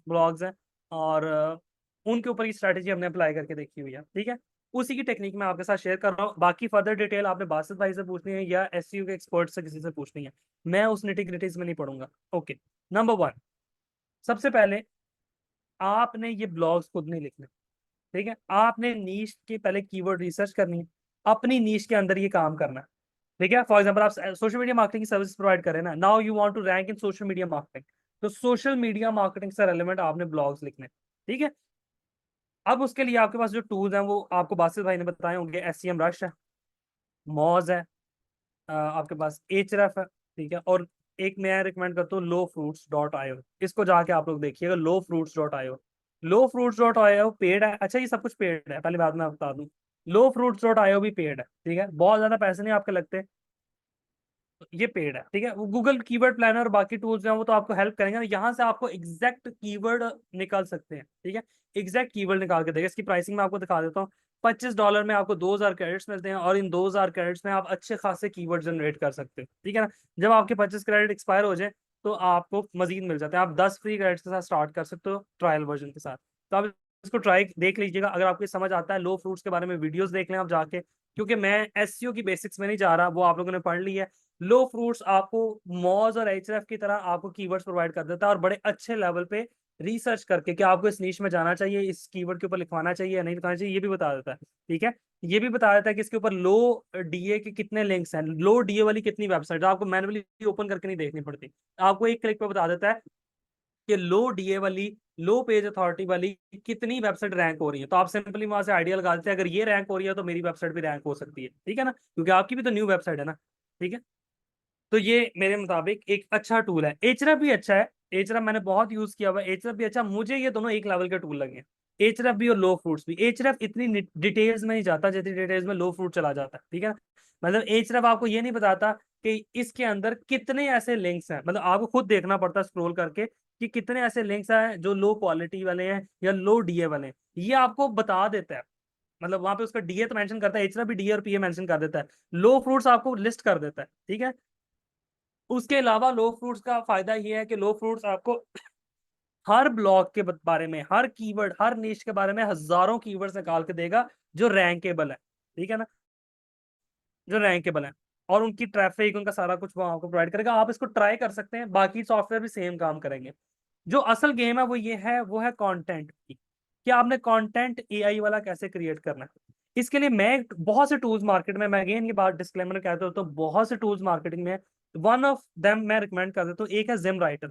Speaker 1: ब्लॉग्स हैं, और उनके ऊपर की स्ट्रैटेजी हमने अप्लाई करके देखी हुई है, ठीक है। उसी की टेक्निक मैं आपके साथ शेयर कर रहा हूँ। बाकी फर्दर डिटेल आपने बासित भाई से पूछनी है या एसईओ के एक्सपर्ट से किसी से पूछनी है, मैं उस निटी-ग्रिटीज में नहीं पढ़ूंगा। ओके, नंबर 1, सबसे पहले आपने ये ब्लॉग्स खुद नहीं लिखने, ठीक है। आपने नीश की पहले कीवर्ड रिसर्च करनी है, अपनी नीश के अंदर ये काम करना है, ठीक है। फॉर एग्जांपल आप सोशल मीडिया मार्केटिंग की सर्विस प्रोवाइड कर रहे हैं ना, now you want to rank in social media marketing, तो सोशल मीडिया मार्केटिंग से रेलेवेंट आपने ब्लॉग्स लिखने, ठीक है। अब उसके लिए आपके पास जो टूल्स हैं वो आपको बासित भाई ने बताए होंगे, एसईएम रश है, मॉज है, आपके पास एचरफ है, ठीक है। और एक मैं रिकमेंड करता हूँ lowfruits.io, इसको जाके आप लोग देखिएगा, lowfruits.io। lowfruits.io पेड है, अच्छा ये सब कुछ पेड है, पहली बात मैं बता दूं, lowfruits.io भी पेड है, ठीक है। बहुत ज्यादा पैसे नहीं आपके लगते, ये पेड है, ठीक है। वो गूगल कीवर्ड प्लानर और बाकी टूल्स हैं वो तो आपको हेल्प करेंगे, यहाँ से आपको एग्जैक्ट कीवर्ड निकाल सकते हैं, ठीक है। एग्जैक्ट कीवर्ड निकाल के देगा। इसकी प्राइसिंग मैं आपको दिखा देता हूँ। $25 में आपको 2000 क्रेडिट्स मिलते हैं, और इन 2000 क्रेडिट्स में आप अच्छे खासे कीवर्ड जनरेट कर सकते हो, ठीक है ना। जब आपके 25 क्रेडिट एक्सपायर हो जाए तो आपको मजीद मिल जाते हैं, आप 10 फ्री क्रेडिट्स के साथ स्टार्ट कर सकते हो ट्रायल वर्जन के साथ। तो आप इसको ट्राई देख लीजिएगा, अगर आपको समझ आता है लो फ्रूट्स के बारे में वीडियोस देख लें आप जाके, क्योंकि मैं एसईओ की बेसिक्स में नहीं जा रहा, वो आप लोगों ने पढ़ ली है। लो फ्रूट्स आपको मॉज और एचएफ की तरह आपको कीवर्ड्स प्रोवाइड कर देता है, और बड़े अच्छे लेवल पे रिसर्च करके कि आपको इस नीश में जाना चाहिए, इस कीवर्ड के ऊपर लिखवाना चाहिए या नहीं लिखवाना चाहिए, ये भी बता देता है, ठीक है। ये भी बता देता है कि इसके ऊपर लो डीए के कितने लिंक्स हैं, लो डीए वाली कितनी वेबसाइट, आपको मैनुअली ओपन करके नहीं देखनी पड़ती, आपको एक क्लिक पे बता देता है कि लो डीए वाली, लो पेज अथॉरिटी वाली कितनी वेबसाइट रैंक हो रही है। तो आप सिंपली वहां से आइडिया लगा देते हैं, अगर ये रैंक हो रही है तो मेरी वेबसाइट भी रैंक हो सकती है, ठीक है ना, क्योंकि आपकी भी तो न्यू वेबसाइट है ना, ठीक है। तो ये मेरे मुताबिक एक अच्छा टूल है। एचरफ भी अच्छा है, एचरफ मैंने बहुत यूज किया हुआ है, एचरफ भी अच्छा, मुझे ये दोनों एक लेवल के टूल लगे हैं, एचरफ भी और लो फ्रूट्स भी। एचरफ इतनी डिटेल्स में नहीं जाता जितनी डिटेल्स में लो फ्रूट चला जाता है, ठीक है ना। मतलब एचरफ आपको ये नहीं बताता कि इसके अंदर कितने ऐसे लिंक्स हैं, मतलब आपको खुद देखना पड़ता है स्क्रॉल करके कि कितने ऐसे लिंक्स हैं जो लो क्वालिटी वाले हैं या लो डीए वाले हैं, ये आपको बता देता है। मतलब वहां पे उसका डीए तो मेंशन करता है, एचरफ भी डीए और पीए मेंशन कर देता है, लो फ्रूट्स आपको लिस्ट कर देता है, ठीक है। उसके अलावा लो फ्रूट्स का फायदा ये है कि लो फ्रूट्स आपको हर ब्लॉग के बारे में, हर कीवर्ड, हर निश के बारे में हजारों कीवर्ड्स निकाल के देगा जो रैंकेबल है, ठीक है ना, जो रैंकेबल है, और उनकी ट्रैफिक, उनका सारा कुछ वो आपको प्रोवाइड करेगा। आप इसको ट्राई कर सकते हैं, बाकी सॉफ्टवेयर भी सेम काम करेंगे। जो असल गेम है वो ये है, वो है कंटेंट की, कि आपने कंटेंट एआई वाला कैसे क्रिएट करना है। इसके लिए मैं बहुत से टूल्स मार्केट में, मैं अगेन ये बात डिस्क्लेमर कहता हूं, तो बहुत से टूल्स मार्केटिंग में, वन ऑफ देम मैं रिकमेंड कर देता हूँ, एक है जिम राइटर।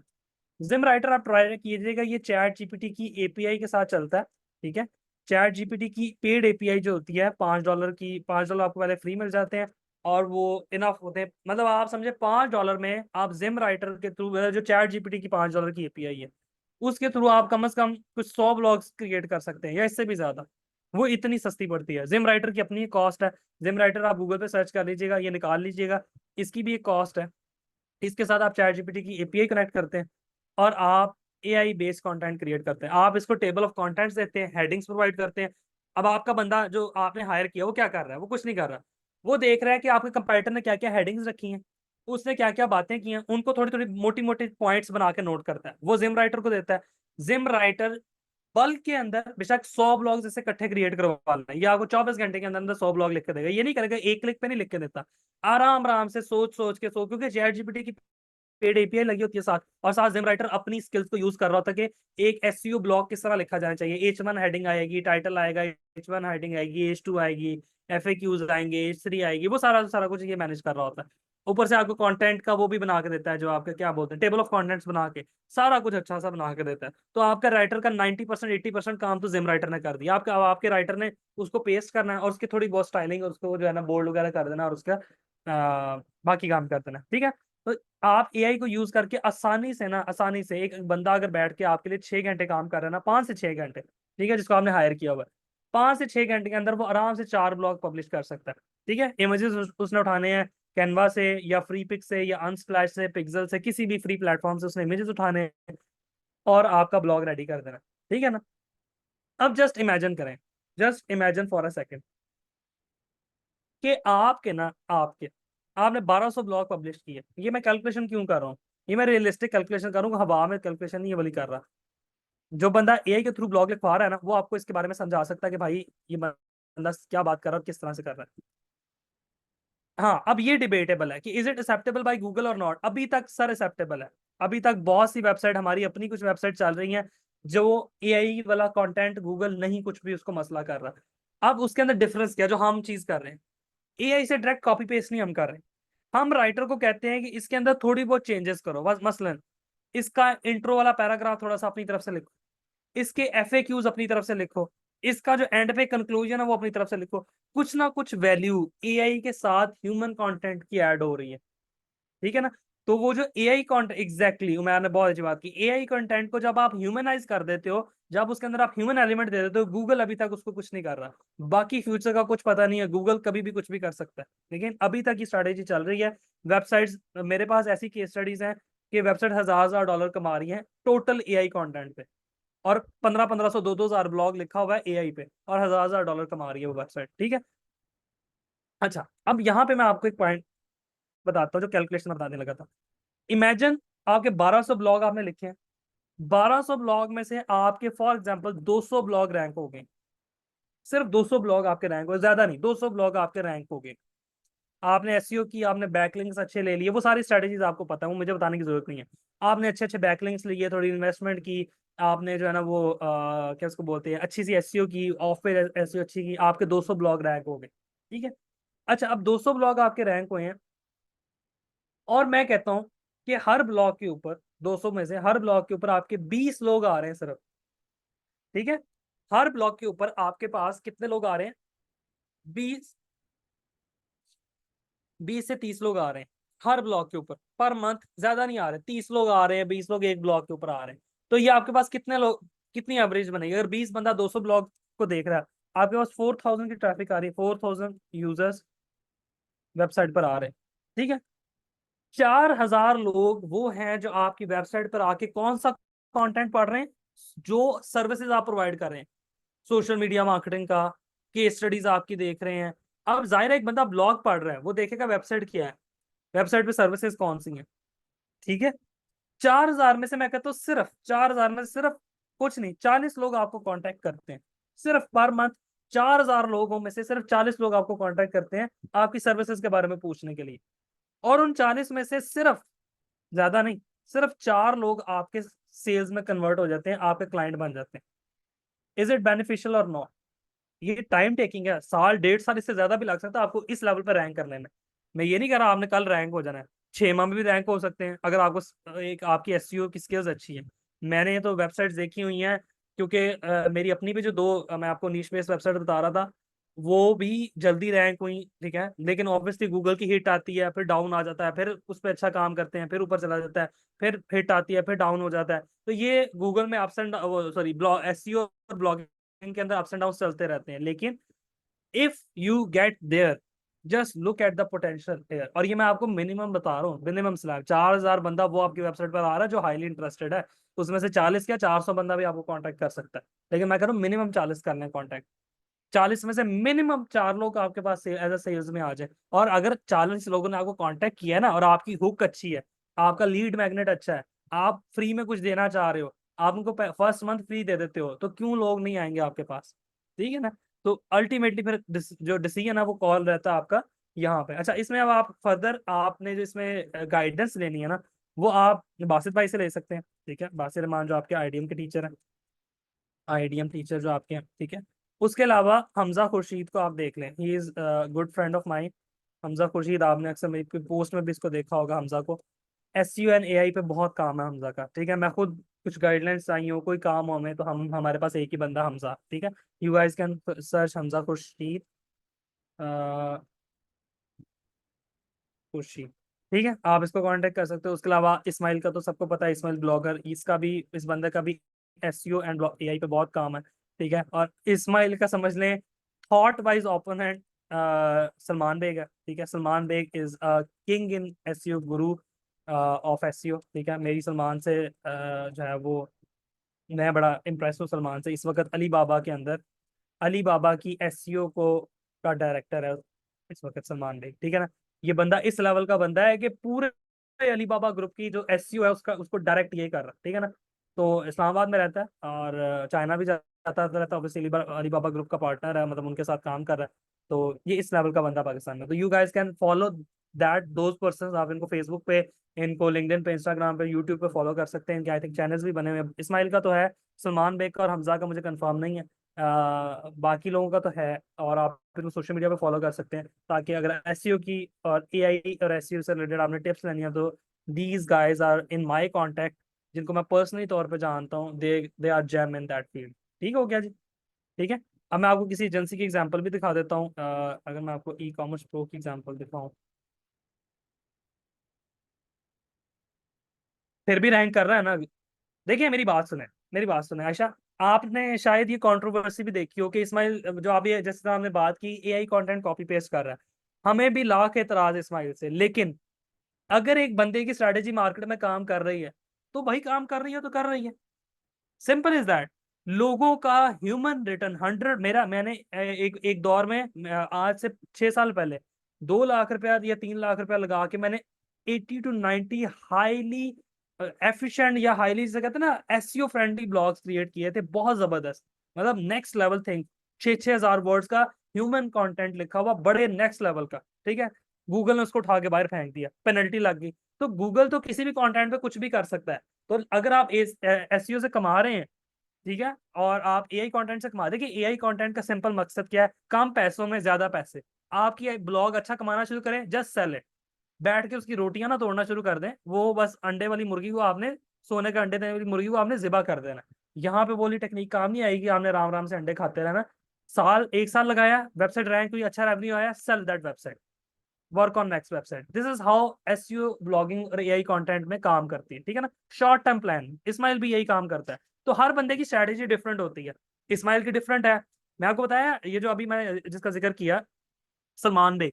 Speaker 1: जिम राइटर आप ट्राई कीजिएगा, ये चैट जीपीटी की एपीआई के साथ चलता है, ठीक है। चैट जीपीटी की पेड एपीआई जो होती है $5 की, $5 आपको पहले फ्री मिल जाते हैं, और वो इनफ होते हैं, मतलब आप समझे $5 में आप जिम राइटर के थ्रू, जो चैट जीपीटी की $5 की एपीआई है, उसके थ्रू आप कम से कम कुछ 100 ब्लॉग्स क्रिएट कर सकते हैं या इससे भी ज्यादा। वो इतनी सस्ती पड़ती है। जिम राइटर की अपनी कॉस्ट है, जिम राइटर आप गूगल पे सर्च कर लीजिएगा, ये निकाल लीजिएगा, इसकी भी एक कॉस्ट है। इसके साथ आप चैट जीपीटी की एपीआई कनेक्ट करते हैं, और आप एआई बेस्ड कंटेंट क्रिएट करते हैं। आप इसको टेबल ऑफ कंटेंट्स देते हैं, हेडिंग्स प्रोवाइड करते हैं, अब आपका बंदा जो आपने हायर किया वो क्या कर रहा है? वो कुछ नहीं कर रहा, वो देख रहा है कि आपके कंपेटिटर ने क्या क्या हेडिंग्स रखी हैं, उसने क्या क्या बातें की हैं, उनको थोड़ी थोड़ी मोटी मोटी पॉइंट्स बना के नोट करता है, वो जिम राइटर को देता है। जिम राइटर बल्क के अंदर बेशक 100 ब्लॉग जैसे इकट्ठे क्रिएट करवा लें, ये आपको 24 घंटे के अंदर अंदर 100 ब्लॉग लिख के देगा। ये नहीं करेगा, एक क्लिक पे नहीं लिख के देता, आराम आराम से सोच सोच के क्योंकि चैट जीपीटी की पेड एपीआई लगी होती है साथ, और साथ जिम राइटर अपनी स्किल्स को यूज कर रहा होता है कि एक एसईओ ब्लॉग किस तरह लिखा जाना चाहिए। H1 हेडिंग आएगी, टाइटल आएगा, H1 हेडिंग आएगी, H2 आएगी, FAQs आएंगे, H3 आएगी, वो सारा सारा कुछ ये मैनेज कर रहा होता है। ऊपर से आपको कंटेंट का वो भी बना के देता है, जो आपका क्या बोलते हैं टेबल ऑफ कंटेंट्स बना के सारा कुछ अच्छा सा बना के देता है। तो आपका राइटर का 90% 80% काम तो जिम राइटर ने कर दिया। आपका आपके राइटर ने उसको पेस्ट करना है और उसकी थोड़ी बहुत स्टाइलिंग और उसको जो है ना बोल्ड वगैरह कर देना और उसका बाकी काम कर देना, ठीक है। तो आप एआई को यूज करके आसानी से ना, आसानी से एक बंदा अगर बैठ के आपके लिए 6 घंटे काम कर रहा है ना, 5 से 6 घंटे, ठीक है, जिसको आपने हायर किया हुआ है, 5 से 6 घंटे के अंदर वो आराम से 4 ब्लॉग पब्लिश कर सकता है, ठीक है। इमेजेस उसने उठाने हैं कैनवा से या फ्री पिक से या अनस्प्लैश से, पिक्सल से, किसी भी फ्री प्लेटफॉर्म से उसने इमेजेस उठाने हैं और आपका ब्लॉग रेडी कर देना, ठीक है ना। अब जस्ट इमेजिन करें, just imagine for a second कि आपके ना आपके आपने 1200 ब्लॉग पब्लिश किए। ये मैं कैलकुलेशन क्यों कर रहा हूँ? ये मैं रियलिस्टिक कैलकुलेशन करूंगा, हवा में कैलकुलेशन नहीं ये वाली कर रहा। जो बंदा एआई के थ्रू ब्लॉग लिखवा रहा है ना, वो आपको इसके बारे में समझा सकता है कि भाई ये बंदा क्या बात कर रहा है और किस तरह से कर रहा है। हाँ, अब ये डिबेटेबल है कि is it acceptable by Google और नॉट। अभी तक सर एक्सेप्टेबल है। अभी तक बहुत सी वेबसाइट, हमारी अपनी कुछ वेबसाइट चल रही हैं जो एआई वाला कंटेंट गूगल नहीं कुछ भी उसको मसला कर रहा। अब उसके अंदर डिफरेंस क्या जो हम चीज कर रहे हैं, एआई से डायरेक्ट कॉपी पेस्ट नहीं हम कर रहे, हम राइटर को कहते हैं कि इसके अंदर थोड़ी बहुत चेंजेस करो। बस मसलन इसका इंट्रो वाला पैराग्राफ थोड़ा सा अपनी तरफ से लिखो, इसके एफएक्यूज अपनी तरफ से लिखो, इसका जो एंड पे कंक्लूजन है वो अपनी तरफ से लिखो। कुछ ना कुछ वैल्यू एआई के साथ ह्यूमन कंटेंट की ऐड हो रही है, ठीक है ना। तो वो जो एआई कंटेंट, एग्जैक्टली उमर ने बहुत अच्छी बात की, एआई कंटेंट को जब आप ह्यूमनाइज कर देते हो, जब उसके अंदर आप ह्यूमन एलिमेंट दे देते हो, गूगल अभी तक उसको कुछ नहीं कर रहा। बाकी फ्यूचर का कुछ पता नहीं है, गूगल कभी भी कुछ भी कर सकता है, लेकिन अभी तक की स्ट्रैटेजी चल रही है। वेबसाइट्स, मेरे पास ऐसी केस स्टडीज हैं कि वेबसाइट हजार डॉलर कमा रही है टोटल एआई कंटेंट पे, और 1500 2000 ब्लॉग लिखा हुआ है एआई पे, और हजार डॉलर कमा रही है वो वेबसाइट, ठीक है। अच्छा, अब यहाँ पे मैं आपको एक पॉइंट बताता हूँ जो कैलकुलेशन बताने लगा था। इमेजिन आपके 1200 ब्लॉग आपने लिखे हैं, 1200 ब्लॉग में से आपके फॉर एग्जांपल 200 ब्लॉग रैंक हो गए, सिर्फ 200 ब्लॉग आपके रैंक हो, ज्यादा नहीं, 200 ब्लॉग आपके रैंक हो गए। आपने एसईओ की, आपने बैकलिंक्स अच्छे ले लिए, वो सारी स्ट्रेटेजीज आपको पता है, वो मुझे बताने की जरूरत नहीं है। आपने अच्छे अच्छे बैकलिंक्स लिए, थोड़ी इन्वेस्टमेंट की, आपने जो है ना वो क्या उसको बोलते हैं अच्छी सी एसईओ की, ऑफ पे एसईओ अच्छी की, आपके 200 ब्लॉग रैंक हो गए, ठीक है। अच्छा, अब 200 ब्लॉग आपके रैंक हुए हैं, और मैं कहता हूं कि हर ब्लॉग के ऊपर, 200 में से हर ब्लॉग के ऊपर आपके 20 लोग आ रहे हैं सिर्फ, ठीक है। हर ब्लॉग के ऊपर आपके पास कितने लोग आ रहे हैं? 20, 20 से 30 लोग आ रहे हैं हर ब्लॉग के ऊपर पर मंथ। ज्यादा नहीं आ रहे, 30 लोग आ रहे हैं, 20 लोग एक ब्लॉग के ऊपर आ रहे हैं। तो ये आपके पास कितने लोग, कितनी एवरेज बनेगी? अगर 20 बंदा 200 ब्लॉग को देख रहा है, आपके पास 4000 की ट्रैफिक आ रही है, 4000 यूजर्स वेबसाइट पर आ रहे हैं, ठीक है। 4000 लोग वो हैं जो आपकी वेबसाइट पर आके कौन सा कंटेंट पढ़ रहे हैं? जो सर्विसेज आप प्रोवाइड कर रहे हैं, सोशल मीडिया मार्केटिंग का, केस स्टडीज आपकी देख रहे हैं। अब जाहिर है एक बंदा ब्लॉग पढ़ रहा है, वो देखेगा वेबसाइट क्या है, वेबसाइट पे सर्विसेज कौन सी हैं, ठीक है। 4000 में से मैं कहता हूँ सिर्फ 4000 में से सिर्फ कुछ नहीं, 40 लोग आपको कांटेक्ट करते हैं सिर्फ पर मंथ। 4000 लोगों में से सिर्फ 40 लोग आपको कांटेक्ट करते हैं आपकी सर्विसेज के बारे में पूछने के लिए, और उन 40 में से सिर्फ, ज्यादा नहीं, सिर्फ 4 लोग आपके सेल्स में कन्वर्ट हो जाते हैं, आपके क्लाइंट बन जाते हैं। इज इट बेनिफिशियल और नॉट? ये टाइम टेकिंग है, साल 1.5 साल इससे ज्यादा भी लग सकता है आपको इस लेवल पर रैंक करने में। मैं ये नहीं कह रहा आपने कल रैंक हो जाना है, 6 माह में भी रैंक हो सकते हैं अगर आपको एक आपकी एसईओ की स्किल्स अच्छी है। मैंने तो वेबसाइट्स देखी हुई हैं, क्योंकि मेरी अपनी भी जो दो मैं आपको नीश बेस्ड वेबसाइट बता रहा था, वो भी जल्दी रैंक हुई, ठीक है। लेकिन ऑब्वियसली गूगल की हिट आती है, फिर डाउन आ जाता है, फिर उस पर अच्छा काम करते हैं, फिर ऊपर चला जाता है, फिर हिट आती है, फिर डाउन हो जाता है। तो ये गूगल में अप्स एंड वो सॉरी ब्लॉग एसईओ और ब्लॉगिंग के अंदर अप्स एंड डाउन चलते रहते हैं। लेकिन if you get there, just look at the potential here. और ये मैं आपको मिनिमम बता रहा हूँ, मिनिमम स्लैब 4000 बंदा वो आपकी वेबसाइट पर आ रहा है जो हाईली इंटरेस्टेड है। उसमें से 40 क्या 400 बंदा भी आपको कांटेक्ट कर सकता है, लेकिन मैं कह रहा हूँ मिनिमम 40 करने कांटेक्ट। 40 में से मिनिमम 4 लोग आपके पास एज अ सेल्स में आ जाए। और अगर 40 लोगों ने आपको कांटेक्ट किया है ना, और आपकी हुक अच्छी है, आपका लीड मैग्नेट अच्छा है, आप फ्री में कुछ देना चाह रहे हो, आप उनको फर्स्ट मंथ फ्री दे देते हो, तो क्यों लोग नहीं आएंगे आपके पास? ठीक है ना? तो अल्टीमेटली फिर जो डिसीजन है वो कॉल रहता है आपका यहाँ पे। अच्छा, इसमें अब आप फर्दर आपने जो इसमें गाइडेंस लेनी है ना, वो आप बासित भाई से ले सकते हैं। ठीक है, बासित रहमान जो आपके आईडीएम के टीचर हैं, आईडीएम टीचर जो आपके हैं। ठीक है, उसके अलावा हमजा खुर्शीद को आप देख लें, he is good friend of mine. Hamza Khurshid, आपने अक्सर मेरी पोस्ट में भी इसको देखा होगा। हमजा को SEO एंड AI पे बहुत काम है हमजा का। ठीक है, मैं खुद कुछ गाइडलाइंस चाहिए हो, कोई काम हो हमें, तो हमारे पास एक ही बंदा हमजा। ठीक है, you guys can search Hamza Khurshid, Khurshid. ठीक है, आप इसको कांटेक्ट कर सकते हो। उसके अलावा इस्माइल का तो सबको पता है, इस्माइल ब्लॉगर, इसका भी, इस बंदे का भी SEO एंड AI पे बहुत काम है। ठीक है, और इस्माइल का समझ लें thought wise opponent Salman Baig है। ठीक है, Salman Baig is king in SEO, guru of SEO। ठीक है, मेरी सलमान से जो है वो, मैं बड़ा इम्प्रेस हूँ सलमान से। इस वक्त अली बाबा के अंदर, अली बाबा की SEO को का डायरेक्टर है इस वक्त सलमान बेग। ठीक है ना? ये बंदा इस लेवल का बंदा है कि पूरे अली बाबा ग्रुप की जो SEO है उसका, उसको डायरेक्ट ये कर रहा है। ठीक है ना? तो इस्लामाबाद में रहता है और चाइना भी जाता रहता है। ऑब्वियसली अली बाबा ग्रुप का पार्टनर है, मतलब उनके साथ काम कर रहा है। तो ये इस लेवल का बंदा पाकिस्तान में। तो you guys can follow that those person. आप इनको फेसबुक पे, इनको लिंक्डइन पे, इंस्टाग्राम पे, यूट्यूब पे फॉलो कर सकते हैं। इनके आई थिंक चैनल्स भी बने हुए हैं। इस्माइल का तो है, सलमान बेग का और हमजा का मुझे कंफर्म नहीं है। बाकी लोगों का तो है। और आप इनको सोशल मीडिया पे फॉलो कर सकते हैं, ताकि अगर SEO की और AI और SEO से रिलेटेड आपने टिप्स लेनी है, तो these guys are in my contact, जिनको मैं पर्सनली तौर पे जानता हूँ। They are gem in that field. ठीक हो गया जी? ठीक है, अब मैं आपको किसी एजेंसी की एग्जांपल भी दिखा देता हूँ। अगर मैं आपको E-कॉमर्स प्रो की एग्जांपल दिखाऊं, फिर भी रैंक कर रहा है ना। देखिए, मेरी बात सुने, मेरी बात सुने आयशा। आपने शायद ये कंट्रोवर्सी भी देखी हो कि इस्माइल, जो अभी जिस तरह हमने बात की, AI कंटेंट कॉपी पेस्ट कर रहा है। हमें भी लाख एतराज इस्माइल से, लेकिन अगर एक बंदे की स्ट्रैटेजी मार्केट में काम कर रही है, तो भाई काम कर रही है तो कर रही है, सिंपल इज दैट। लोगों का ह्यूमन रिटर्न 100, मैंने एक एक दौर में, आज से 6 साल पहले 2 लाख रुपया या 3 लाख रुपया लगा के मैंने 80 to 90 हाईली एफिशिएंट या हाईली, से कहते हैं ना, SEO फ्रेंडली ब्लॉग्स क्रिएट किए थे, बहुत जबरदस्त, मतलब नेक्स्ट लेवल थिंग। 6-6 हजार वर्ड्स का ह्यूमन कंटेंट लिखा हुआ, बड़े नेक्स्ट लेवल का। ठीक है, गूगल ने उसको उठा के बाहर फेंक दिया, पेनल्टी लग गई। तो गूगल तो किसी भी कंटेंट पे कुछ भी कर सकता है। तो अगर आप SEO से कमा रहे हैं, ठीक है, और आप AI कंटेंट से कमा, देखिए AI कंटेंट का सिंपल मकसद क्या है? कम पैसों में ज्यादा पैसे। आपकी ब्लॉग अच्छा कमाना शुरू करें, जस्ट सेल इट। बैठ के उसकी रोटियां ना तोड़ना शुरू कर दें। वो बस अंडे वाली मुर्गी को आपने, सोने के अंडे देने वाली मुर्गी को आपने जिबा कर देना। यहाँ पे बोली टेक्निक काम नहीं आएगी, आपने राम राम से अंडे खाते रहना। 1 साल लगाया, वेबसाइट रैंक हुई, अच्छा रेवेन्यू आया, sale that website, work on next website. This is how SEO blogging और AI कंटेंट में काम करती है। ठीक है ना? शॉर्ट टर्म प्लान, इस्माइल भी यही काम करता है। तो हर बंदे की स्ट्रैटेजी डिफरेंट होती है। इस्माइल की डिफरेंट है। मैं आपको बताया, ये जो अभी मैं जिसका जिक्र किया, सलमान बेग,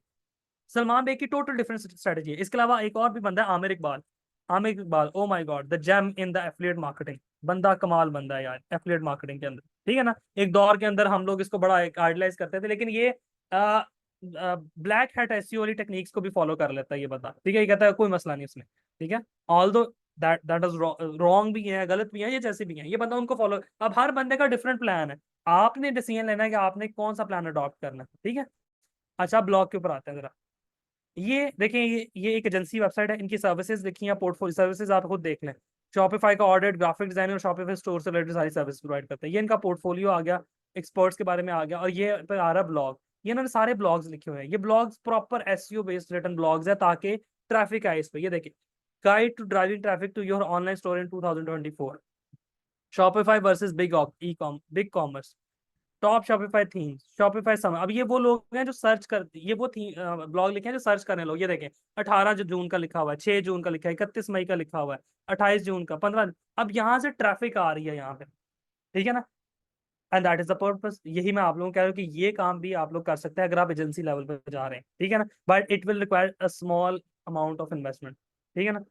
Speaker 1: सलमान बेग की टोटल डिफरेंट स्ट्रेटेजी है। इसके अलावा एक और भी बंदा है, Aamir Iqbal. Aamir Iqbal, oh my god, the gem in the affiliate marketing. बंदा कमाल बंदा है यार एफिलिएट मार्केटिंग के अंदर। ठीक है ना? एक दौर के अंदर हम लोग इसको बड़ा आइडलाइज करते थे, लेकिन ये ब्लैक हैट SEO वाली टेक्निक्स को भी फॉलो कर लेता है ये बंदा। ठीक है, ये कहता है कोई मसला नहीं उसमें। ठीक है, ऑल दो दैट इज रॉन्ग भी है, गलत भी है, ये जैसे भी है, ये बंदा उनको फॉलो। अब हर बंदे का डिफरेंट प्लान है, आपने डिसीजन लेना है कि आपने कौन सा प्लान अडॉप्ट करना है। ठीक है, अच्छा, ब्लॉग के ऊपर आते हैं जरा। ये देखें, ये एक एजेंसी वेबसाइट है, इनकी सर्विसेज देखिए, या पोर्टफोलियो सर्विसेज आप खुद देख लें। शॉपिफाई का ऑडिट, ग्राफिक डिजाइन और शॉपिफाई स्टोर से रिलेटेड सारी सर्विस प्रोवाइड करते हैं। ये इनका पोर्टफोलियो आ गया, एक्सपर्ट्स के बारे में आ गया। और ये पे आ रहा ब्लॉग, ये इन्होंने सारे ब्लॉग्स लिखे हुए हैं। ये blogs proper SEO based written blogs है, ताकि ट्रैफिक आए इस पे। ये देखिए, guide to driving traffic to your online store in 2024, Shopify versus BigCommerce, top Shopify theme, Shopify summer. अब ये वो लोग हैं जो सर्च कर, ये वो थी ब्लॉग लिखे हैं जो सर्च करने लोग। ये देखें, 18 जून का लिखा हुआ है, 6 जून का लिखा है, 31 मई का लिखा हुआ है, 28 जून का, 15। अब यहाँ से ट्रैफिक आ रही है यहाँ पे। ठीक है ना? And that is the purpose. यही मैं आप लोगों को कह रहा हूँ कि ये काम भी आप लोग कर सकते हैं अगर आप एजेंसी लेवल पे जा रहे हैं। ठीक है ना? But it will require a small amount of investment. ठीक है ना?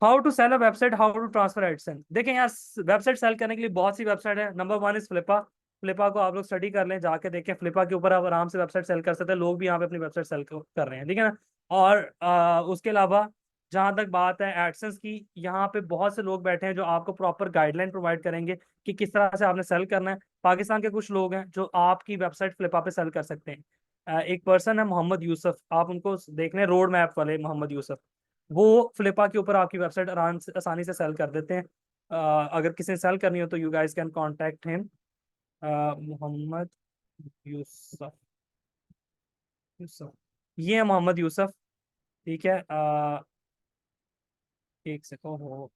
Speaker 1: How to sell a website, how to transfer AdSense. देखें यार, वेबसाइट सेल करने के लिए बहुत सी वेबसाइट है। नंबर 1 इज फ्लिपा, फ्लिपा को आप लोग स्टडी कर लें, जाके देखें, फ्लिपा के ऊपर आप आराम से वेबसाइट सेल कर सकते हैं, लोग भी यहाँ पे अपनी वेबसाइट सेल कर रहे हैं, ठीक है ना। और उसके अलावा जहाँ तक बात है एडसेंस की, यहाँ पे बहुत से लोग बैठे हैं जो आपको प्रॉपर गाइडलाइन प्रोवाइड करेंगे कि किस तरह से आपने सेल करना है। पाकिस्तान के कुछ लोग हैं जो आपकी वेबसाइट फ्लिपा पे सेल कर सकते हैं। एक पर्सन है मोहम्मद यूसुफ, आप उनको देख लें, रोड मैप वाले मोहम्मद यूसुफ, वो फ्लिपा के ऊपर आपकी वेबसाइट आसानी से सेल कर देते हैं। अगर किसी ने सेल करनी हो तो you guys can contact him, Mohammed Yusuf. Yusuf, ये है मोहम्मद यूसुफ, ठीक है। एक सेकंड हो,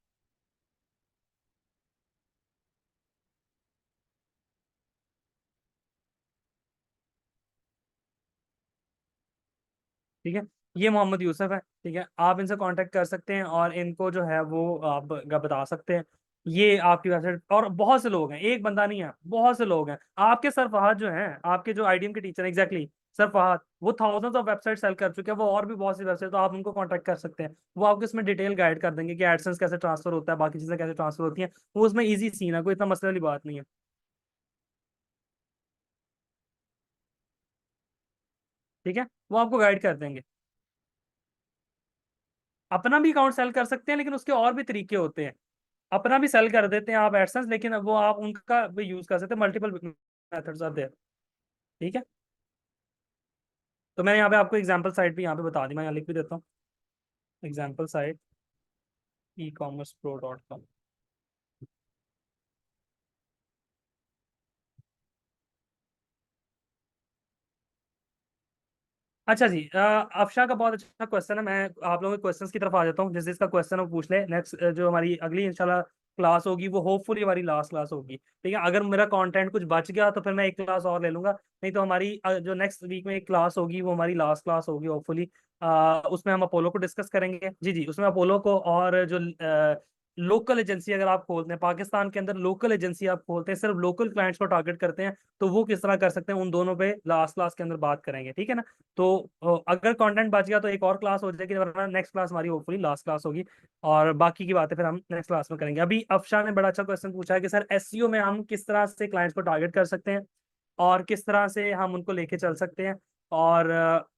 Speaker 1: ठीक है, ये मोहम्मद यूसुफ है, ठीक है। आप इनसे कांटेक्ट कर सकते हैं और इनको जो है वो आप बता सकते हैं। ये आपकी वेबसाइट, और बहुत से लोग हैं, एक बंदा नहीं है, बहुत से लोग हैं। आपके सर फहद जो हैं, आपके जो आईडीएम के टीचर हैं, एग्जैक्टली सर फहद, वो थाउजेंड्स ऑफ वेबसाइट सेल कर चुके हैं, वो और भी बहुत सी वेबसाइट, तो आप उनको कांटेक्ट कर सकते हैं। वो आपको इसमें डिटेल गाइड कर देंगे कि एडसेंस कैसे ट्रांसफर होता है, बाकी चीजें कैसे ट्रांसफर होती हैं। वो उसमें ईजी सीन है, कोई इतना मसले वाली बात नहीं है, ठीक है। वो आपको गाइड कर देंगे। अपना भी अकाउंट सेल कर सकते हैं, लेकिन उसके और भी तरीके होते हैं। अपना भी सेल कर देते हैं आप एडसेंस, लेकिन वो आप उनका भी यूज कर सकते हैं, मल्टीपल मेथड्स आर देयर, ठीक है। तो मैंने यहाँ पे आपको एग्जांपल साइट भी यहाँ पे बता दी, मैं यहाँ लिख भी देता हूँ, एग्जांपल साइट ecommercepro.com। अच्छा जी, अफशा का बहुत अच्छा क्वेश्चन है। मैं आप लोगों के क्वेश्चंस की तरफ आ जाता हूँ, जिस जिसका क्वेश्चन वो पूछ ले। नेक्स्ट जो हमारी अगली इंशाल्लाह क्लास होगी वो होपफुली हमारी लास्ट क्लास होगी, ठीक है। अगर मेरा कंटेंट कुछ बच गया तो फिर मैं एक क्लास और ले लूंगा, नहीं तो हमारी जो नेक्स्ट वीक में एक क्लास होगी वो हमारी लास्ट क्लास होगी होपफुली। उसमें हम अपोलो को डिस्कस करेंगे, जी जी, उसमें अपोलो को, और जो लोकल एजेंसी अगर आप खोलते हैं पाकिस्तान के अंदर, लोकल एजेंसी आप खोलते हैं, सिर्फ लोकल क्लाइंट्स को टारगेट करते हैं, तो वो किस तरह कर सकते हैं, उन दोनों पे लास्ट क्लास के अंदर बात करेंगे, ठीक है ना। तो अगर कंटेंट बच गया तो एक और क्लास हो जाएगी, वरना नेक्स्ट क्लास हमारी होपफुली लास्ट क्लास होगी, और बाकी की बातें फिर हम नेक्स्ट क्लास में करेंगे। अभी अफशा ने बड़ा अच्छा क्वेश्चन पूछा है कि सर एसईओ में हम किस तरह से क्लाइंट्स को टारगेट कर सकते हैं और किस तरह से हम उनको लेके चल सकते हैं, और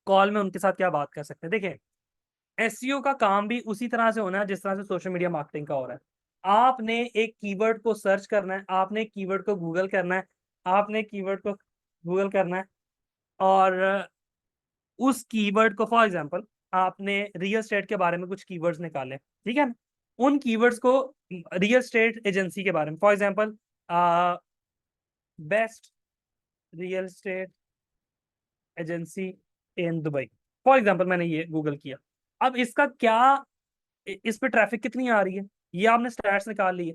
Speaker 1: कॉल में उनके साथ क्या बात कर सकते हैं। देखिए, एसईओ का काम भी उसी तरह से होना है जिस तरह से सोशल मीडिया मार्केटिंग का हो रहा है। आपने एक कीवर्ड को सर्च करना है, आपने कीवर्ड को गूगल करना है, आपने कीवर्ड को गूगल करना है, और उस कीवर्ड को, फॉर एग्जांपल आपने रियल स्टेट के बारे में कुछ कीवर्ड्स निकाले, ठीक है ना, उन कीवर्ड्स को रियल स्टेट एजेंसी के बारे में, for example best real estate agency in Dubai, for example मैंने ये गूगल किया। अब इसका क्या, इस पे ट्रैफिक कितनी आ रही है, ये आपने स्टैट्स निकाल ली है।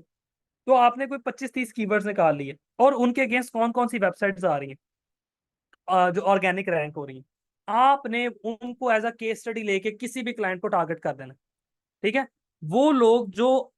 Speaker 1: तो आपने कोई 25-30 कीवर्ड्स निकाल लिए, और उनके अगेंस्ट कौन कौन सी वेबसाइट्स आ रही हैं जो ऑर्गेनिक रैंक हो रही है। आपने उनको एज अ केस स्टडी लेके किसी भी क्लाइंट को टारगेट कर देना, ठीक है। वो लोग जो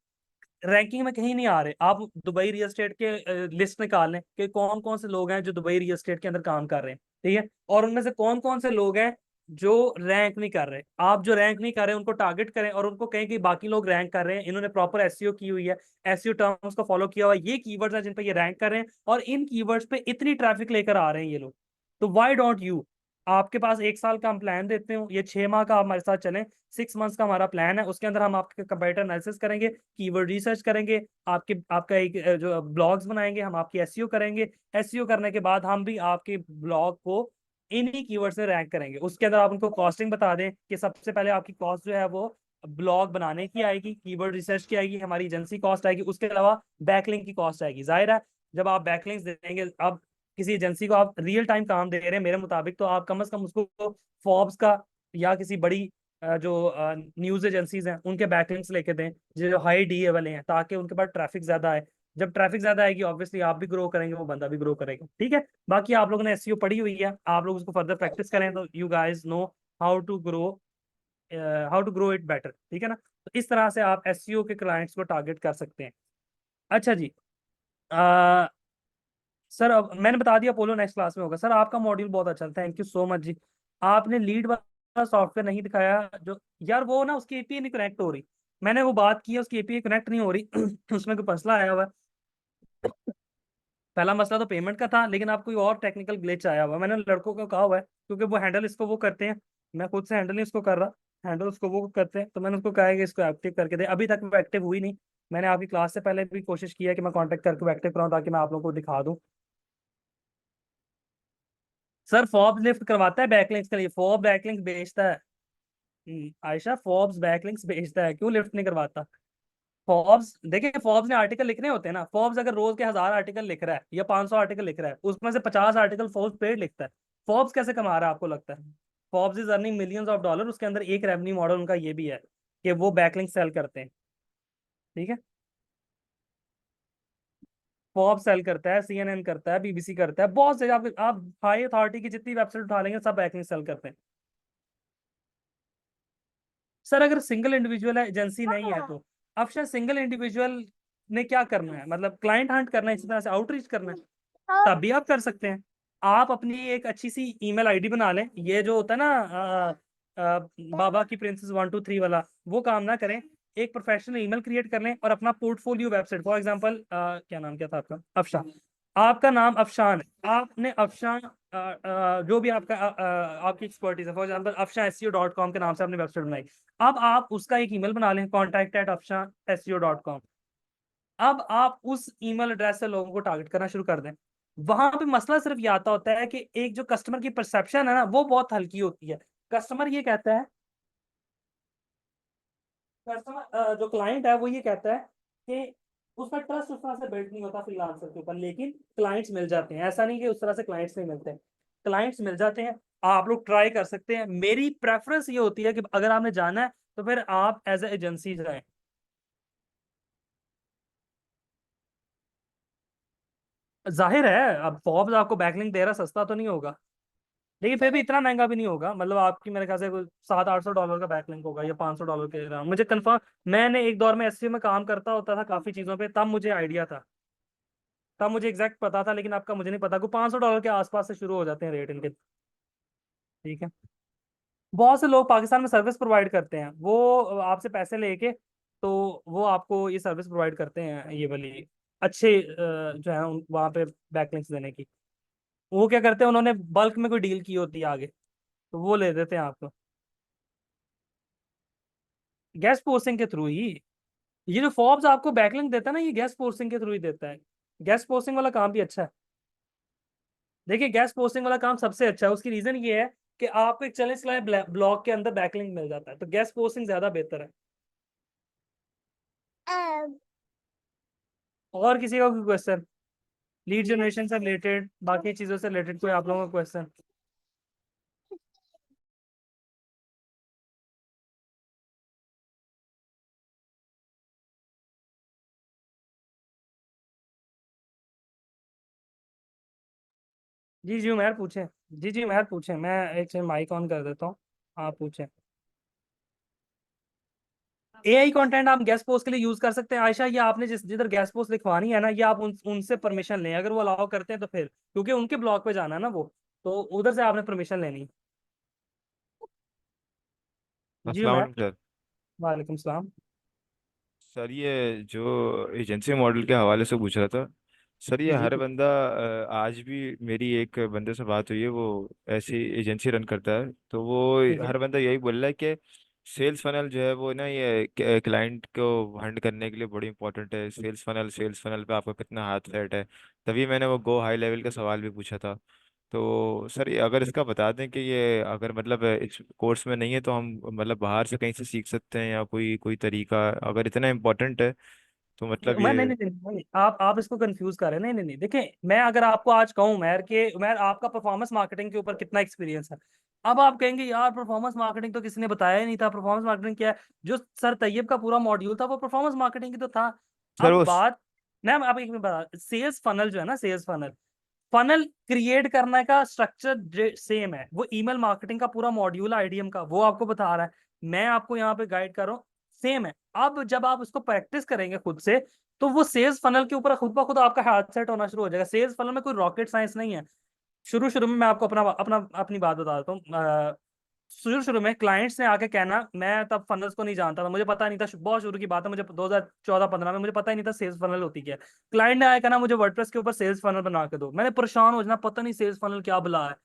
Speaker 1: रैंकिंग में कहीं नहीं आ रहे, आप दुबई रियल एस्टेट के लिस्ट निकाल लें कि कौन कौन से लोग हैं जो दुबई रियल एस्टेट के अंदर काम कर रहे हैं, ठीक है, और उनमें से कौन कौन से लोग हैं जो रैंक नहीं कर रहे। आप जो रैंक नहीं कर रहे उनको टारगेट करें, और उनको कहें कि बाकी लोग रैंक कर रहे हैं, इन्होंने प्रॉपर एसईओ की हुई है, एसईओ टर्म्स को फॉलो किया हुआ है, ये कीवर्ड्स हैं जिन पर ये रैंक कर रहे हैं, और इन कीवर्ड्स पे इतनी ट्रैफिक लेकर आ रहे हैं ये लोग। तो व्हाई डोंट यू, आपके पास एक साल का हम प्लान देते हो, ये 6 माह का आप हमारे साथ चलें, 6 मंथ्स का हमारा प्लान है, उसके अंदर हम आपके कंपेटिटर एनालिसिस करेंगे, कीवर्ड रिसर्च करेंगे, आपका एक जो ब्लॉग्स बनाएंगे, हम आपकी एसईओ करेंगे, एसईओ करने के बाद हम भी आपके ब्लॉग को इन्हीं कीवर्ड से रैंक करेंगे। उसके अंदर आप उनको कॉस्टिंग बता दें कि सबसे पहले आपकी कॉस्ट जो है वो ब्लॉग बनाने की आएगी, कीवर्ड रिसर्च की आएगी, हमारी एजेंसी कॉस्ट आएगी, उसके अलावा बैकलिंक की कॉस्ट आएगी। जाहिर है जब आप बैकलिंक्स देंगे, अब किसी एजेंसी को आप रियल टाइम काम दे रहे हैं मेरे मुताबिक, तो आप कम से कम उसको फॉर्ब्स का या किसी बड़ी जो न्यूज एजेंसीज हैं उनके बैकलिंक्स लेके दें जो हाई डी वाले हैं, ताकि उनके पास ट्रैफिक ज्यादा आए। जब ट्रैफिक ज्यादा आएगी ऑब्वियसली आप भी ग्रो करेंगे, वो बंदा भी ग्रो करेगा, ठीक है। बाकी आप लोगों ने एसईओ पढ़ी हुई है, आप लोग उसको फर्दर प्रैक्टिस करें तो you guys know how to grow, how to grow it better, ठीक है ना। तो इस तरह से आप एसईओ के क्लाइंट्स को टारगेट कर सकते हैं। अच्छा जी, सर अब मैंने बता दिया अपोलो नेक्स्ट क्लास में होगा। सर आपका मॉड्यूल बहुत अच्छा, थैंक यू सो मच जी। आपने लीड वाला सॉफ्टवेयर नहीं दिखाया जो, यार वो ना उसकी एपीआई नहीं कनेक्ट हो रही, मैंने वो बात की है, उसकी एपीआई कनेक्ट नहीं हो रही उसमें कोई मसला आया हुआ है। पहला मसला तो पेमेंट का था, लेकिन अब कोई और टेक्निकल ग्लिच आया हुआ है। मैंने लड़कों को कहा हुआ है, क्योंकि वो हैंडल इसको वो करते हैं, मैं खुद से हैंडल नहीं इसको कर रहा, हैंडल उसको वो करते हैं, तो मैंने उसको कहा है कि इसको एक्टिव करके दे। अभी तक वो एक्टिव हुई नहीं। मैंने आपकी क्लास से पहले भी कोशिश की है कि मैं कांटेक्ट करके वो एक्टिव कराऊं, ताकि मैं आप लोगों को दिखा दूं। सर फॉर्ब्स लिफ्ट करवाता है बैकलिंक्स के लिए, फॉर्ब बैकलिंक्स बेचता है। आयशा फॉर्ब्स बैकलिंक्स बेचता है, क्यों लिफ्ट नहीं करवाता? फॉर्ब्स देखिए, फॉर्ब्स ने आर्टिकल लिखने होते हैं ना। फॉर्ब्स अगर रोज के 1000 आर्टिकल लिख रहा है या 500 आर्टिकल लिख रहा है, उसमें से 50 आर्टिकल फॉर्ब्स पेड लिखता है। फॉर्ब्स कैसे कमा रहा है आपको लगता है? Forbes is earning millions of dollar. उसके अंदर एक रेवेन्यू मॉडल उनका ये भी है कि वो बैकलिंक सेल करते हैं। ठीक है, फॉर्ब्स सेल करता है, CNN करता है, BBC करता है, बहुत से आप हाई अथॉरिटी की जितनी वेबसाइट उठा लेंगे सब बैकलिंक सेल करते हैं। सर अगर सिंगल इंडिविजुअल है, एजेंसी नहीं है, तो अब शायद सिंगल इंडिविजुअल ने क्या करना है, मतलब क्लाइंट हंट करना है, इसी तरह से आउटरीच करना है, तब भी आप कर सकते हैं। आप अपनी एक अच्छी सी ईमेल आईडी बना लें। ये जो होता है ना बाबा की प्रिंसेस 1 2 3 वाला, वो काम ना करें। एक प्रोफेशनल ईमेल क्रिएट कर लें और अपना पोर्टफोलियो वेबसाइट, फॉर एग्जांपल क्या नाम क्या था आपका? अफशान। आपका नाम अफशान है, आपने अफशान जो भी आपका आपकी एक्सपर्टीज है, फॉर एग्जांपल afshaneseo.com के नाम से आपने वेबसाइट बनाई। अब आप उसका एक ईमेल बना लें, contact@afshaneseo.com। अब आप उस ईमेल एड्रेस से लोगों को टारगेट करना शुरू कर दें। वहां पे मसला सिर्फ ये आता होता है कि एक जो कस्टमर की परसेप्शन है ना, वो बहुत हल्की होती है। कस्टमर ये कहता है, कस्टमर जो क्लाइंट है वो ये कहता है कि उसका ट्रस्ट उस तरह से बिल्ड नहीं होता फ्रीलांसर के ऊपर, लेकिन क्लाइंट्स मिल जाते हैं। ऐसा नहीं कि उस तरह से क्लाइंट्स नहीं मिलते, क्लाइंट्स मिल जाते हैं। आप लोग ट्राई कर सकते हैं। मेरी प्रेफरेंस ये होती है कि अगर आपने जाना है तो फिर आप एज ए एजेंसी जाएं। जाहिर है, अब फॉर्ब्स आपको बैकलिंक दे रहा, सस्ता तो नहीं होगा, लेकिन फिर भी इतना महंगा भी नहीं होगा। मतलब आपकी मेरे ख्याल से कोई $700-800 का बैकलिंक होगा, या $500 के अराउंड, मुझे कंफर्म। मैंने एक दौर में SEO में काम करता होता था काफी चीजों पे, तब मुझे आइडिया था, तब मुझे एग्जैक्ट पता था, लेकिन आपका मुझे नहीं पता। को $500 के आसपास से शुरू हो जाते हैं रेट इनके। ठीक है, बहुत से लोग पाकिस्तान में सर्विस प्रोवाइड करते हैं, वो आपसे पैसे लेके, तो वो आपको ये सर्विस प्रोवाइड करते हैं, ये वाली अच्छे जो है वहाँ पे बैकलिंक्स देने की। वो क्या करते हैं, उन्होंने बल्क में कोई डील की होती है आगे, तो वो ले देते हैं आपको गेस्ट पोस्टिंग के थ्रू ही। ये जो फॉर्ब्स आपको बैकलिंक देता है ना, ये गेस्ट पोस्टिंग के थ्रू ही देता है। गेस्ट पोस्टिंग वाला काम भी अच्छा है। देखिए, गेस्ट पोस्टिंग वाला काम सबसे अच्छा है। उसकी रीजन ये है कि आपको एक चले चलाए ब्लॉग के अंदर बैकलिंक मिल जाता है, तो गेस्ट पोस्टिंग ज्यादा बेहतर है। और किसी का कोई क्वेश्चन लीड जनरेशन से रिलेटेड, बाकी चीजों से रिलेटेड, कोई आप लोगों का क्वेश्चन? जी जी उमैर पूछें। जी जी उमैर पूछें, मैं एक सेकंड माइक ऑन कर देता हूँ, आप पूछें। AI कंटेंट आप गेस्ट पोस्ट के लिए यूज कर सकते हैं आयशा। ये आपने जिधर गेस्ट पोस्ट लिखवानी है ना, ये आप उनसे परमिशन लें। अगर वो अलाउ करते हैं तो फिर, क्योंकि उनके ब्लॉग पे जाना है ना वो, तो उधर से आपने परमिशन लेनी है। जी
Speaker 5: अस्सलाम
Speaker 1: मैं
Speaker 5: वालेकुम सर।
Speaker 1: वालेकुम सलाम।
Speaker 5: सर ये जो एजेंसी मॉडल के हवाले से पूछ रहा था सर, ये
Speaker 1: जी जी
Speaker 5: हर बंदा आज भी मेरी एक बंदे से बात हुई है, वो ऐसी एजेंसी रन करता है, तो वो
Speaker 1: ठीक है।
Speaker 5: हर बंदा यही बोल रहा है कि सेल्स फनल जो है वो ना, ये क्लाइंट को हंड करने के लिए बड़ी इंपॉर्टेंट है। सेल्स फनल पे आपका कितना हाथ सेट है। तभी मैंने वो गो हाई लेवल का सवाल भी पूछा था। तो सर ये अगर इसका बता दें कि ये अगर मतलब इस कोर्स में नहीं है, तो हम मतलब बाहर से कहीं से सीख सकते हैं, या कोई कोई तरीका अगर इतना इम्पोर्टेंट है तो मतलब
Speaker 1: मैं नहीं
Speaker 5: ये।
Speaker 1: नहीं नहीं, नहीं, आप इसको कंफ्यूज कर रहे हैं। नहीं नहीं नहीं, देखिए, मैं अगर आपको आज कहूँ उमैर के, उमैर आपका परफॉर्मेंस मार्केटिंग के ऊपर कितना एक्सपीरियंस है, अब आप कहेंगे यार परफॉर्मेंस मार्केटिंग तो किसी ने बताया ही नहीं था। परफॉर्मेंस मार्केटिंग क्या है? जो सर तैयब का पूरा मॉड्यूल था वो परफॉर्मेंस मार्केटिंग की तो था।
Speaker 5: सर
Speaker 1: अब
Speaker 5: वो
Speaker 1: बात, मैं आप एक मिनट बता, सेल्स फनल जो है ना, सेल्स फनल, फनल क्रिएट करने का स्ट्रक्चर सेम है। वो ईमेल मार्केटिंग का पूरा मॉड्यूल है IDM का, वो आपको बता रहा है, मैं आपको यहाँ पे गाइड कर रहा हूँ, सेम है। अब जब आप उसको प्रैक्टिस करेंगे खुद से, तो वो सेल्स फनल के ऊपर खुद ब खुद आपका हाथ सेट होना शुरू हो जाएगा। सेल्स फनल में कोई रॉकेट साइंस नहीं है। शुरू शुरू में मैं आपको अपनी बात बता देता हूँ। शुरू शुरू में क्लाइंट्स ने आके कहना, मैं तब फनल्स को नहीं जानता था, मुझे पता नहीं था, बहुत शुरू की बात है, मुझे 2014-15 में मुझे पता ही नहीं था सेल्स फनल होती क्या है। क्लाइंट ने आया कहना मुझे वर्डप्रेस के ऊपर सेल्स फनल बना के दो, मैंने परेशान हो जाना, पता नहीं सेल्स फनल क्या बुला है।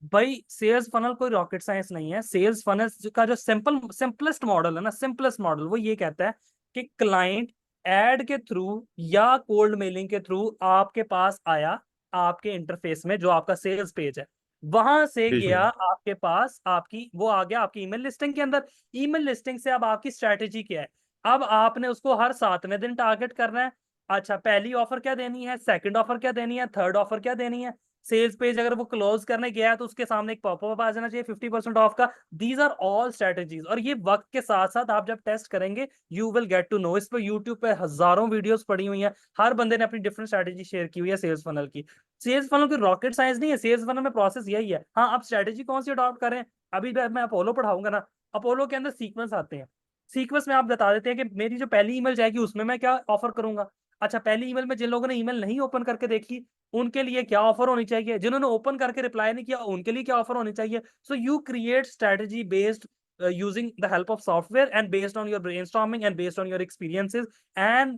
Speaker 1: भाई सेल्स फनल कोई रॉकेट साइंस नहीं है। सेल्स फनल का जो सिंपलेस्ट मॉडल है ना, सिंपलेस्ट मॉडल वो ये कहता है कि क्लाइंट एड के थ्रू या कोल्ड मेलिंग के थ्रू आपके पास आया, आपके इंटरफेस में जो आपका सेल्स पेज है वहां से
Speaker 5: जी
Speaker 1: गया
Speaker 5: जी।
Speaker 1: आपके पास, आपकी वो आ गया आपकी ईमेल लिस्टिंग के अंदर। ईमेल लिस्टिंग से अब आपकी स्ट्रेटेजी क्या है, अब आपने उसको हर 7वें दिन टारगेट करना है। अच्छा, पहली ऑफर क्या देनी है, सेकंड ऑफर क्या देनी है, थर्ड ऑफर क्या देनी है। सेल्स पेज अगर वो क्लोज करने गया है तो उसके सामने एक पॉपअप आ जाना चाहिए 50% ऑफ का। दीज आर ऑल स्ट्रेटेजीज, और ये वक्त के साथ साथ आप जब टेस्ट करेंगे you will get to know. इस पर यूट्यूब पे हजारों वीडियोस पड़ी हुई हैं, हर बंदे ने अपनी डिफरेंट स्ट्रेटेजी शेयर की हुई है सेल्स फनल की। सेल्स फनल की रॉकेट साइंस नहीं है, सेल्स फनल में प्रोसेस यही है। हाँ, आप स्ट्रेटेजी कौन सी अडॉप्ट करें, अभी मैं अपोलो पढ़ाऊंगा ना, अपोलो के अंदर सीक्वेंस आते हैं। सीक्वेंस में आप बता देते हैं कि मेरी जो पहली ईमेल जाएगी उसमें मैं क्या ऑफर करूंगा। अच्छा, पहली ईमेल में जिन लोगों ने ईमेल नहीं ओपन करके देखी उनके लिए क्या ऑफर होनी चाहिए, जिन्होंने ओपन करके रिप्लाई नहीं किया उनके लिए क्या ऑफर होनी चाहिए। So you create strategy based using the help of software and based on your brainstorming and based on your experiences and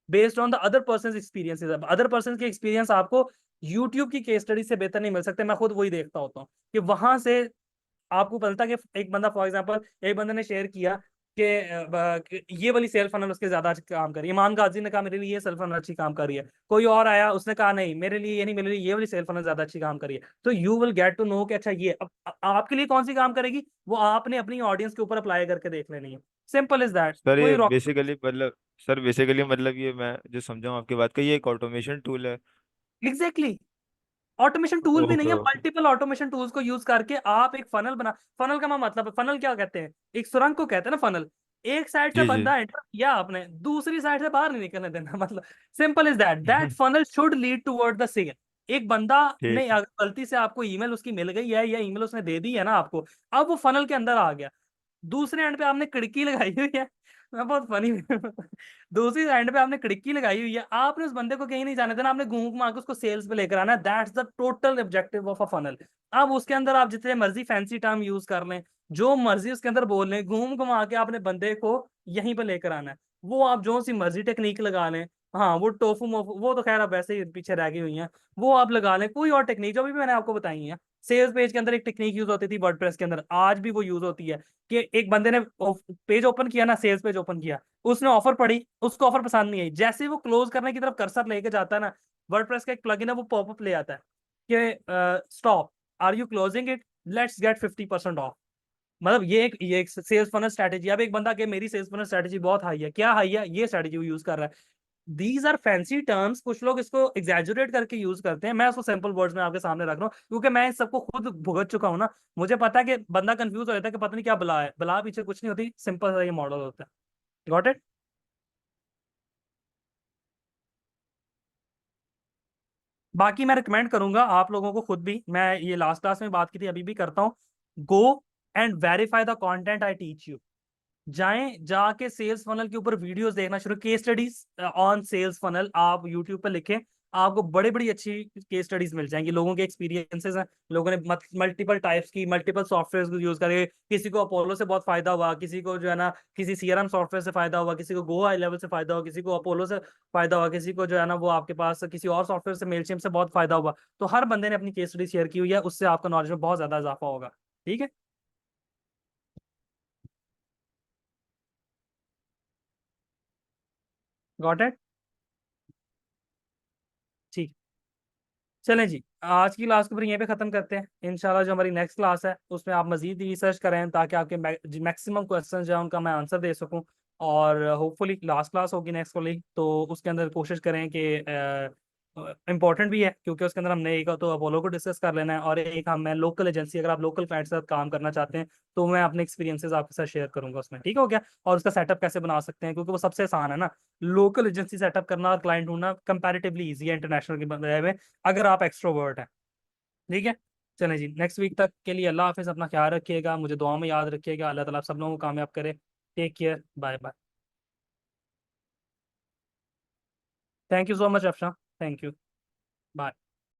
Speaker 1: based on the other person's experiences। Other person के experience आपको YouTube की case study से बेहतर नहीं मिल सकते। मैं खुद वही देखता होता हूँ कि वहां से आपको पता कि एक बंदा, फॉर एग्जांपल एक बंदे ने शेयर किया कि ये वाली सेल फनल उसके ज्यादा अच्छी काम कर रही है, ईमान गाजी ने कहा मेरे लिए ये सेल फनल अच्छी काम कर रही है, कोई और आया उसने कहा नहीं मेरे लिए ये नहीं, मेरे लिए ये वाली सेल फनल ज्यादा अच्छी काम कर रही है। तो you will get to know कि अच्छा ये अब आपके लिए कौन सी काम करेगी, वो आपने अपनी ऑडियंस के ऊपर अप्लाई करके देख लेनी है। सिंपल इज दैट,
Speaker 5: सर
Speaker 1: कोई
Speaker 5: ये
Speaker 1: रॉकेट।
Speaker 5: बेसिकली मतलब, सर बेसिकली मतलब ये मैं जो समझा हूँ आपकी बात का, ये एक ऑटोमेशन टूल है।
Speaker 1: एग्जैक्टली, ऑटोमेशन टूल भी नहीं
Speaker 5: ओके
Speaker 1: है,
Speaker 5: ओके।
Speaker 1: मल्टीपल ऑटोमेशन टूल्स को यूज करके आप एक फनल बना। फनल का मतलब, फनल क्या कहते हैं, एक सुरंग को कहते हैं ना फनल। एक साइड से
Speaker 5: जी जी।
Speaker 1: बंदा एंटर किया आपने, दूसरी साइड से बाहर नहीं निकलने देना। मतलब simple is that, that funnel should lead toward the sale. एक बंदा ने
Speaker 5: ठीक।
Speaker 1: अगर गलती से आपको ईमेल उसकी मिल गई है या ईमेल उसने दे दी है ना आपको, अब वो फनल के अंदर आ गया। दूसरे एंड पे आपने खिड़की लगाई हुई है, मैं बहुत फनी दूसरी एंड पे आपने खिड़की लगाई हुई है, आपने उस बंदे को कहीं नहीं जाने देना, आपने घूम घुमा के उसको सेल्स पे लेकर आना है। That's the total objective of a funnel. अब उसके अंदर आप जितने मर्जी फैंसी टर्म यूज कर लें, जो मर्जी उसके अंदर बोल लें, घूम घुमा के आपने बंदे को यहीं पे लेकर आना है। वो आप जो सी मर्जी टेक्निक लगा लें, हाँ वो टोफू मोफू वो तो खैर अब वैसे ही पीछे रह गई हुई है, वो आप लगा लें, कोई और टेक्निक जो भी मैंने आपको बताई है। सेल्स पेज के अंदर एक टेक्निक यूज होती थी वर्डप्रेस के अंदर, आज भी वो यूज होती है कि एक बंदे ने पेज ओपन किया ना, सेल्स पेज ओपन किया, उसने ऑफर पढ़ी, उसको ऑफर पसंद नहीं आई, जैसे ही वो क्लोज करने की तरफ कर्सर लेके जाता है ना, वर्डप्रेस का एक प्लगइन है वो पॉपअप ले आता है कि stop, are you closing it, let's get 50% off. मतलब ये एक सेल्स फनल स्ट्रेटेजी। अब एक बंदा के मेरी सेल्स फनल स्ट्रेटेजी बहुत हाई है, क्या हाई है, ये स्ट्रेटेजी वो यूज कर रहा है। दीज आर फैंसी टर्म्स, कुछ लोग इसको एग्जैजुरेट करके यूज करते हैं, मैं उसको सिंपल वर्ड्स में आपके सामने रख रहा हूँ क्योंकि मैं इस सबको खुद भुगत चुका हूँ ना। मुझे पता है कि बंदा कंफ्यूज हो जाता है कि पता नहीं क्या बला है, बला पीछे कुछ नहीं होती, सिंपल सा ये मॉडल होता है। Got it. बाकी मैं रिकमेंड करूंगा आप लोगों को खुद भी, मैं ये लास्ट क्लास में बात की थी अभी भी करता हूँ, go and verify the content I teach you. जाएं, जाके सेल्स फनल के ऊपर वीडियोस देखना शुरू, case studies on sales funnel आप यूट्यूब पे लिखें, आपको बड़ी बड़ी अच्छी केस स्टडीज मिल जाएंगी, लोगों के एक्सपीरियंसेस हैं, लोगों ने मल्टीपल टाइप्स की मल्टीपल सॉफ्टवेयर को यूज करके, किसी को अपोलो से बहुत फायदा हुआ, किसी को जो है ना किसी सीआरएम सॉफ्टवेयर से फायदा हुआ, किसी को गो हाई लेवल से फायदा हुआ, किसी को अपोलो से फायदा हुआ, किसी को जो है ना वो आपके पास किसी और सॉफ्टवेयर से मेलचिम्प से बहुत फायदा हुआ। तो हर बंदे ने अपनी केस स्टडी शेयर की हुई है, उससे आपका नॉलेज में बहुत ज्यादा इजाफा होगा। ठीक है, गॉट इट। ठीक, चलें जी, आज की क्लास को फिर यहीं पे ख़त्म करते हैं। इंशाल्लाह जो हमारी नेक्स्ट क्लास है उसमें आप मजीद रिसर्च करें ताकि आपके मैक्सिमम क्वेश्चन जो है उनका मैं आंसर दे सकूं। और होपफुली लास्ट क्लास होगी नेक्स्ट वाली, तो उसके अंदर कोशिश करें कि इम्पोर्टेंट भी है क्योंकि उसके अंदर हमने एक तो अपोलो को डिस्कस कर लेना है और एक हम मैं लोकल एजेंसी, अगर आप लोकल क्लाइंट के साथ काम करना चाहते हैं तो मैं अपने एक्सपीरियंसेस आपके साथ शेयर करूंगा उसमें। ठीक हो गया, और उसका सेटअप कैसे बना सकते हैं क्योंकि वो सबसे आसान है ना, लोकल एजेंसी सेटअप करना और क्लाइंट ढूंढना कंपैरेटिवली ईजी है इंटरनेशनल के बजाय में, अगर आप एक्सट्रोवर्ट हैं। ठीक है, चलें जी, नेक्स्ट वीक तक के लिए अल्लाह हाफिज़, अपना ख्याल रखिएगा, मुझे दुआ में याद रखिएगा, अल्लाह ताला आप सब लोगों को कामयाब करे। Take care, bye bye. Thank you so much Afsha, thank you, bye.